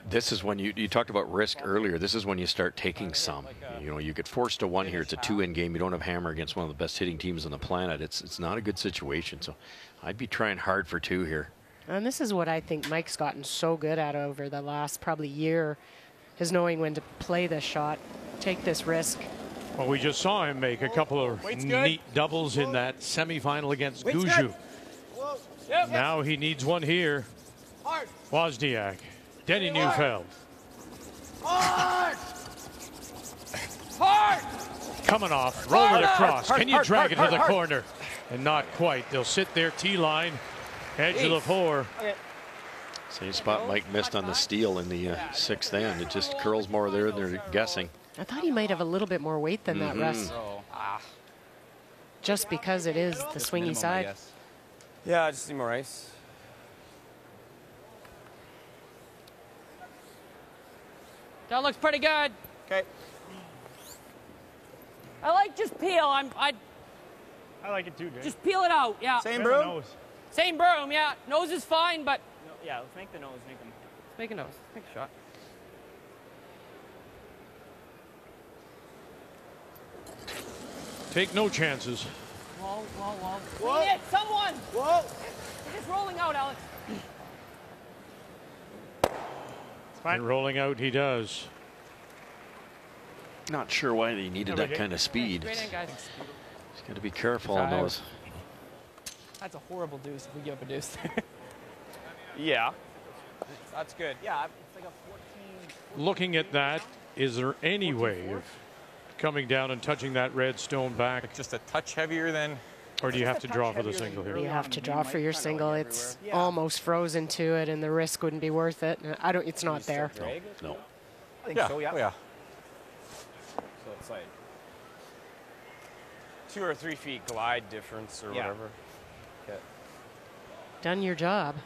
this is when you talked about risk earlier. This is when you start taking some. You know, you get forced to 1 here. It's a 2-in game. You don't have hammer against one of the best hitting teams on the planet. It's not a good situation. So I'd be trying hard for 2 here. And this is what I think Mike's gotten so good at over the last probably year, is knowing when to play this shot, take this risk. Well, we just saw him make a couple of neat doubles in that semifinal against Guju. Yep. Now he needs one here. Hard. Wozniak, Denny Neufeld. Hard. Hard. Coming off, roll it across. Hard, Can you hard, drag hard, it to the hard. corner? And not quite. They'll sit there, T-line, edge of the 4. Okay. Same spot Mike missed on the steal in the 6th end. It just curls more there than they're guessing. I thought he might have a little bit more weight than that, Russ. Just because it is the swingy side. Yeah, I just need more ice. That looks pretty good. Okay. I like just peel. I like it too, Jay. just peel it out. Yeah. Same broom? Same broom. Yeah. Nose is fine, but No, yeah, let's make the nose. Make them. let's make a nose. Make a shot. Take no chances. Whoa, whoa, whoa. Whoa. Clean it, someone. Whoa. It's just rolling out, Alex. And rolling out he does. Not sure why they needed that kind of speed. Straight in, guys. Just got to be careful on those. That's a horrible deuce if we give up a deuce. Yeah. That's good. Yeah, it's like a 14. Looking at that, is there any way of coming down and touching that red stone back? Just a touch heavier than. Or do you have to draw for the single here? You have to draw for your single. It's almost frozen to it, and the risk wouldn't be worth it. It's not there. No. I think so, yeah. Oh, yeah. So it's like 2 or 3 feet glide difference or whatever. Okay. Done your job.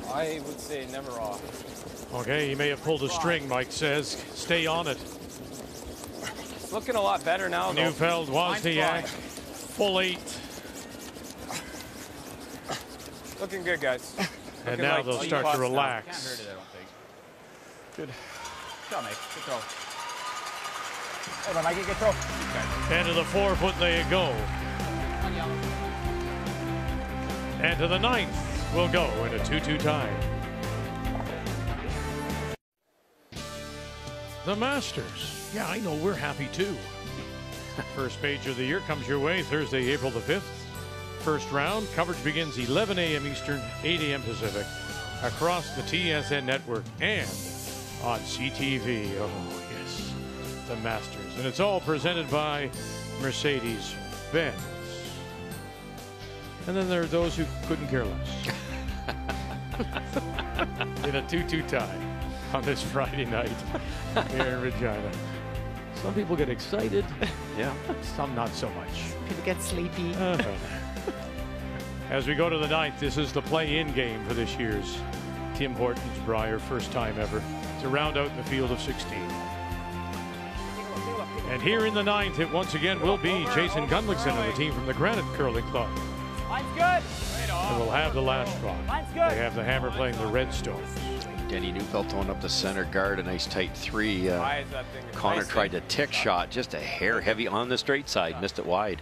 I would say never off. Okay, he may have pulled a string, Mike says. Stay on it. It's looking a lot better now, though. Neufeld, Wozniak, full 8. Looking good, guys. And now they'll start to relax. Can't hurt it, I don't think. Good. Good job, Mike. Good throw. Hold on, Mikey, good throw. Okay. And to the 4-foot they go. And to the 9th will go in a 2-2 tie. The Masters. Yeah, I know, we're happy too. First major of the year comes your way Thursday, April the 5th. First round, coverage begins 11 a.m. Eastern, 8 a.m. Pacific, across the TSN network and on CTV. Oh, yes, the Masters. And it's all presented by Mercedes-Benz. And then there are those who couldn't care less. In a 2-2 tie on this Friday night here in Regina. Some people get excited. Yeah. Some not so much. People get sleepy. As we go to the 9th, this is the play-in game for this year's Tim Hortons Brier, first time ever, to round out the field of 16. And here in the 9th, it once again will be Jason Gunnlaugson and the team from the Granite Curling Club. Line's good. And we'll have the last drop. Line's good. They have the Hammer playing the Redstone. Denny Neufeld throwing up the center guard, a nice tight 3. Connor tried to tick shot, just a hair heavy on the straight side, missed it wide.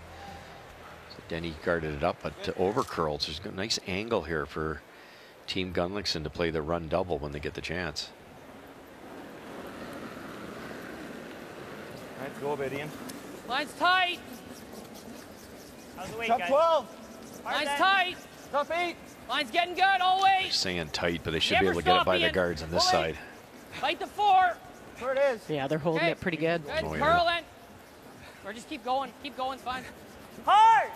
So Denny guarded it up, but to over curls. There's a nice angle here for Team Gunnlaugson to play the run double when they get the chance. All right, go a bit, Ian. Line's tight. How's the weight, Top guys? 12. Line's tight. Top 8. Line's getting good all the way. Saying tight, but they should Never be able to get it stop, by the Ian. guards on this Pull it. side. Fight the 4. Where it is. Yeah, they're holding Okay. it pretty good. Good. Oh, yeah. Curling. Or just keep going. Keep going. It's fine. Hard.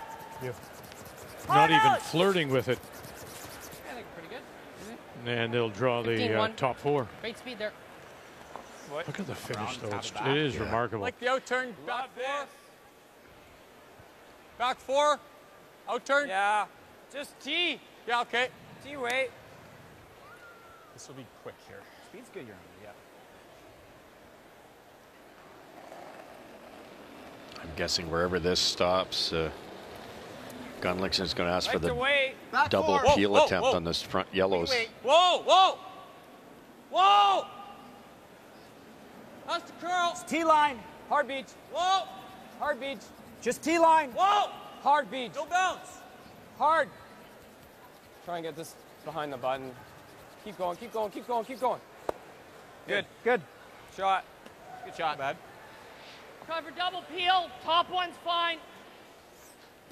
Not even flirting with it. I think pretty good. And they'll draw the 15-1. top 4. Great speed there. Look at the finish, though. It is remarkable. Like the out turn, back 4. Back 4. Out turn. Yeah. Just T. Yeah, okay. T weight. This will be quick here. Speed's good, you're on. Yeah. I'm guessing wherever this stops, Gunnlaugson is going to ask for the double peel attempt on this front yellows. Whoa, whoa. Whoa. That's the curl. T-line. Hard beach. Whoa. Hard beach. Just T-line. Whoa. Hard beach. No bounce. Hard. Try and get this behind the button. Keep going, keep going, keep going, keep going. Good. Good. Shot. Good shot. Bad. Try for double peel. Top one's fine.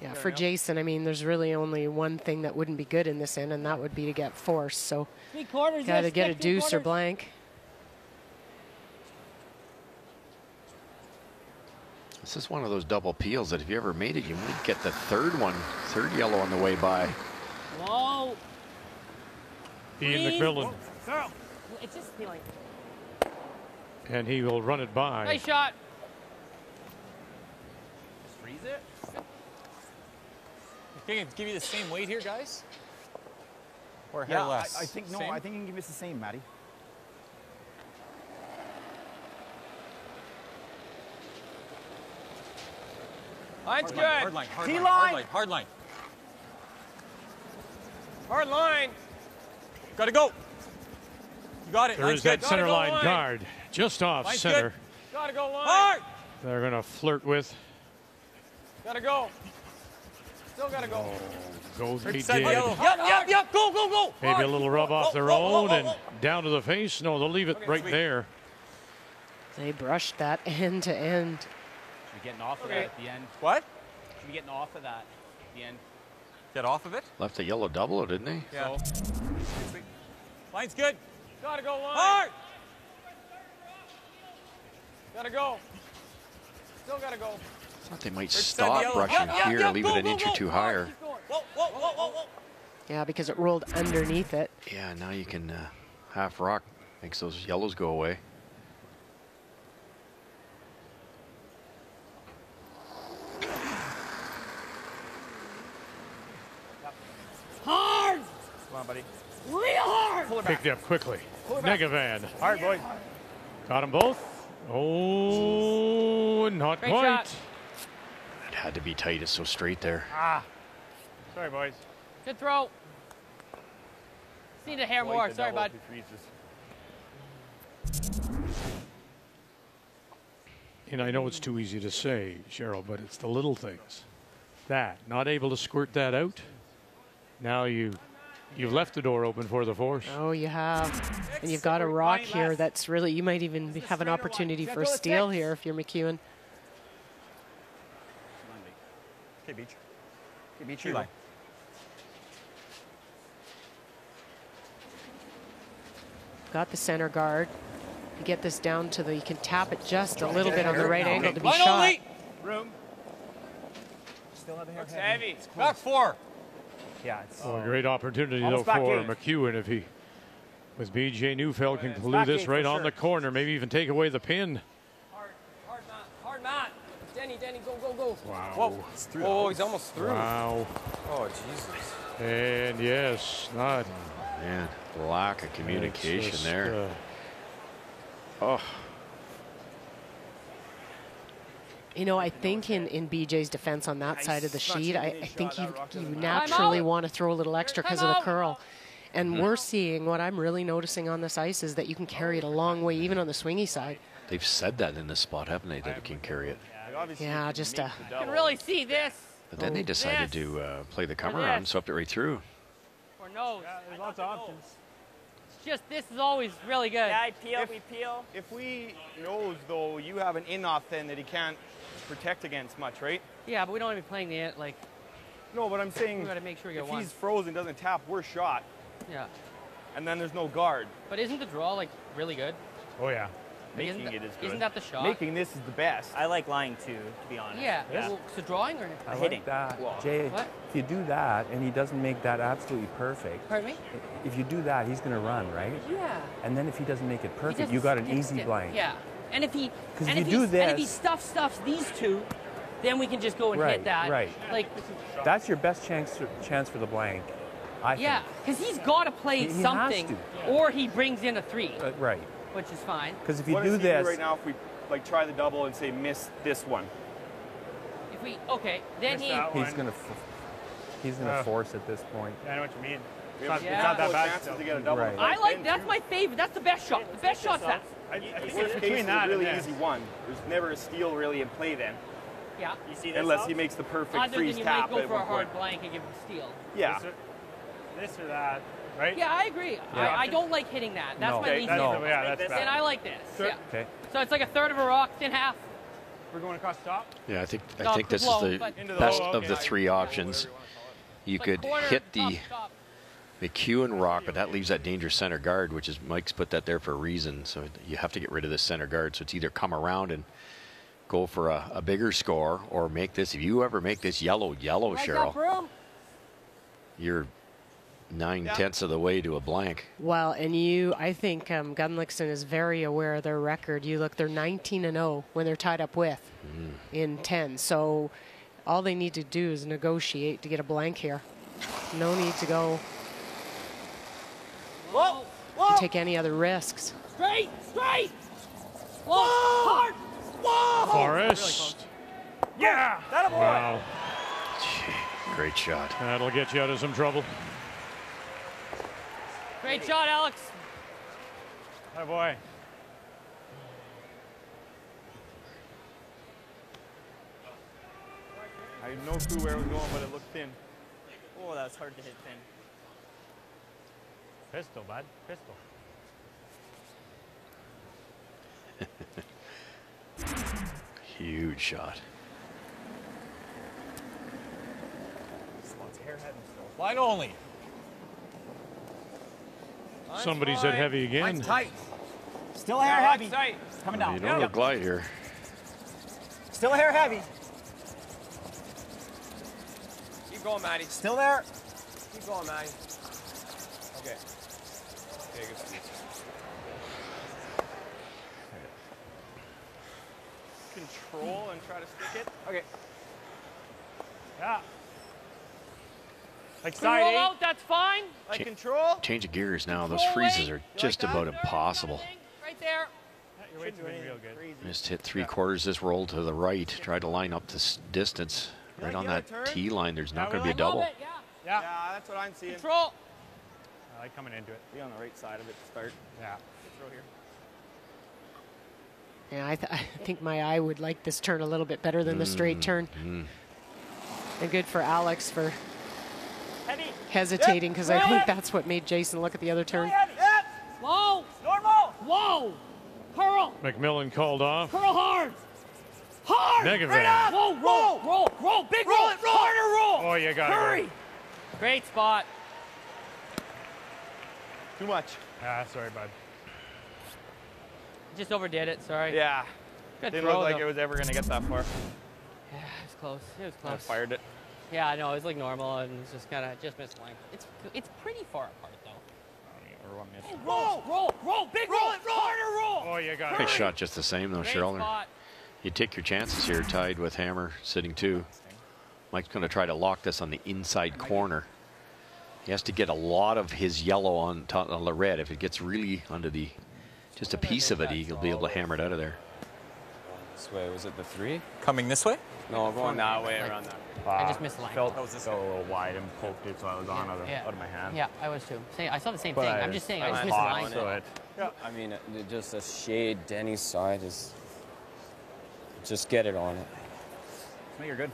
Yeah, for Jason, I mean, there's really only one thing that wouldn't be good in this end, and that would be to get force. So, 3/4. got to get a deuce or blank. This is one of those double peels that if you ever made it, you might get the third yellow on the way by. Whoa. Ian McMillan. Girl. It's just peeling. And he will run it by. Nice shot. Just freeze it. Can you give you the same weight here, guys? Or hair less? I think no. Same? I think you can give us the same, Matty. Line's good. Hard line, hard line, T-line. hard line, hard line. Hard line. Gotta go. You got it. There Line's is that good. center go line line. guard just off Line's center. good. Gotta go line. Hard. They're going to flirt with. Gotta go. Still gotta go. Go they Side did. yellow. Yep. Go, go, go. Maybe Hard. a little rub off their own and down to the face. No, they'll leave it right sweet. there. They brushed that end to end. Should be getting off of that at the end. What? Should be getting off of that at the end. Get off of it. Left a yellow double, didn't he? Yeah. Line's good. Gotta go line. Hard. Gotta go. Still gotta go. I thought they might side stop yellow. brushing Yep, here, yep, leave go, it an go, inch go. or two higher. Whoa, whoa, whoa, whoa, whoa. Yeah, because it rolled underneath it. Yeah, now you can half rock, makes those yellows go away. Hard. Come on, buddy. Real hard. Picked up quickly. Negavan. Hard, boys. Got them both. Oh, not Great quite. shot. It had to be tight, it's so straight there. Sorry, boys. Good throw. Just need a hair more. Sorry, bud. And I know it's too easy to say, Cheryl, but it's the little things. That, not able to squirt that out. Now you've left the door open for the force. Oh, you have. And you've got a rock here that's really, you might even have an opportunity for a steal here if you're McEwen. Okay, Beach. Okay, beach Tree line. Got the center guard. You get this down to the, you can tap it just a little bit on the right now. angle to be Line shot. only. Room. Still have the hair. Looks heavy. Back 4. Yeah, it's. Oh, a great opportunity, though, Almost back for eight. McEwen if he, with BJ Neufeld, can glue back this eight right for on sure. the corner, maybe even take away the pin. Hard mat. Denny, go, go, go. Wow. Whoa. Oh, he's almost through. Wow. Oh, Jesus. And yes, not. Man, lack of communication It's just, there. Oh, You know, I think in BJ's defense on that side of the sheet, I think you naturally want to throw a little extra because of the curl. And we're seeing, what I'm really noticing on this ice is that you can carry it a long way, even on the swingy side. They've said that in this spot, haven't they, that it can carry it? Yeah, just You can really see this. But then they decided to play the come around, swept it right through. Or nose. Yeah, there's lots of options. It's just, this is always really good. Yeah, I peel, we peel. If we nose, though, you have an in-off then that he can't protect against much, right? Yeah, but we don't want to be playing the, like... No, but I'm saying we got to make sure we get if one. he's frozen, doesn't tap, we're shot. Yeah. And then there's no guard. But isn't the draw, like, really good? Oh, yeah. Like, Making it is good. Isn't that the shot? Making this is the best. I like lying too, to be honest. Yeah. Well, so drawing or I hitting? like that. Whoa. Jay, What? if you do that and he doesn't make that absolutely perfect, Pardon me? if you do that, he's going to run, right? Yeah. And then if he doesn't make it He perfect, doesn't you got an stick, easy stick. blank. Yeah. And if he... 'Cause and if if you he's- do And if he this- stuffs these two, then we can just go and Right, hit that. right. Like... That's your best chance for the blank, I Yeah, think. because he's got to play He has something, to. or he brings in a 3, Right. which is fine. Because if you What do does he this... right now if we like try the double and say miss this one? If we then he He's going to force at this point. Yeah, I know what you mean. It's not that bad To get a double. Right. I like that's my favorite. That's the best shot. The best shot's that. I think it's between that really easy one. There's never a steal really in play then. Yeah. You see this? Unless he makes the perfect Other freeze than you tap might go at for a one hard point. blank and give him a steal. Yeah. This or that, right? Yeah, I agree. Yeah. I don't like hitting that. That's No. my least No. favorite. Yeah, that's bad. And I like this. Sure. Yeah. Okay. So it's like a third of a rock, thin half. We're going across the top? Yeah, I think No, this is low, the but- best low, of okay. the three options. You could corner, hit the top, top. McEwen rock, but that leaves that dangerous center guard, which is Mike's put that there for a reason. So you have to get rid of this center guard. So it's either come around and go for a bigger score, or make this. If you ever make this yellow, Cheryl, you're 9/10 of the way to a blank. Well, and I think Gunnlaugson is very aware of their record. You look, they're 19-0 when they're tied up with in 10. So all they need to do is negotiate to get a blank here. No need to go Whoa! and take any other risks. Straight! Whoa! Hard! Whoa! Forrest. Yeah! That a boy! Wow. Great shot. That'll get you out of some trouble. Great shot, Alex. Oh boy. I had no clue where it was going, but it looked thin. Oh, that's hard to hit thin. Pistol, bud. Pistol. Huge shot. Line only. Somebody's at heavy again. Line's tight. Still a hair heavy. Coming down. You don't have a glide here. Still a hair heavy. Keep going, Matty. Still there. Keep going, Matty. Okay. Okay, good. Control and try to stick it. Okay. Yeah. Like Roll side eight. out, that's fine. Like control. Change of gears now. Those Control freezes weight. are just about impossible. Right there. Your weight's been real good. Just hit 3/4 this roll to the right. Try to line up this distance. Right on that tee line, there's not going to be a double. Yeah. Yeah, that's what I'm seeing. Control. I like coming into it. Be on the right side of it to start. Yeah. Throw here. Yeah, I think my eye would like this turn a little bit better than the straight turn. And good for Alex for Heavy. hesitating, because I think that's what made Jason look at the other turn. Heavy. Yep. Slow. Normal. Whoa. Curl. McMillan called off. Curl hard. Hard. McEwen. Whoa, roll. Big roll. Harder roll. Oh, you got it. Hurry. Great spot. Too much. Ah, sorry, bud. Just overdid it, sorry. Yeah. Good Didn't throw, look like though. it was ever going to get that far. Yeah, it was close. It was I close. fired it. Yeah, I know. It was like normal, and it's just kind of just missed length. It's pretty far apart, though. Roll. Big roll. Harder roll. Oh, you got it. Great shot just the same, though, Great Cheryl. spot. You take your chances here, tied with Hammer, sitting 2. Mike's going to try to lock this on the inside corner. He has to get a lot of his yellow on top on the red. If it gets really under the, just a piece of it, he'll be able to hammer it out of there. This way, was it the 3? Coming this way? No, going that way, around that way. I just missed the line. Felt a little wide and poked it, so I was on out of my hand. Yeah, I was too. I saw the same But thing. I'm just saying, I just missed the line. So I mean, just a shade Denny's side is... Just get it on it. No, you're good.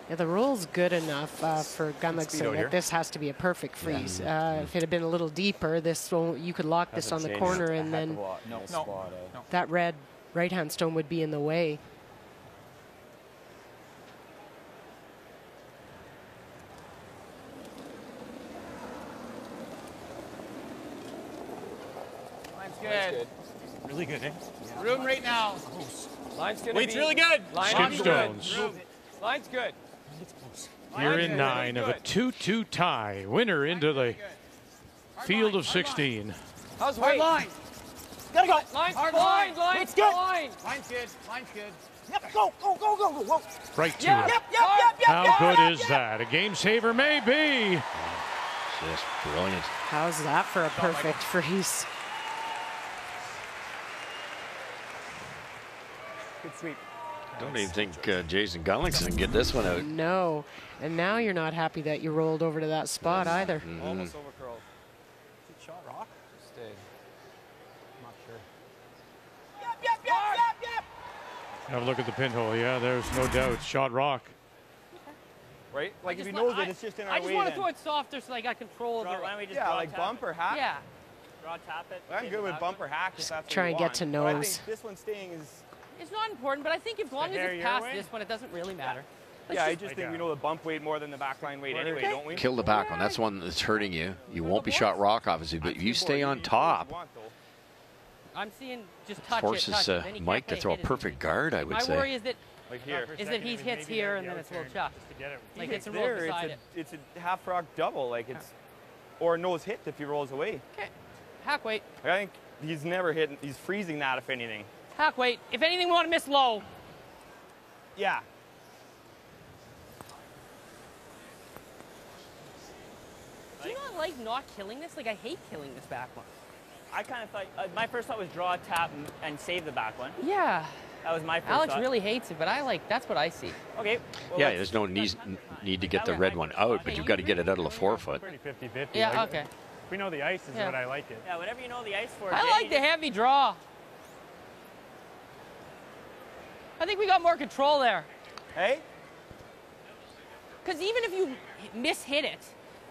Yeah, the rule's good enough for Gunnlaugson here. that this has to be a perfect freeze. If it had been a little deeper, you could lock this on the corner, and then that red right-hand stone would be in the way. Line's good. Really good, eh? Room right now. Line's gonna Wait's be really good. Skip stones. Line's good. You're in 9 of a 2-2 tie. Winner into the field of 16. How's Hard weight? line. Gotta go. Line's Hard fine, line. line's It's good. fine. Line's good. Line's good. Yep, go. Whoa. Right to Yep, it. Yep. How good is that? A game saver may be. Just brilliant. How's that for a perfect freeze? Good sweep. Don't even think Jason Gunnlaugson can get this one out. No. And now you're not happy that you rolled over to that spot either. Almost over curl. Good shot, Rock. Stay. I'm not sure. Yep. Have a look at the pinhole. Yeah, there's no doubt. Shot rock. Right? Like, if he just knows want- it, it's just in our I way. just want to then. throw it softer so I got control of Draw- the. why don't we just draw like tap bump or hack? Yeah. Draw tap it. I'm good with bump or hack if that's what try you and get want. to But I nose. think this one staying is... It's not important, but I think as long as hair it's your past way? this one, it doesn't really matter. Yeah, I just think we know the bump weight more than the back line weight anyway, don't we? Kill the back one. That's one that's hurting you. You won't be shot rock, obviously, but if you stay on top, I'm seeing just touch forces it. Then he Mike can't to throw a hit it. perfect guard, I would My worry say. is that Like here. he hits here and then it's a little chuck. Like it's a roll there, beside it. it's a half rock double, like it's... Or a nose hit if he rolls away. Okay. Hack weight. I think he's never hitting... He's freezing that, if anything. Hack weight. If anything, we want to miss low. Yeah. Do you not like not killing this? Like I hate killing this back one. I kind of thought, my first thought was draw, tap, and save the back one. Yeah. That was my first Alex thought. really hates it, but I like, that's what I see. Okay. Well, Yeah, there's no need to get the red one out, but you've got to get it out of the forefoot. Pretty 50-50. Yeah, Like, okay. If we know the ice is Yeah. what I like it. Yeah, whatever you know the ice for. I like the heavy draw. I think we got more control there. Hey? Because even if you mishit it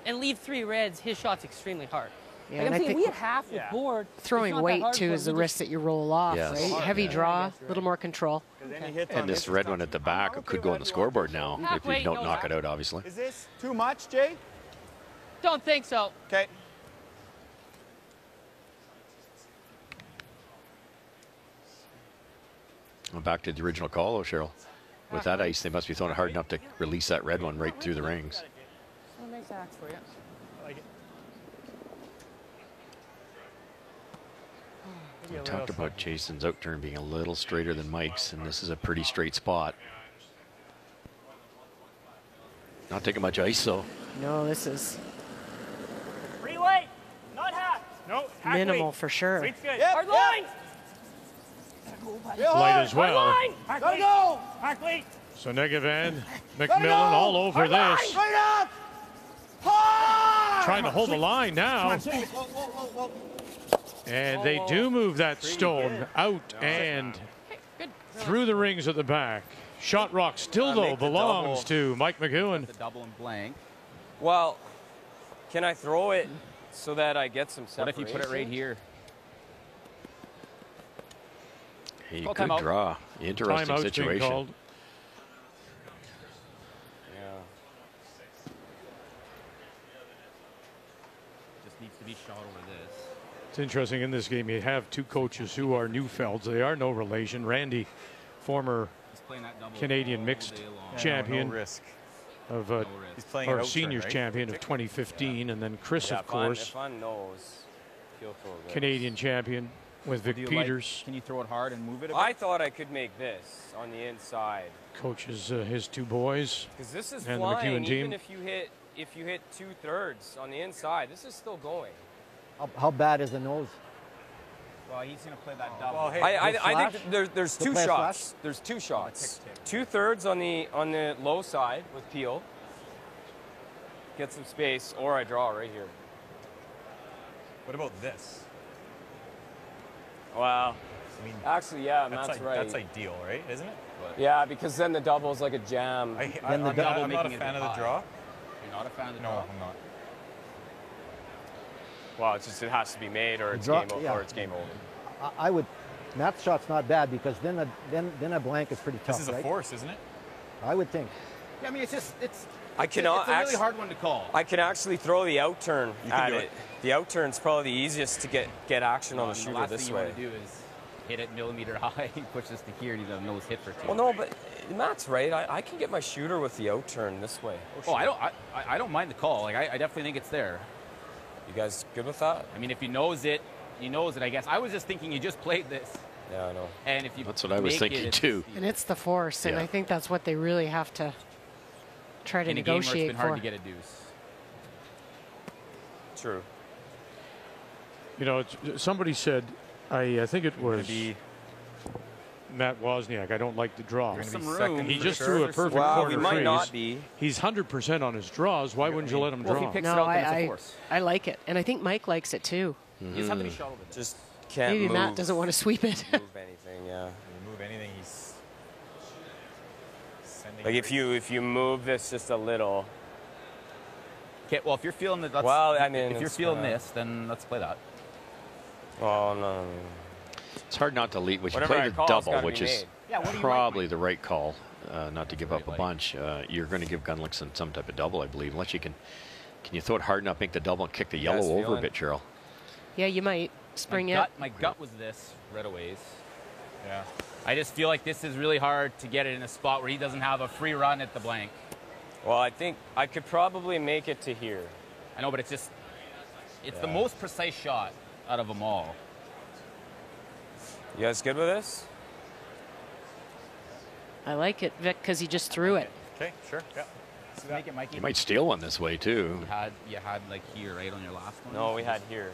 and leave 3 reds, his shot's extremely hard. Yeah, Like and I I'm saying, think we had half the board. throwing it's not that weight hard too for is it. the We risk just- that you roll off, Yes. right? Heavy draw, a little more control. And this red one at the back could go on the scoreboard now if you Halfway, don't no knock hack. it out, obviously. Is this too much, Jay? Don't think so. Okay. Well, back to the original call, though, Cheryl. With that ice, they must be throwing it hard enough to release that red one right through the rings. Oh, nice axe for you. I like it. We talked about Jason's outturn being a little straighter than Mike's, and this is a pretty straight spot. Not taking much ice, though. No, this is Free weight, not hack. No, hack minimal weight. for sure. Weight's good. Hard line. Light as well. Hack Gotta weight. go. Hack weight. So Negavan, Gotta McMillan go. all over Hard line. this. Right up. Hard. Trying to hold the line now. Whoa. And they do move that stone out and Good. through the rings at the back. Shot rock still, though, make the belongs double. to Mike McEwen. The double and blank. Well, can I throw it so that I get some What separation? if you put it right here? Hey, Call good timeout. draw. Interesting Timeout's being situation. called. Yeah. Just needs to be shot over this. It's interesting in this game. You have 2 coaches who are Newfelds. They are no relation. Randy, former He's playing that double Canadian all mixed day long. champion No risk. of No risk. He's playing or it out seniors turn, right? champion of 2015, and then Chris, Yeah, of course, If I nose, he'll throw this. Canadian champion with Vic Do you Peters. Can you throw it hard and move it a bit? I thought I could make this on the inside. Coaches his 2 boys. Because this is And the flying, McEwen team. even if you hit 2/3 on the inside, this is still going. How bad is the nose? Well, he's going to play that double. Well, hey, I think there's To two play a shots. There's two shots. 2/3 on the low side with Peel. Get some space, or I draw right here. What about this? Wow. I mean, actually, yeah, Matt's right. That's ideal, right? Isn't it? Yeah, because then the double is like a jam. I'm not a fan of the draw. You're not a fan of the No, draw? I'm not. Well, it's just it has to be made, or it's game over. Or it's game over. I would. Matt's shot's not bad because then a blank is pretty tough. This is a force, isn't it? I would think. Yeah, I mean, it's a really hard one to call. I can actually throw the out turn at it. The out turn's probably the easiest to get action on the shooter The last this thing way. you want to do is hit it millimeter high, push this to here, and he's a nose hit for 2. Well, no, but Matt's right. I can get my shooter with the out turn this way. Oh, I don't mind the call. Like I definitely think it's there. You guys good with that? I mean, if he knows it, I guess. I was just thinking you just played this. Yeah, I know. And if you that's what I was thinking too. And it's the force, and I think that's what they really have to try to in a game where negotiate it's been hard for. to get a deuce. True. You know, somebody said, I think it was Matt Wozniak, I don't like to draw. He just threw a perfect corner he might freeze. not be. He's 100% on his draws. Why wouldn't you let him draw? If he picks No, it out, then it's a force. I like it, and I think Mike likes it too. You just have to be shuttled a bit. Just can't Maybe move. Matt doesn't want to sweep it. Move anything, yeah. Move anything, he's sending. Like if you move this just a little. Okay, well, if you're feeling that, if you're feeling this, then let's play that. Oh no. It's hard not to lead. When you Whatever play I the call, it's double, gotta which be is made. probably the right call, not to give up a bunch. You're going to give Gunnlaugson some type of double, I believe, unless you can. Can you throw it hard enough, make the double, and kick the yellow over a bit, Cheryl? Yeah, you might spring it. My gut was this right away. Yeah. I just feel like this is really hard to get it in a spot where he doesn't have a free run at the blank. Well, I think I could probably make it to here. I know, but it's the most precise shot out of them all. You guys good with this? I like it, Vic, because he just threw it. Okay, sure. Yeah. So make it, Mikey. You might steal one this way too. You had like here, right, on your last one? No, we had here.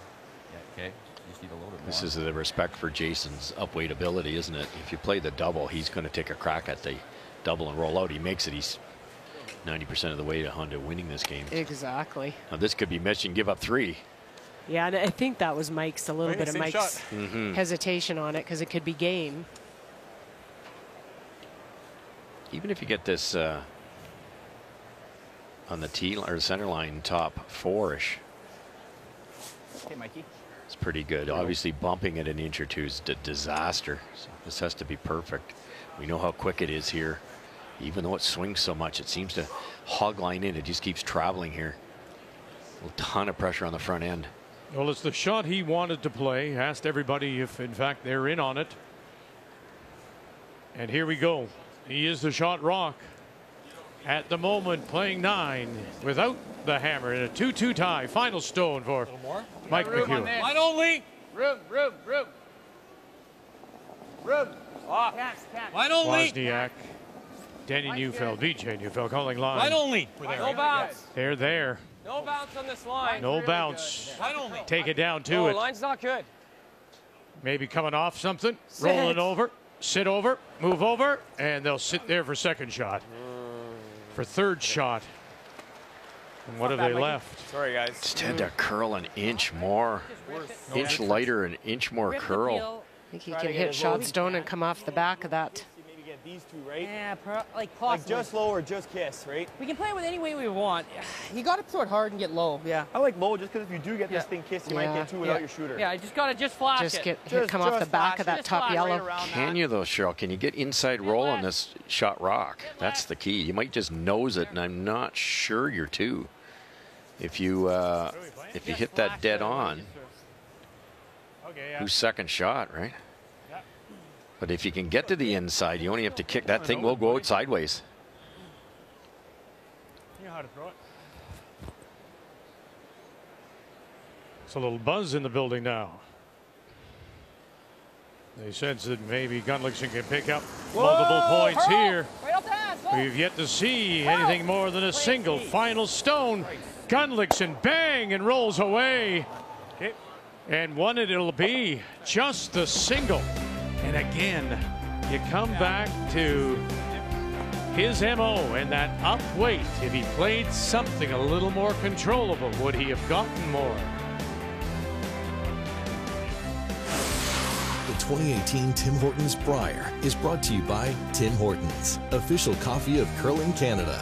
Yeah, okay. You just need a little bit more. This is the respect for Jason's upweight ability, isn't it? If you play the double, he's going to take a crack at the double and roll out. He makes it. He's 90% of the way to Honda winning this game. Exactly. Now this could be missed and give up 3. Yeah, and I think that was Mike's, a little bit of Mike's hesitation on it, because it could be game. Even if you get this on the tee or center line top 4-ish, Okay, Mikey. it's pretty good. Obviously bumping it an inch or two is a disaster. So this has to be perfect. We know how quick it is here. Even though it swings so much, it seems to hog line in. It just keeps traveling here. A ton of pressure on the front end. Well, it's the shot he wanted to play. Asked everybody if, in fact, they're in on it. And here we go. He is the shot rock. At the moment, playing 9 without the hammer in a 2-2 tie. Final stone for Mike McEwen. Line only. Room. Off. Line only. Wozniak, Danny Neufeld, VJ Neufeld calling line. Line only. No bounce. They're there. No bounce on this line. No bounce. Line only. Take it down to No, it. line's not good. Maybe coming off something. Rolling over. Sit over. Move over. And they'll sit there for second shot. For third shot. And what have they left? Sorry, guys. Just had to curl an inch more. Inch lighter, an inch more curl. I think he can hit shot stone and come off the back of that. Maybe get these two, right? Yeah, like possibly. Like just low or just kiss, right? We can play it with any way we want. You got to throw it hard and get low. Yeah. I like low just because if you do get this thing kissed, you might get two without your shooter. Yeah, just got to flash Just it. come off the back of that top yellow. Can you though, Cheryl? Can you get inside roll on this shot rock? That's the key. You might just nose it, and I'm not sure you're two. If you hit that dead on, who's second shot, right? But if you can get to the inside, you only have to kick. That thing will go out sideways. You know how to throw it. It's a little buzz in the building now. They sense that maybe Gunnlaugson can pick up multiple points here. Right off the hands. We've yet to see anything more than a single final stone. Gunnlaugson bang and rolls away. Okay. And one it'll be, just the single. And again, you come back to his MO and that up weight. If he played something a little more controllable, would he have gotten more? The 2018 Tim Hortons Brier is brought to you by Tim Hortons, official coffee of curling Canada.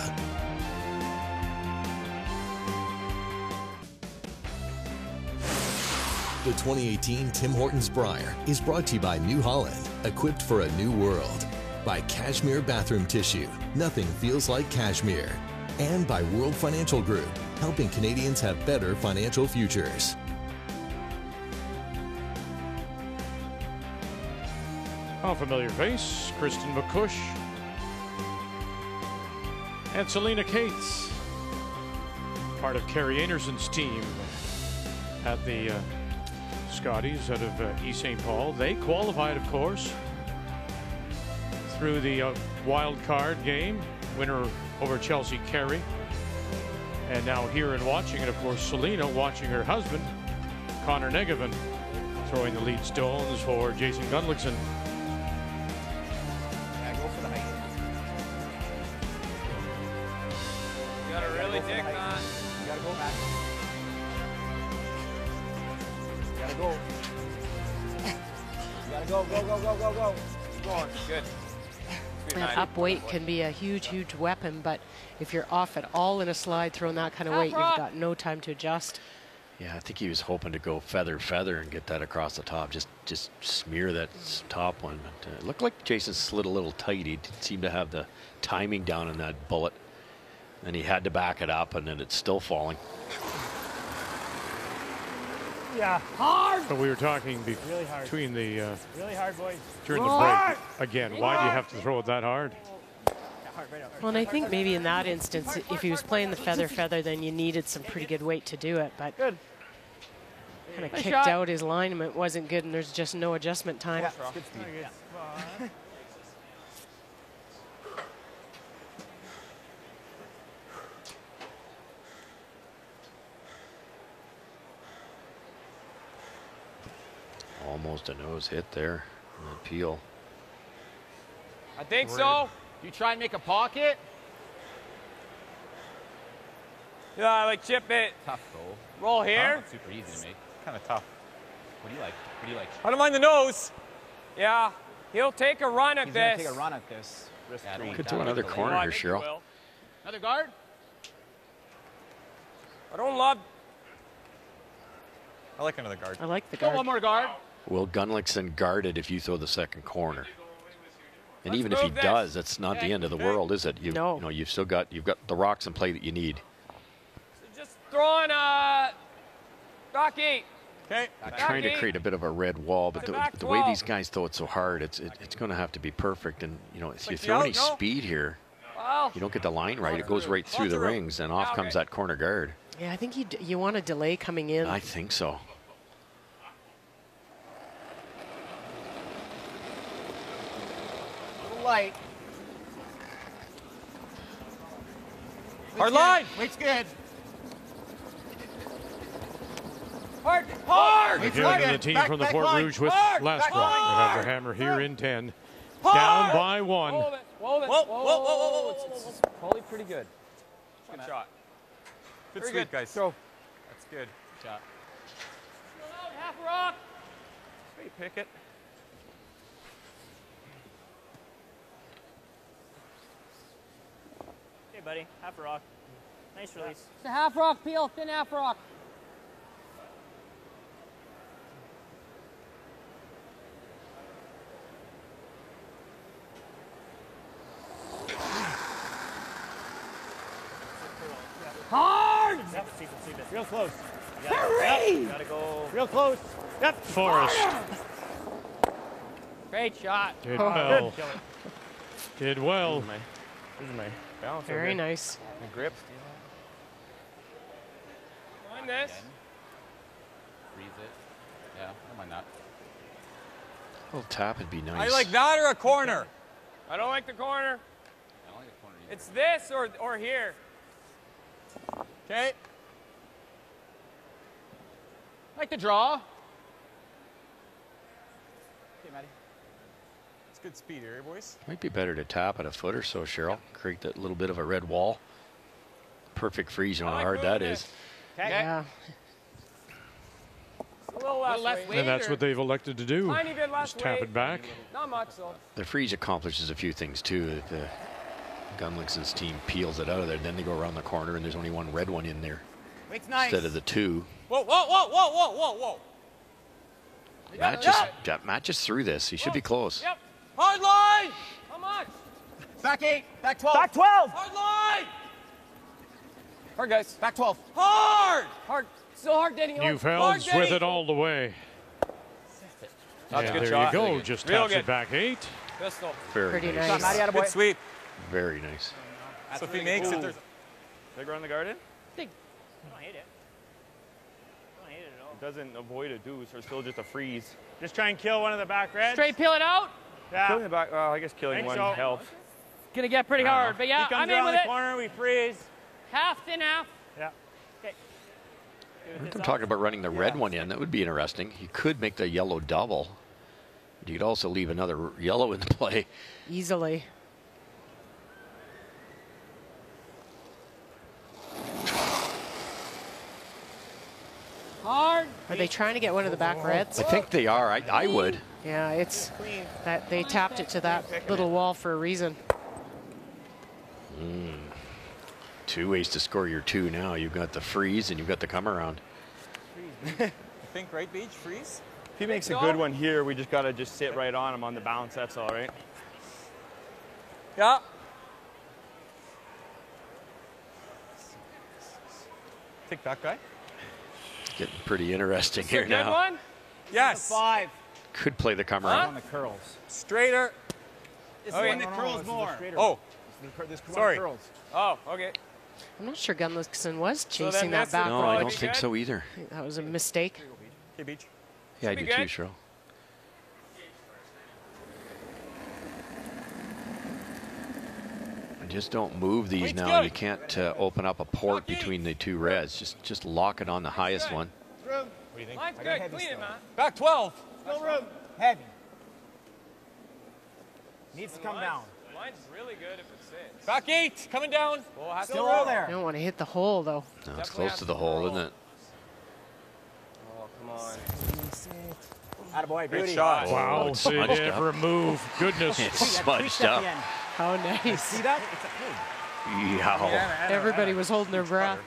The 2018 Tim Hortons Brier is brought to you by New Holland, equipped for a new world. By Cashmere Bathroom Tissue, nothing feels like cashmere. And by World Financial Group, helping Canadians have better financial futures. A familiar face, Kristen McCush and Selena Cates, part of Kerry Anderson's team at the Scotties out of East St. Paul. They qualified, of course, through the wild card game, winner over Chelsea Carey. And now here and watching it, of course, Selena watching her husband, Connor McEwen, throwing the lead stones for Jason Gunnlaugson. Yeah, go for the height. You gotta really dig that. You gotta go, Matt. You gotta go. You gotta go, go, go, go, go, go. Keep going. Good. And up weight can be a huge, huge weapon, but if you're off at all in a slide throwing that kind of weight, you've got no time to adjust. Yeah, I think he was hoping to go feather and get that across the top, just smear that top one. But, it looked like Jason slid a little tight. He didn't seem to have the timing down in that bullet, and he had to back it up, and then it's still falling. Yeah. Hard! But we were talking Really hard. between the Really hard, boys. during the break. Again, why do you have to throw it that hard? Well, and I think maybe in that instance, if he was playing the feather, then you needed some pretty good weight to do it. But kind of Nice kicked shot. out his alignment wasn't good, and there's just no adjustment time. Good speed. Yeah. Almost a nose hit there on that peel. I think so. You try and make a pocket. Yeah, like chip it. Tough goal. Roll here. Huh? Super easy to make. Kind of tough. What do you like? What do you like? I don't mind the nose. Yeah, he'll take a run at He's this. gonna take a run at this. Risk Yeah, I don't free. like Could that. do another Like the corner Oh, I here, think he Cheryl. will. Another guard. I don't love. I like another guard. I like the Go guard. one more guard. Will Gunnlaugson guard it if you throw the second corner? And Let's even if he move this. does, that's not the end of the world, is it? No. You know, you've got the rocks in play that you need. Just throwing Rocky. Okay. I'm trying to create a bit of a red wall, but Back the way 12. these guys throw it so hard, it's going to have to be perfect. And you know, if you Like throw the any out, no? speed here, Well, you don't get the line right. It goes right through the rings, and off comes that corner guard. Yeah, I think you want a delay coming in. I think so. Little light. hard line. Weight's good. Hard. Hard. Weight's Joining the good. team Back, from the back Fort line. Rouge with Hard, last back one. They have line. their hammer here in 10. Hard. Down by one. Hold it. Hold it. Whoa, whoa, whoa, whoa, whoa. It's probably pretty good. Good shot. Good Very sweep, good. guys. Throw. That's good. Shot. Half a rock. Straight pick it. Hey, buddy. Half a rock. Nice release. It's a half rock peel, thin half rock. Hard! Yep, see it. Real close. Hurry! Gotta go. Real close. Yep. Forrest Great shot. did Oh, well. good. Did well. This is my balance. Very nice. The grip. Mind this. Freeze it. Yeah, I don't mind that. A little tap would be nice. I like that or a corner. I don't like the corner. I don't like a corner either. It's this or here. Okay. Like the draw. good speed here, boys. Might be better to tap at a foot or so, Cheryl. Create that little bit of a red wall. Perfect freeze, you know how hard that is. Yeah. A little less weight. And that's what they've elected to do. Tiny bit less Just tap weight. it back. Not much, though. The freeze accomplishes a few things too. The Gunnlaugson's team peels it out of there. Then they go around the corner, and there's only one red one in there Weight's nice. instead of the two. Whoa, whoa, whoa, whoa, whoa, whoa, whoa. Matt just threw this. He should be close. Yep. Hard line. How much? Back 8. Back 12. Back 12. Hard line. Hard, guys. Back 12. Hard. Hard. Still hard, Denny. Hard. Newfeld's Hard, with Denny. it all the way. That's And a good there shot. you go. Really Just good. Real taps good. it back 8. Pistol. Very Pretty nice. nice. Good sweep. Very nice. So if he makes it, there's Bigger on the garden? I don't hate it. I don't hate it at all. It doesn't avoid a deuce or still just a freeze. Just try and kill one of the back reds. Straight peel it out. Yeah. Killing the back, well, I guess killing Think one so. helps. Gonna get pretty hard, but yeah, He comes I'm in around with the it. corner, we freeze. Half in half. Yeah. Okay. I'm talking about running the red one in. That would be interesting. You could make the yellow double. You could also leave another yellow in play. Easily. Hard. Are they trying to get one of the back reds? I think they are. I would. Yeah, it's that they tapped it to that little wall for a reason. Two ways to score your 2 now. You've got the freeze and you've got the come around. I think right, Beach, freeze. If he makes a good one here, we just got to just sit right on him on the bounce. That's all right. Yeah. Take that guy. Getting pretty interesting here Good now. one. Yes. 5. Could play the come Huh? around. On the curls. Straighter. This Okay. one. The curls more. Oh, This Sorry. curls. Oh, okay. I'm not sure Gunnlaugson was then chasing that that's back it. No, row. I Probably don't be think good. so either. I think that was a mistake. okay, Beach. Yeah, I Should do be too, good. Cheryl. Just don't move these Weight's now. good. You can't open up a port between the 2 reds. Just lock it on the highest one. Room. What do you think? Line's good. Clean it, man. Back 12. Still room. Heavy. Needs to come down. Line's really good if it sits. Back 8. Coming down. Still roll there. You don't want to hit the hole, though. No, it's close to the hole, isn't it? Oh, come on. Attaboy, Great beauty. shot. Wow, it's see smudged every move. Goodness. It's smudged up. How nice. See that? Yeah. Everybody was holding their breath.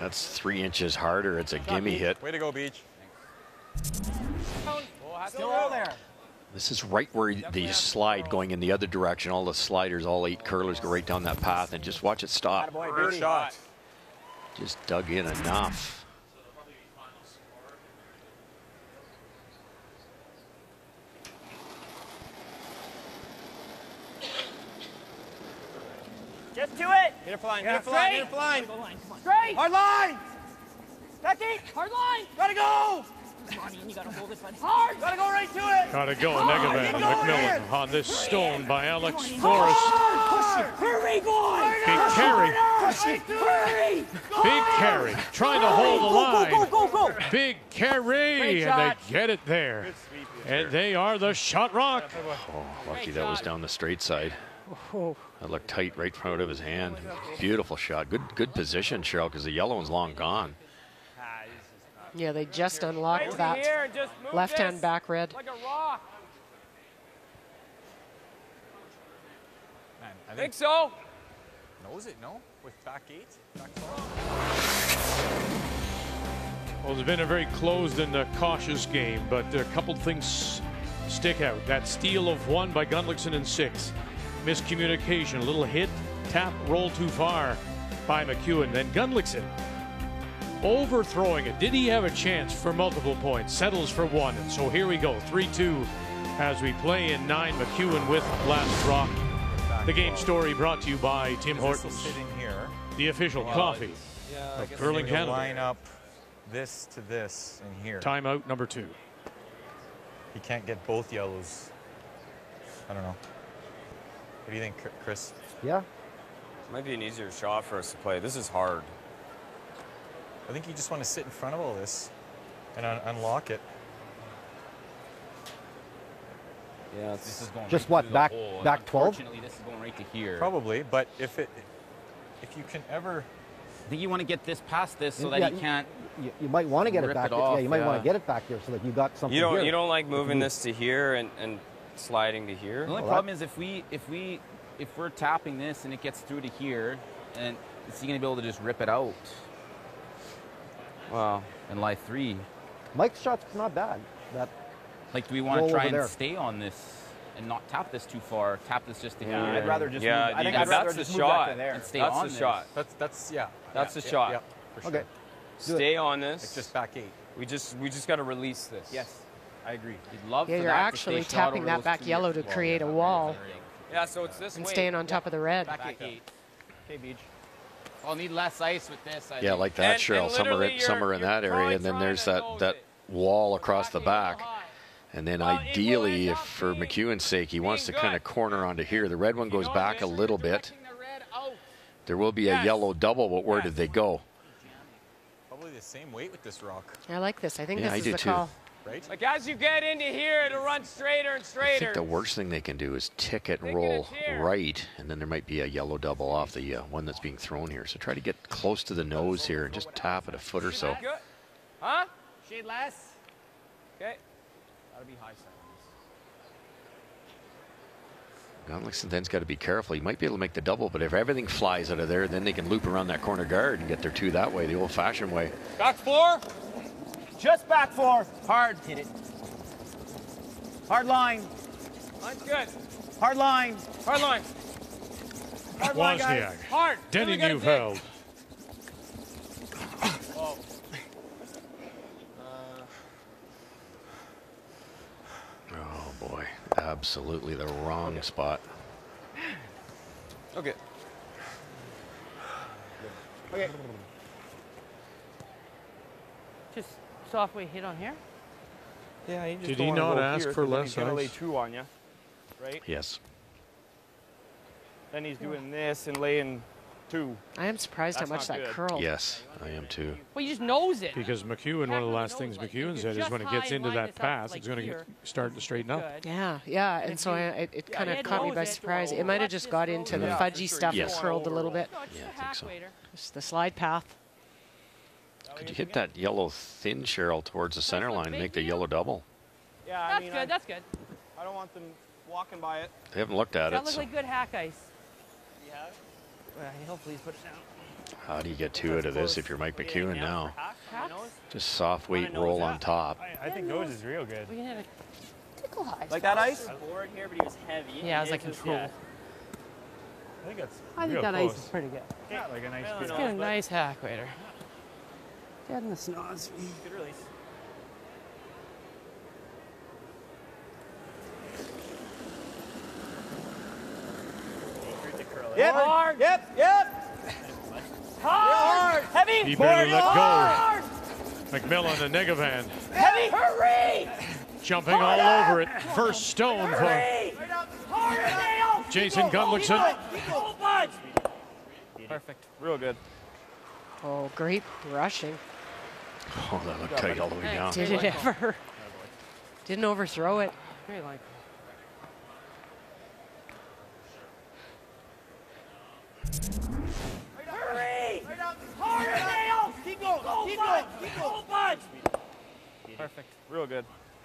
That's 3 inches harder. It's a gimme hit. Way to go, Beach. Still roll there. This is right where the slide going in the other direction. All the sliders, all 8 curlers go right down that path, and just watch it stop. Attaboy, Great beauty. shot. Just dug in enough. Get to it. Hit a flying. Yeah, Hit a flying. straight. Hit a flying. Go line, come on. Straight. Hard line. Becky. Hard line. Gotta go. Come on, Ian, you gotta hold it, buddy. Hard. Gotta go right to it. Gotta go. Keep Negavan. going, McMillan Ian. on this stone by Alex Come on, Ian. Forrest. Hard. Hurry, boy. Big carry. Hurry. Big carry. Trying to hold the line. Go. Big carry. Great And shot. they get it there. And they are the shot rock. Oh, lucky that was down the straight side. Oh, That looked tight right out of his hand. Beautiful shot. Good position, Cheryl, because the yellow one's long gone. yeah, they just unlocked Right that here and just move left-hand this back red. like a rock. Man, I Think so. knows it, no? With back 8? Back 12? Well, it's been a very closed and cautious game, but a couple things stick out. That steal of 1 by Gunnlaugson in 6. Miscommunication, a little hit, tap, roll too far by McEwen. Then Gunnlaugson overthrowing it. Did he have a chance for multiple points? Settles for 1. And so here we go, 3-2 as we play in 9. McEwen with last drop. The game story brought to you by Tim Hortons, Sitting here. the official coffee of Curling Canada. Line up this to this in here. Timeout number 2. He can't get both yellows. I don't know. What do you think, Chris? Yeah. Might be an easier shot for us to play. This is hard. I think you just want to sit in front of all this and unlock it. Yeah, this is going just right what, through the back hole. back 12? Unfortunately, this is going right to here. Probably, but if you can ever, I think you want to get this past this so that Yeah, he can't. You might want to get it rip back. off, Yeah, you might want to get it back here so that you got something. You here. don't like moving this to here and sliding to here? The only problem is if we're tapping this and it gets through to here, and is he going to be able to just rip it out? Wow. And lie 3. Mike's shot's not bad. That. Like, do we want to try and stay on this and not tap this too far? Tap this just to here. I'd rather just. Yeah, move, I think I'd rather just move that to there. And stay that's on the shot. That's yeah. That's the shot. Yeah, for sure. Okay. Stay on this. Like just back 8. We just got to release this. Yes, I agree. You'd love Yeah, for you're that actually to stay shot tapping over that those back 2 yellow to create a wall Yeah, so it's this and way. staying on top of the red. Back 8. Okay, Beach. I'll need less ice with this. I Yeah, think. like that, And Cheryl. literally Somewhere in that area, and then there's that wall across the back. And then ideally, if for McEwen's sake, he wants to kind of corner onto here. The red one goes back a little bit. There will be a yellow double, but where did they go? Probably the same weight with this rock. I like this. I think Yeah, this I is do the too. call. Right? Like as you get into here, it'll run straighter and I straighter. think the worst thing they can do is tick it and roll right, and then there might be a yellow double off the one that's being thrown here. So try to get close to the nose here and just tap it a foot or so. Good. Huh? Shade less. Okay. Gotta be high side. Gunnlaugson then's got to be careful. He might be able to make the double, but if everything flies out of there, then they can loop around that corner guard and get their 2 that way, the old-fashioned way. Back 4. Just back 4. Hard. Hit it. Hard line. Line's good. Hard line. Hard line. Hard line, guys. Wozniak. Hard. Denny Then we Neufeld. Oh. Oh, boy. Absolutely the wrong spot. Okay. Okay. Just soft way hit on here. Yeah, you just Did don't he wanna not go ask here, for 'cause then less he's gonna lay ice? 2 on you, right? Yes. Then he's doing this and laying 2. I am surprised That's how much not that good. curled. Yes, I am too. Well, you just nose it. Because McEwen, one of the last things McEwen said is when it gets into that pass, it's going to start to straighten up. Yeah, yeah, and so it kind of caught me by surprise. It might have just got into the fudgy stuff and curled a little bit. Yeah, I think so. Just the slide path. Could you hit that yellow thin, Cheryl, towards the center line and make the yellow double? Yeah, I That's mean, good. That's good. I don't want them walking by it. They haven't looked at That it. looks So like good hack ice. You have it? Well, hopefully he's put it down. how do you get 2 out of this if you're Mike McEwen now? Hacks? Just soft weight roll on top. I think nose is real good. We can hit a tickle high. Like that ice? Board here, but he was heavy. Yeah, I was like His control. yeah. I think that's I think real that close. ice is pretty good. Yeah, like a nice Well, good. Let's get a nice hack waiter. Dead in the snoz. Good release. Yep. Hard. Yep. Yep. Hard. Heavy. He barely let Hard. go. McMillan and Negavan Heavy. Hurry. jumping all over it. First stone for Hurry. Harder, Dale. Jason Gunnlaugson. Go, bud. Perfect. Real good. Oh, great rushing. Oh, that looked tight all the way down. Did it ever? Didn't overthrow it. Very likely. Hurry. Harder, Dale. Keep going. Go, keep going. Keep going. Go, bud. Perfect. Real good.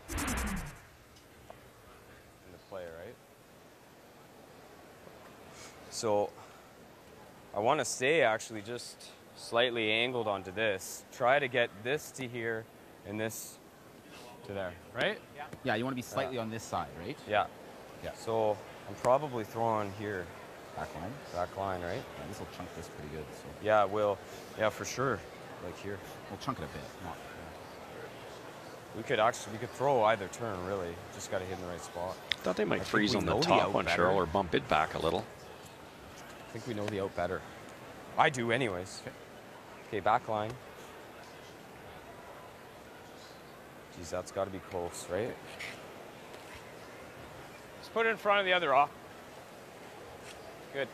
In the play, right? So I want to stay actually just slightly angled onto this. Try to get this to here and this to there, right? Yeah, you want to be slightly on this side, right? Yeah. Yeah. So I'm probably throwing here. Back line. Back line, right? Yeah, this will chunk this pretty good. So Yeah, it will. Yeah, for sure. Like here. we'll chunk it a bit. Not, We could throw either turn, really. Just got to hit in the right spot. I thought they might I think freeze we on the know the top out one, better. Cheryl, or bump it back a little. I think we know the out better. I do anyways. Okay, back line. Geez, that's got to be close, right? Just put it in front of the other rock. Good.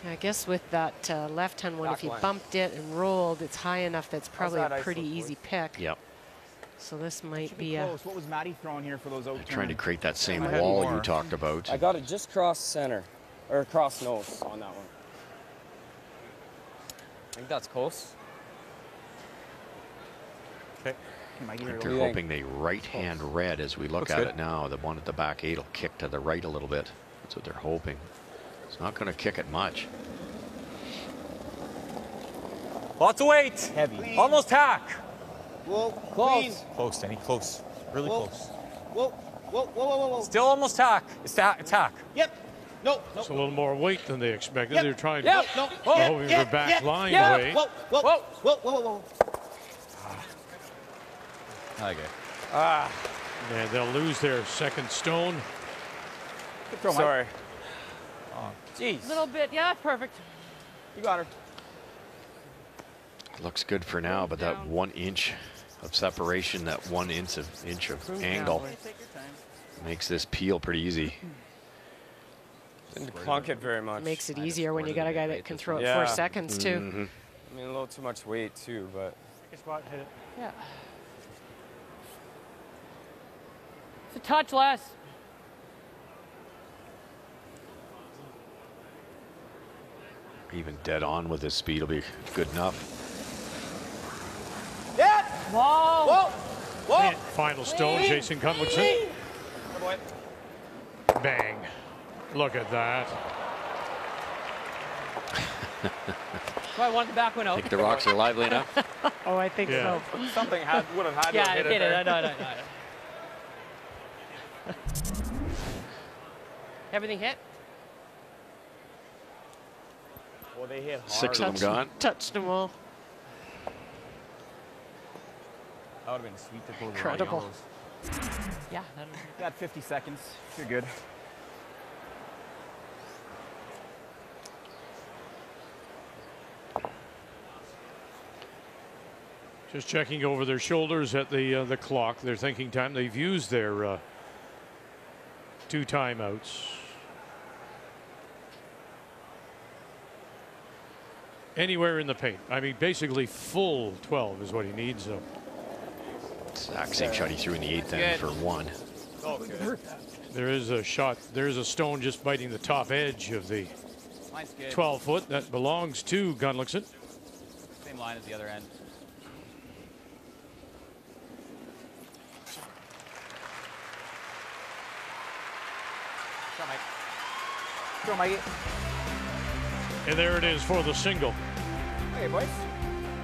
I guess with that left-hand one, Back if you line. bumped it and rolled, it's high enough that's probably that a ice pretty look, easy boys? pick. Yep. So this might Should be be close. What was Matty throwing here for those out? Trying to create that same Might have wall more. you talked about. I got it just cross center, or cross nose on that one. I think that's close. Okay. They're hoping they right-hand red as we look Looks at good. it now. The one at the back 8 will kick to the right a little bit. That's what they're hoping. It's not going to kick it much. Lots of weight. Heavy. Almost hack. Whoa, Close. Close, Danny, close. Really Whoa. close. Whoa, whoa, whoa, whoa, whoa. Still almost hack. It's hack. Yep. No, no. It's a little more weight than they expected. Yep. They're trying Yep. to No. they're hoping for back line weight. Whoa, whoa, whoa, whoa, whoa, whoa. Okay. And they'll lose their second stone. Good throw, Mike. Sorry. Jeez. Little bit. Yeah, that's perfect. You got her. Looks good for now, but that 1 inch of separation, that 1 inch of angle makes this peel pretty easy. Didn't clunk it very much. Makes it easier when you got a guy that can throw it 4 seconds too. Mm-hmm. I mean, a little too much weight too, but. Take a spot, hit it. Yeah. It's a touch less. Even dead on with his speed will be good enough. Yeah. Whoa. Whoa. Whoa. Final stone, Jason Gunnlaugson. Bang. Look at that. I wanted the back one out. Think the rocks are lively enough? Oh, I think so. Something would have had to Yeah, have I hit hit it. there. I know. Everything hit? Well, they hit hard. 6 of them gone. Touched them all. That would have been sweet to go to the Incredible. yellows. Yeah. You got 50 seconds. You're good. Just checking over their shoulders at the clock. Their thinking time. They've used their 2 timeouts. Anywhere in the paint. I mean, basically full 12 is what he needs. So. Exact same shot he threw in the 8th end for 1. There is a shot. There's a stone just biting the top edge of the 12-foot that belongs to Gunnlaugson. Same line as the other end. Throw, Mikey. And there it is for the single. Hey, boys.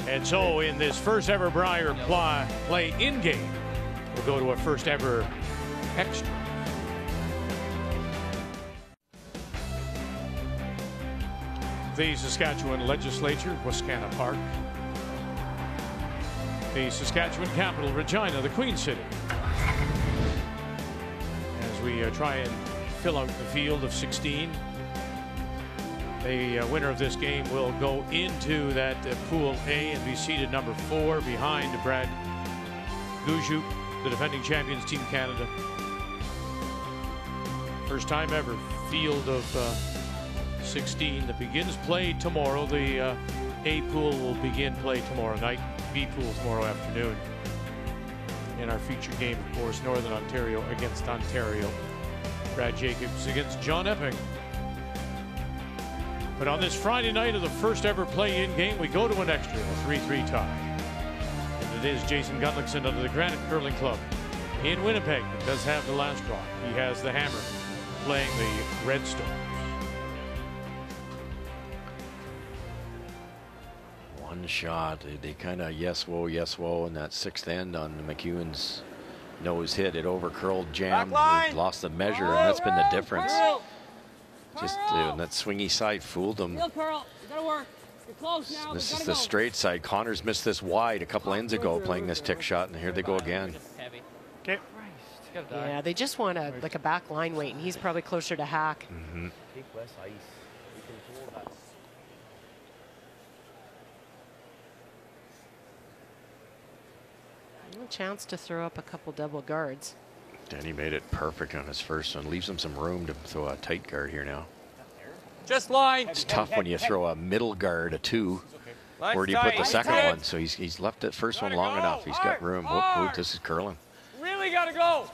And so in this first ever Brier play in game, we'll go to a first ever extra. The Saskatchewan Legislature, Wascana Park. The Saskatchewan capital, Regina, the Queen City. As we try and fill out the field of 16. The winner of this game will go into that Pool A and be seated number 4 behind Brad Gujuk, the defending champions, Team Canada. First time ever field of 16 that begins play tomorrow. The A pool will begin play tomorrow night, B pool tomorrow afternoon. In our feature game, of course, Northern Ontario against Ontario. Brad Jacobs against John Epping. But on this Friday night of the first ever play-in game, we go to an extra, a 3-3 tie. And it is Jason Gunnlaugson of the Granite Curling Club in Winnipeg that does have the last draw. He has the hammer playing the Red Storms. One shot. They kind of yes, whoa, in that 6th end on McEwen's nose hit. It over-curled, jammed, lost the measure, and that's been the difference. Just that swingy side fooled them. Real curl. You gotta work. You're close now. This is the straight side. Connors missed this wide a couple ends ago playing this tick shot, and here they go again. Okay. Yeah, they just want a back line weight, and he's probably closer to hack. Mm-hmm. Take less ice. You can hold that. A chance to throw up a couple double guards. Danny made it perfect on his first one. Leaves him some room to throw a tight guard here now. Just line. It's tough when you throw a middle guard, a 2, Where do you put the second one? So he's left the first one long enough. He's got room. Whoop, this is curling. Really gotta go.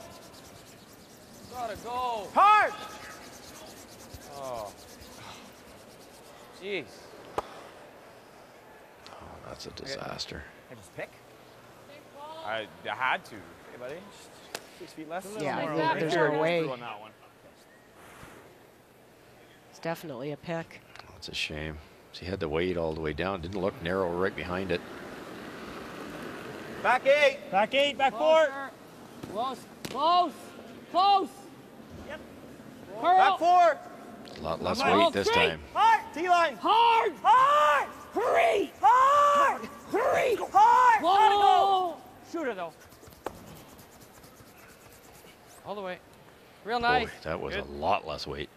Gotta go. Hard! Oh. Jeez. Oh, that's a disaster. I just pick? I had to. Hey, buddy. 6 feet less. Yeah, there's no way. On that one. It's definitely a pick. Oh, it's a shame. So he had the weight all the way down. Didn't look narrow right behind it. Back 8. Back 8, back 4. Close, close, close. Yep. Hurl. Back 4. A lot less weight this time. Hard. T-line. Hard. Hard. Hurry. Hard. Hurry. Hard. Gotta go. Shoot her though. All the way. Real nice. Boy, that was a lot less weight.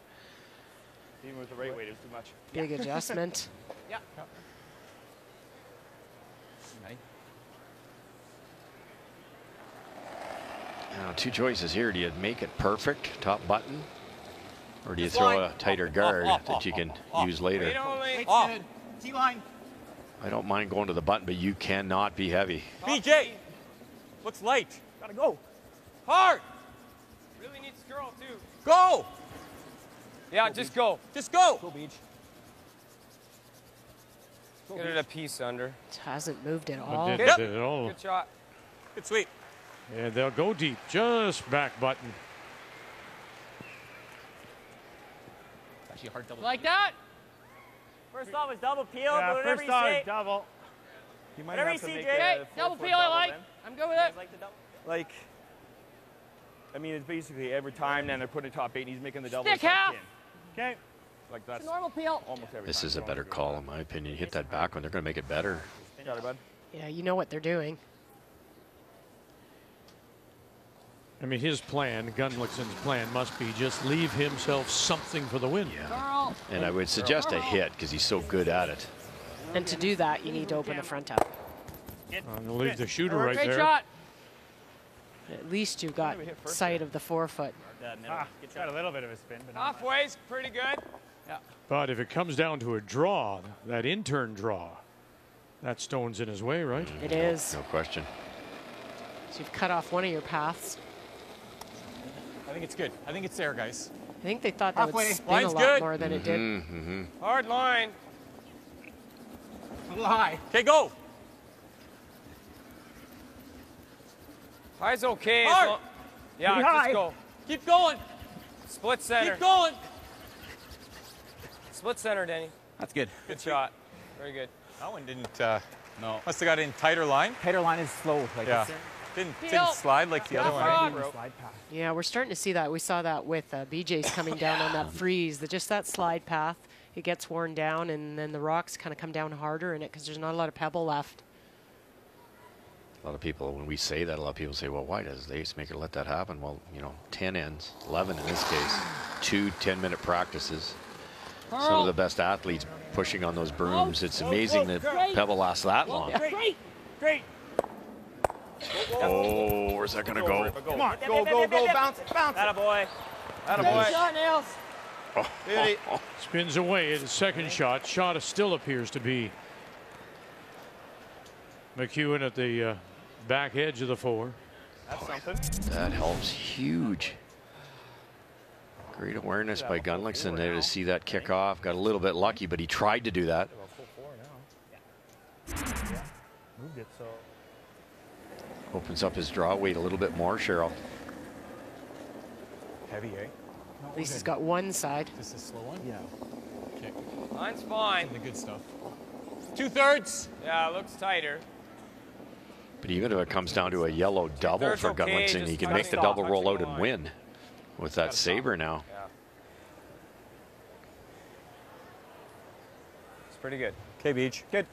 Even with the right weight, it was too much. Big adjustment. Yeah. Now, two choices here. Do you make it perfect, top button, or do you throw a tighter guard that you can use later? T-line. I don't mind going to the button, but you cannot be heavy. BJ. Looks light. Gotta go. Hard. Really needs to curl too. Go. Yeah, just go. Just go. Go, Beach. Get it a piece under. It hasn't moved at all. It didn't at all. Good shot. Good sweep. And they'll go deep. Just back button. Actually, a hard double. Like that? First thought was double peel, Yeah, but whatever first you thought say. is double. You might Whatever have you to see, make Jay. Okay, a double 4-foot peel I like. then. I'm good with You it. guys like the double? Like, I mean, it's basically every time then they're putting top 8 and he's making the double. Stick half. Okay. Like that's It's a normal peel. almost every time. This is a better call, in my opinion. You hit that back one, they're going to make it better. Got it, bud. Yeah, you know what they're doing. I mean, his plan, Gunnlaugson's plan, must be just leave himself something for the win. Yeah. And I would suggest a hit because he's so good at it. And to do that, you need to open the front up. And leave the shooter right Great there. shot. At least you've got sight of the 4-foot. Got a little bit of a spin, but not much. Halfway's pretty good. Yeah. But if it comes down to a draw, that in-turn draw, that stone's in his way, right? It is. No question. So you've cut off one of your paths. I think it's good. I think it's there, guys. I think they thought that would Halfway. spin Line's a lot good. more than it did. Hard line. A little high. Okay, go. High's okay. Hard. Yeah, Pretty just high. go. Keep going. Split center. Keep going. Split center, Denny. That's good. Good shot. Very good. That one didn't. No. Must have got in tighter line. Tighter line is slow. Like Yeah. it's Didn't slide like the other one. slide path. Yeah, we're starting to see that. We saw that with BJ's coming down on that freeze. Just that slide path, it gets worn down, and then the rocks kind of come down harder in it because there's not a lot of pebble left. A lot of people, when we say that, a lot of people say, well, why does the ace maker let that happen? Well, 10 ends, 11 in this case, 2 10-minute practices. Some of the best athletes pushing on those brooms. It's amazing that pebble lasts that long. Great. Great. Oh, where's that going to go? Come on. Go. Bounce it. Attaboy. Great shot, Nails. Spins away at his second shot. Shot still appears to be McEwen at the back edge of the 4. That's something. That helps huge. Great awareness by Gunnlaugson there to see that kick off. Got a little bit lucky, but he tried to do that. Moved it, so. Opens up his draw weight a little bit more, Cheryl. Heavy, eh? At least he's got one side. This is a slow one? Yeah. Okay. Line's fine. The good stuff. 2/3. Yeah, it looks tighter. But even if it comes down to a yellow double There's for okay, Gunnlaugson, just he can gotta make the stop double roll touching out the and line. win with that saber now. Yeah. It's pretty good. Okay, Beach. Good.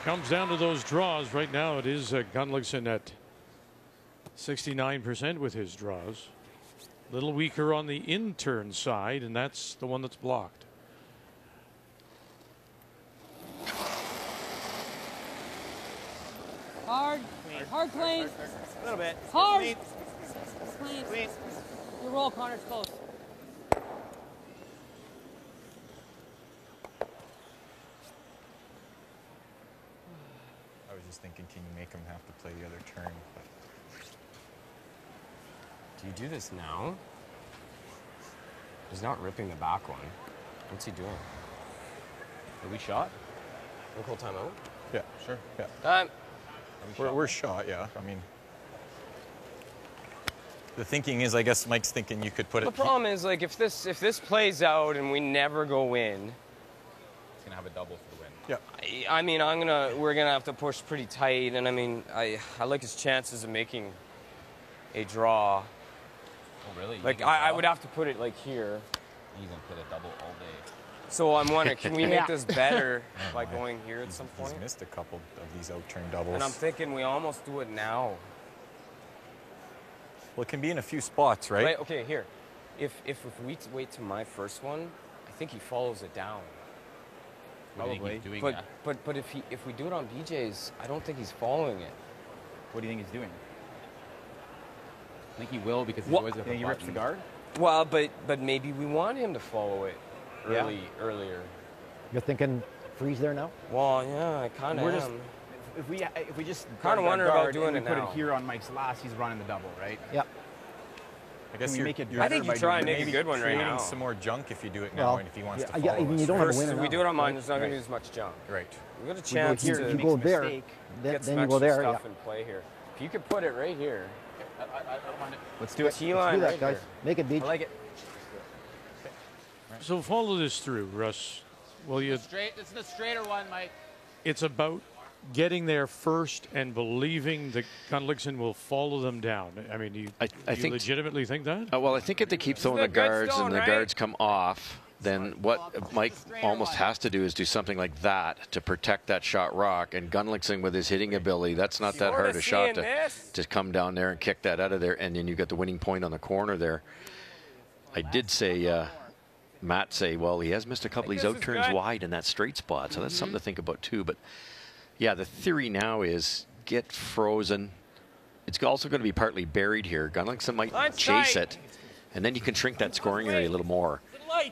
Comes down to those draws. Right now it is Gunnlaugson at 69% with his draws. A little weaker on the in-turn side, and that's the one that's blocked. Hard. Hard clean. A little bit. Hard. Clean. Clean. Clean. Your roll, Connor's close. just thinking, can you make him have to play the other turn? But Do you do this now? He's not ripping the back one. What's he doing? Are we shot? We'll call timeout. yeah, sure. Yeah. Time. We're shot, yeah. I mean, the thinking is, I guess Mike's thinking you could put The it. problem is, like, if this plays out and we never go in, He's gonna have a double for the win. Yeah. I mean, we're gonna have to push pretty tight, and I mean, I like his chances of making a draw. Oh, really? Like, I would have to put it like here. He's gonna put a double all day. So I'm wondering, can we make Yeah. this better by going here at some He's point? missed a couple of these out-turn doubles. And I'm thinking we almost do it now. Well, it can be in a few spots, right? Right, okay, here. If we wait to my first one, I think he follows it down. What do you think he's doing But that? but if we do it on BJ's, I don't think he's following it. What do you think he's doing? I think he will because he's What? always up Think a he rips the button. guard? Well, but maybe we want him to follow it earlier. You're thinking freeze there now? Well, yeah, I kind of We're am. just if we just Kinda guard that wonder about guard doing and it we put now. it here on Mike's last, he's running the double, right? Yeah. I guess Can we you're, make it you're I think you by try and doing make a this? good one right creating now. some more junk if you do it now, Well, and if he wants to yeah, follow I mean, you us. don't have a First, winner if we now, do it on mine, right? there's not going to Right. be as much junk. Right. We got a You go chance here, to you go there, get then some you go extra there. stuff Yeah. in play here. If you could put it right here. Let's do it. T Let's line do that, right guys. here. Make it beach. I like it. So follow this through, Russ. Will you? Straight. It's the straighter one, Mike. It's about getting there first and believing that Gunnlaugson will follow them down. I mean, do you I think legitimately think that? Well, I think if they keep throwing This the is a good guards stone, and the right? guards come off, then what Mike almost has to do is do something like that to protect that shot rock. And Gunnlaugson with his hitting ability, that's not that hard a shot to come down there and kick that out of there. And then you got the winning point on the corner there. I did say, Matt say, well, he has missed a couple of these out turns wide in that straight spot. So that's something to think about too. But yeah, the theory now is get frozen. It's also going to be partly buried here. Gunnlaugson might chase it, and then you can shrink that scoring area a little more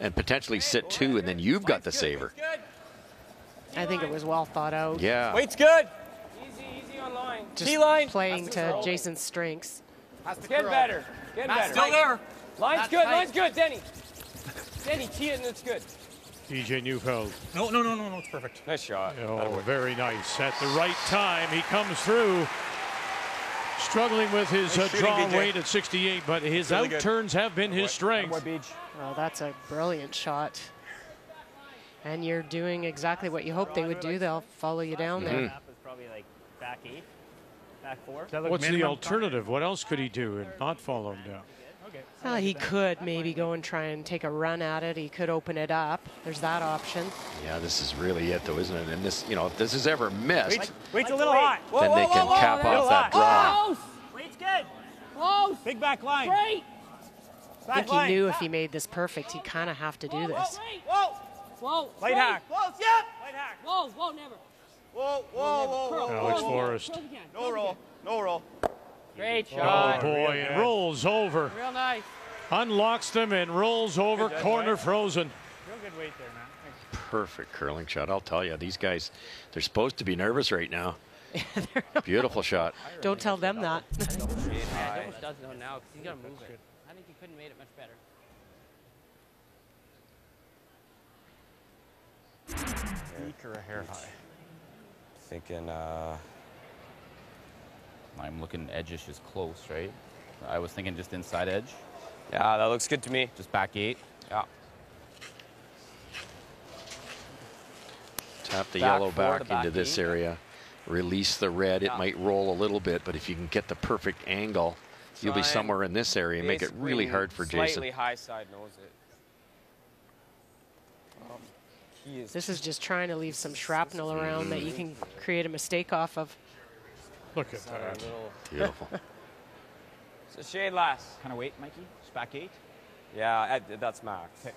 and potentially sit two, and then you've got the saver. I think it was well thought out. Yeah. Weight's good. Easy on line. Just T-line. playing to Jason's strengths. Get better. Get better. Still there. Line's That's good. tight. Line's good, Denny. Denny, tee it and it's good. DJ Neufeld. No, it's perfect. Nice shot. Oh, very nice. At the right time, he comes through. Struggling with his Nice shooting, draw DJ. weight at 68, but his Really out good. turns have been his strength. Well, that's a brilliant shot. And you're doing exactly what you hoped they would do. They'll follow you down there. Is probably like back 8, back 4. What's the alternative? What else could he do and not follow him down? He could maybe go and try and take a run at it. He could open it up. There's that option. Yeah, this is really it, though, isn't it? And this, if this is ever missed, Wait's a little hot. then they can cap off that draw. Close. Wait's good. Close. Big back line. Straight. I think he knew if he made this perfect, he'd kind of have to do this. Whoa. Whoa. Light hack. Close, yep. Light hack. Whoa. Whoa. Never. Whoa. Alex Forrest. No roll. No roll. Great Oh, shot. boy, and rolls over. Real nice. Unlocks them and rolls over, corner frozen. Real good weight there, man. Perfect curling shot. I'll tell you, these guys, they're supposed to be nervous right now. Beautiful shot. Don't tell them that. He almost does know now because he's going to move it. I think he couldn't have made it much better. Peak or a hair high? Thinking, I'm looking edge-ish is close, right? I was thinking just inside edge. yeah, that looks good to me. Just back 8. Yeah. Tap the Back yellow four back to back into this 8. area. Release the red. It Yeah. might roll a little bit, but if you can get the perfect angle, you'll be Try and somewhere in this area and make it really basically hard for Jason. Slightly high side knows it. He is This is just trying to leave some shrapnel around that you can create a mistake off of. Look at a that. little. Beautiful. It's a shade less. Kind of weight, Mikey. Just back 8. Yeah, that's max.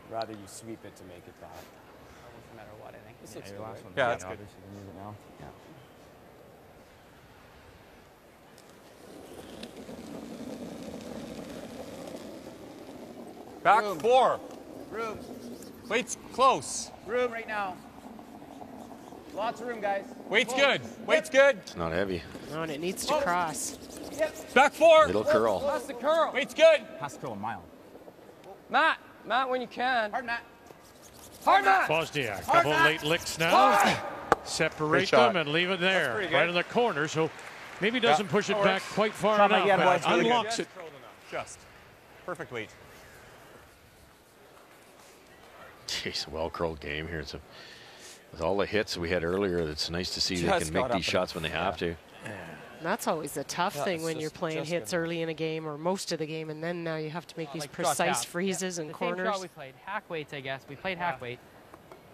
Rather you sweep it to make it that. No matter what, I think. This looks good. last Right? one's Yeah, that's good. Obviously, you can use it now. Yeah. Back Room. 4. Room. Wait's close. Room right now. Lots of room, guys. Weight's good. Weight's good. It's not heavy. No, and it needs to cross. Back 4. Little curl. That's the curl. Weight's good. Has to curl a mile. Matt, when you can. Hard, Matt. Hard, Matt. Wozniak, couple late licks now. Separate them and leave it there. Right in the corner, so maybe doesn't push it back quite far enough. Yeah, Unlocks it. Just. Perfect weight. Jeez, well-curled game here. It's with all the hits we had earlier, it's nice to see they can make these shots when they have to. That's always the tough thing when you're playing hits early in a game or most of the game, and then now you have to make these precise freezes and corners. The same shot we played, hack weights, I guess. We played hack weight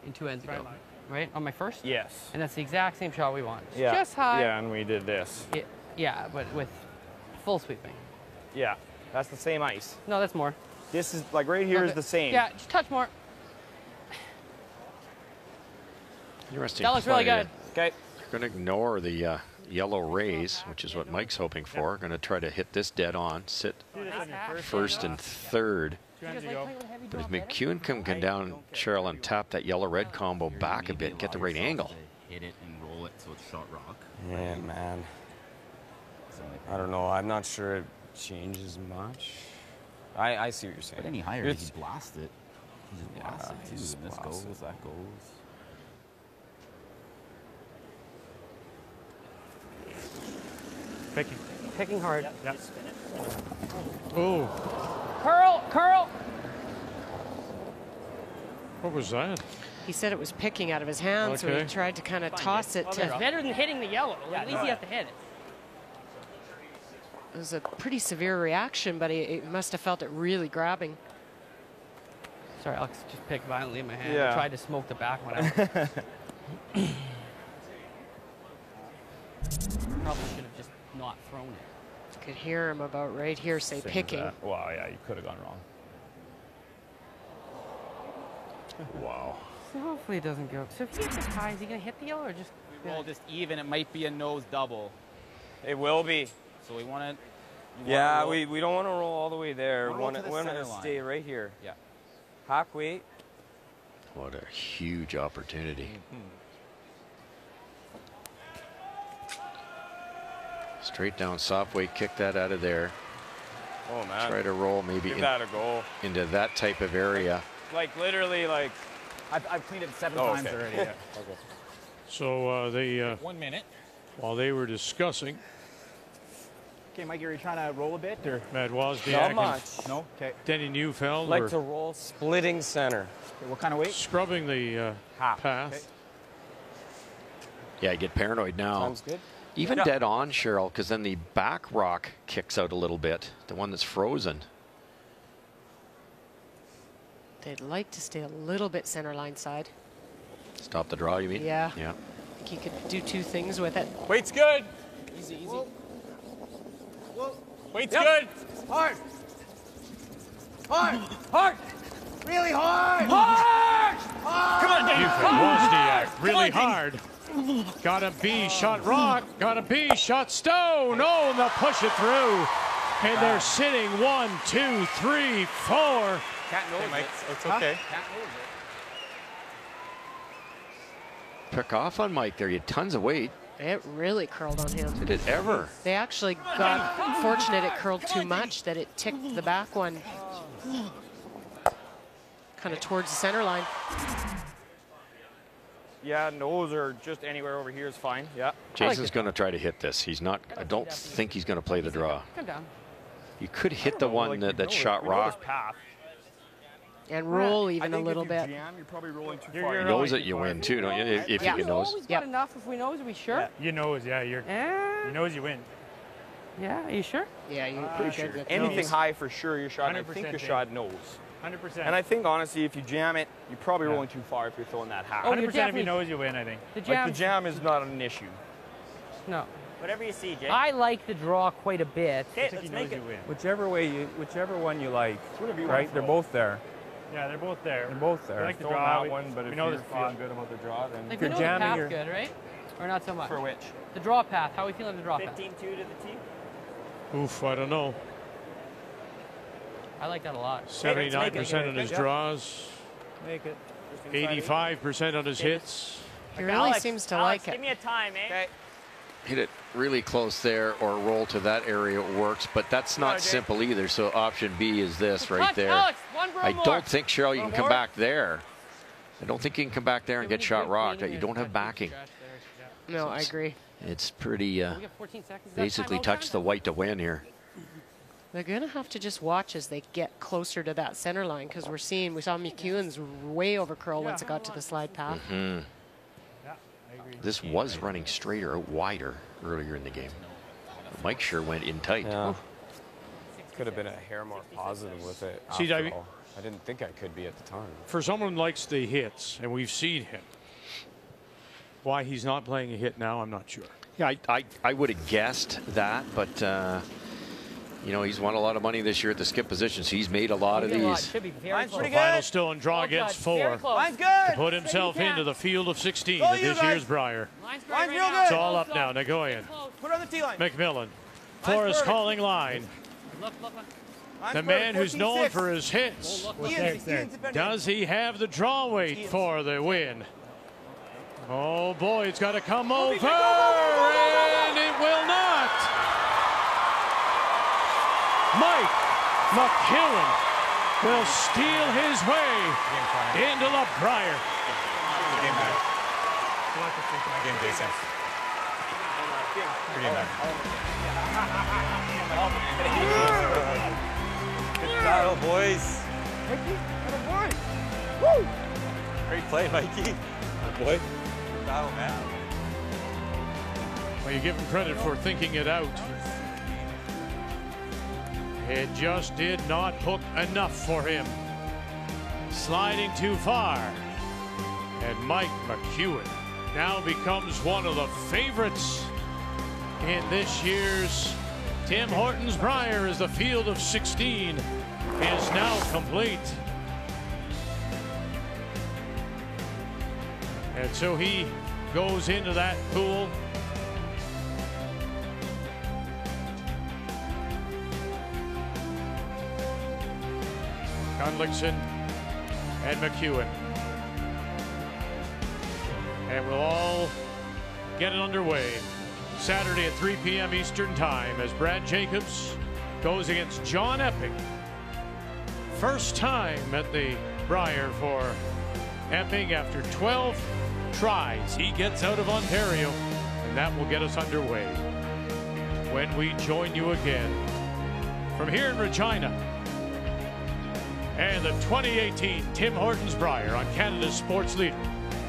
in 2 ends ago, right? On my first? Yes. And that's the exact same shot we want. Yeah. Just high. Yeah, and we did this. Yeah, but with full sweeping. Yeah, that's the same ice. No, that's more. This is, like right here is the same. Yeah, just touch more. Interesting. That looks really good. Okay. You're going to ignore the yellow rays, which is what Mike's hoping for. Going to try to hit this dead on, sit first and third. But if McEwen can come down, Cheryl, and tap that yellow-red combo back a bit and get the right angle. Hit it and roll it so it's shot rock. Yeah, man. I don't know. I'm not sure it changes much. I see what you're saying. But any higher, you can blast it. You just blast it too. Just This blast goes, that goes. Picking hard. Yep. Oh. Curl. What was that? He said it was picking out of his hand, so he tried to kind of toss it. It's better than hitting the yellow. At least he has to hit it. It was a pretty severe reaction, but he must have felt it really grabbing. Sorry, Alex just picked violently in my hand. Yeah. I tried to smoke the back one out. Probably should have just not thrown it. Could hear him about right here say picking. Wow, yeah, you could have gone wrong. Wow. So hopefully it doesn't go. So if he gets high, is he going to hit the yellow or just... We roll just even. It might be a nose double. It will be. So we want to... Yeah, we don't want to roll all the way there. We want to to stay right here. Yeah. Hack weight. What a huge opportunity. Straight down, soft weight, kick that out of there. Oh, man. Try to roll maybe Give that a go. into that type of area. Like literally, like I've cleaned it 7 times already. Yeah. Okay. So they 1 minute. while they were discussing, Okay, Mike, are you trying to roll a bit or? Matt Wozniak Not and much. No. Okay. Denny Neufeld Like were to roll splitting center. Okay, what kind of weight? scrubbing the path. Okay. Yeah, you get paranoid now. Sounds good. Even dead on, Cheryl, because then the back rock kicks out a little bit, the one that's frozen. They'd like to stay a little bit center line side. Stop the draw, you mean? Yeah. Yeah. I think he could do 2 things with it. Weight's good. Easy. Weight's good. Hard. Really hard. Come on, Dave. Wozniak really hard. Got a B, shot rock. Got a B, shot stone. Oh, and they'll push it through. And they're sitting 1, 2, 3, 4. Can't nose Mike, it. it's okay. Can't nose it. Pick off on Mike there. You had tons of weight. It really curled on him. Did it ever? They actually got fortunate it curled too much that it ticked the back one kind of towards the center line. Yeah, nose or just anywhere over here is fine. Yeah. Jason's going to try to hit this. He's not. I don't think he's going to play the draw. Come down. You could hit the one that shot rock. And roll even a little bit. Jam, you're probably rolling too You far. nose it, you win too, don't you? If you can nose. Always got enough if we nose. Are we sure? Yeah, you nose, yeah. You nose, you win. Yeah, are you sure? Yeah, you're pretty good with Anything nose. high for sure, you're shot. I think you're shot nose. 100%. And I think honestly, if you jam it, you're probably rolling too far if you're throwing that high. 100% if you nose, you win, I think. The Like the jam is not an issue. No. Whatever you see, Jay. I like the draw quite a bit. Okay, let's make it. Whichever one you like, Whatever you right? want. They're both there. Yeah, they're both there. They're both there. We like the Throwing draw. that one, but we if know you're there's feeling good about the draw, then Like you're we know the jamming path your- good, right? Or not so much? for which? The draw path. How are we feeling the draw path? 15-2 to the tee. Oof, I don't know. I like that a lot. 79% on his draws. Make it. 85% on his hits. He really seems to like it. Give me a time, eh? Okay. Hit it really close there or roll to that area works, but that's not simple either. So option B is this right there. Alex, I don't think, Cheryl, you can come back there. I don't think you can come back there and get shot rocked. You don't have backing. No, I agree. It's pretty basically touch the white to win here. They're going to have to just watch as they get closer to that center line, because we saw McEwen's way over curl once it got to the slide path. This was running straighter, wider earlier in the game. Mike sure went in tight. Yeah. Could have been a hair more positive with it. See, I didn't think I could be at the time. For someone who likes the hits, and we've seen him, why he's not playing a hit now, I'm not sure. Yeah, I would have guessed that, but you know, he's won a lot of money this year at the skip position, so he's made a lot of these. Final still in draw against 4. Line's good. To put himself into the field of 16 of this year's Brier. Line's real good. It's all up now. Nagoyan. Put on the T line. McMillan. Forrest calling line. The man who's known for his hits. Does he have the draw weight for the win? Oh boy, it's got to come over, and it will not. Mike McEwen will steal his way into the Brier. Game day, Sam. Good battle, boys. Woo! Great play, Mikey. Good boy. Good battle, man. Well, you give him credit for thinking it out. It just did not hook enough for him. Sliding too far. And Mike McEwen now becomes one of the favorites in this year's Tim Hortons Brier, as the field of 16 is now complete. And so he goes into that pool. Gunnlaugson and McEwen. And we'll all get it underway Saturday at 3 p.m. Eastern Time as Brad Jacobs goes against John Epping. First time at the Brier for Epping after 12 tries. He gets out of Ontario, and that will get us underway when we join you again from here in Regina and the 2018 Tim Hortons Brier on Canada's sports leader,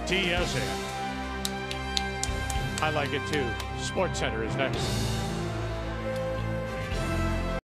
TSN. I like it too. Sports Center is next.